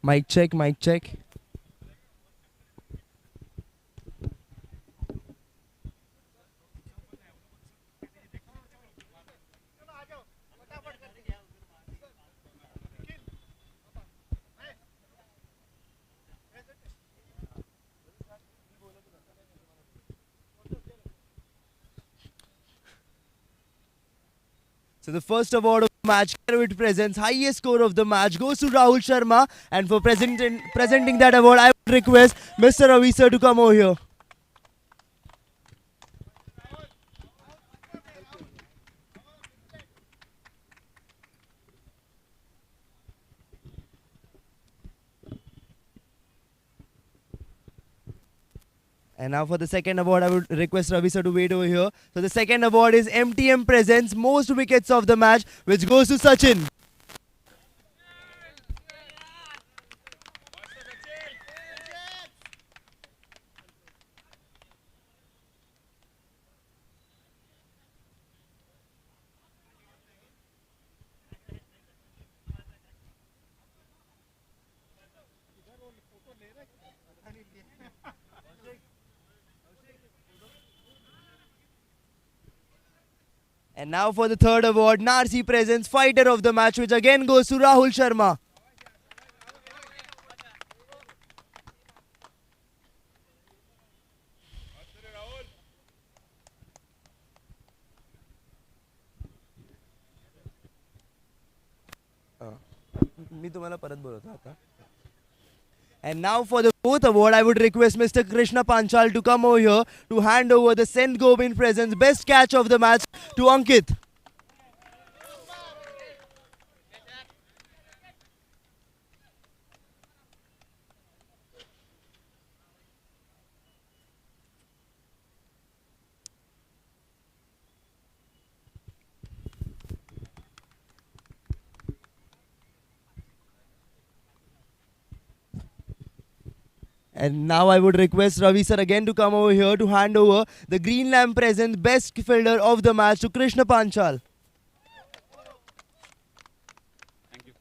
Mic check, mic check. So the first award of the match, which presents highest score of the match, goes to Rahul Sharma. And for presenting that award, I would request Mr. Ravi sir to come over here. And now for the second award, I would request Ravi sir to wait over here. So the second award is MTM presents most wickets of the match, which goes to Sachin. And now for the third award, Narsi presents fighter of the match, which again goes to Rahul Sharma. मी तुम्हाला परत बोलवतो आता. And now for the fourth award, I would request Mr. Krishna Panchal to come over here to hand over the Saint Gobind Presents best catch of the match to Ankit. And now I would request Ravi sir again to come over here to hand over the Green Lamp Present best fielder of the match to Krishna Panchal. Thank you.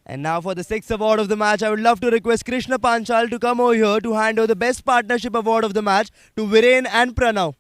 And now for the sixth award of the match, I would love to request Krishna Panchal to come over here to hand over the best partnership award of the match to Viren and Pranav.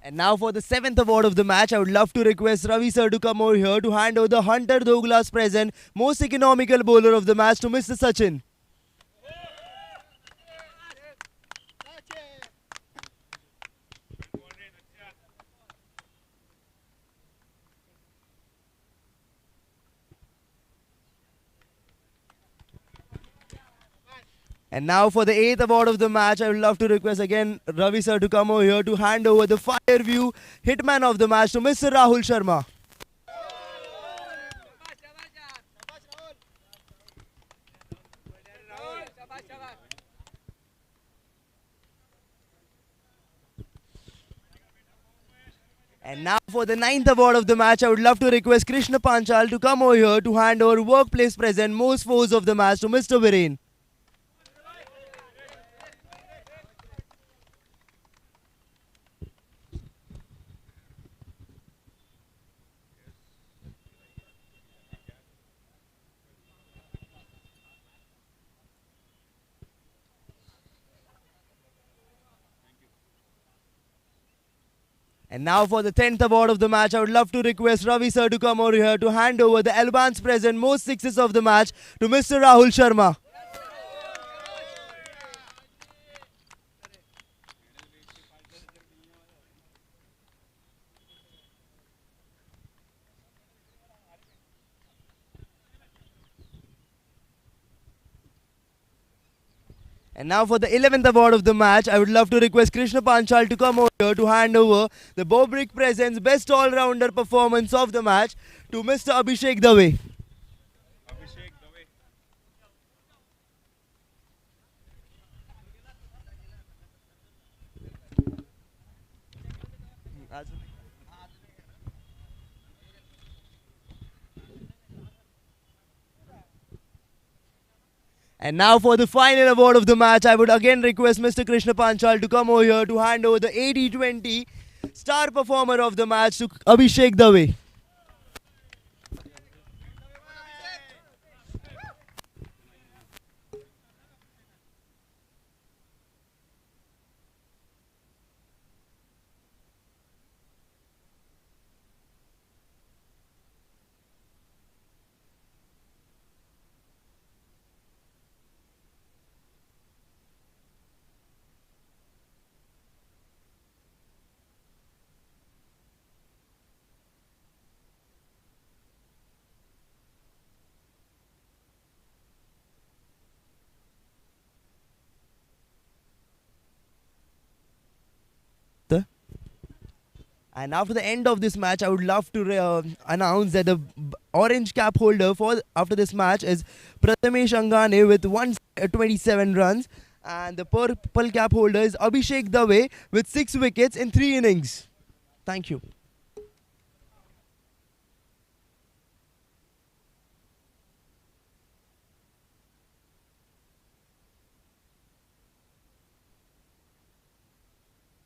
And now for the seventh award of the match, I would love to request Ravi sir to come over here to hand over the Hunter Douglas Present most economical bowler of the match to Mr. Sachin. And now for the eighth award of the match, I would love to request again Ravi sir to come over here to hand over the Fireview Hitman of the match to Mr. Rahul Sharma. And now for the ninth award of the match, I would love to request Krishna Panchal to come over here to hand over Workplace Present most fours of the match to Mr. Viren. And now for the 10th award of the match, I would love to request Ravi sir to come over here to hand over the Albans Present most sixes of the match to Mr. Rahul Sharma. And now for the 11th award of the match, I would love to request Krishna Panchal to come over here to hand over the Bobrick Presents Best All-Rounder Performance of the match to Mr. Abhishek Dave. And now for the final award of the match, I would again request Mr. Krishna Panchal to come over here to hand over the T20 Star Performer of the match to Abhishek Dave. And after the end of this match, I would love to announce that the orange cap holder for after this match is Prathamesh Angane with 127 runs. And the purple cap holder is Abhishek Dave with 6 wickets in 3 innings. Thank you.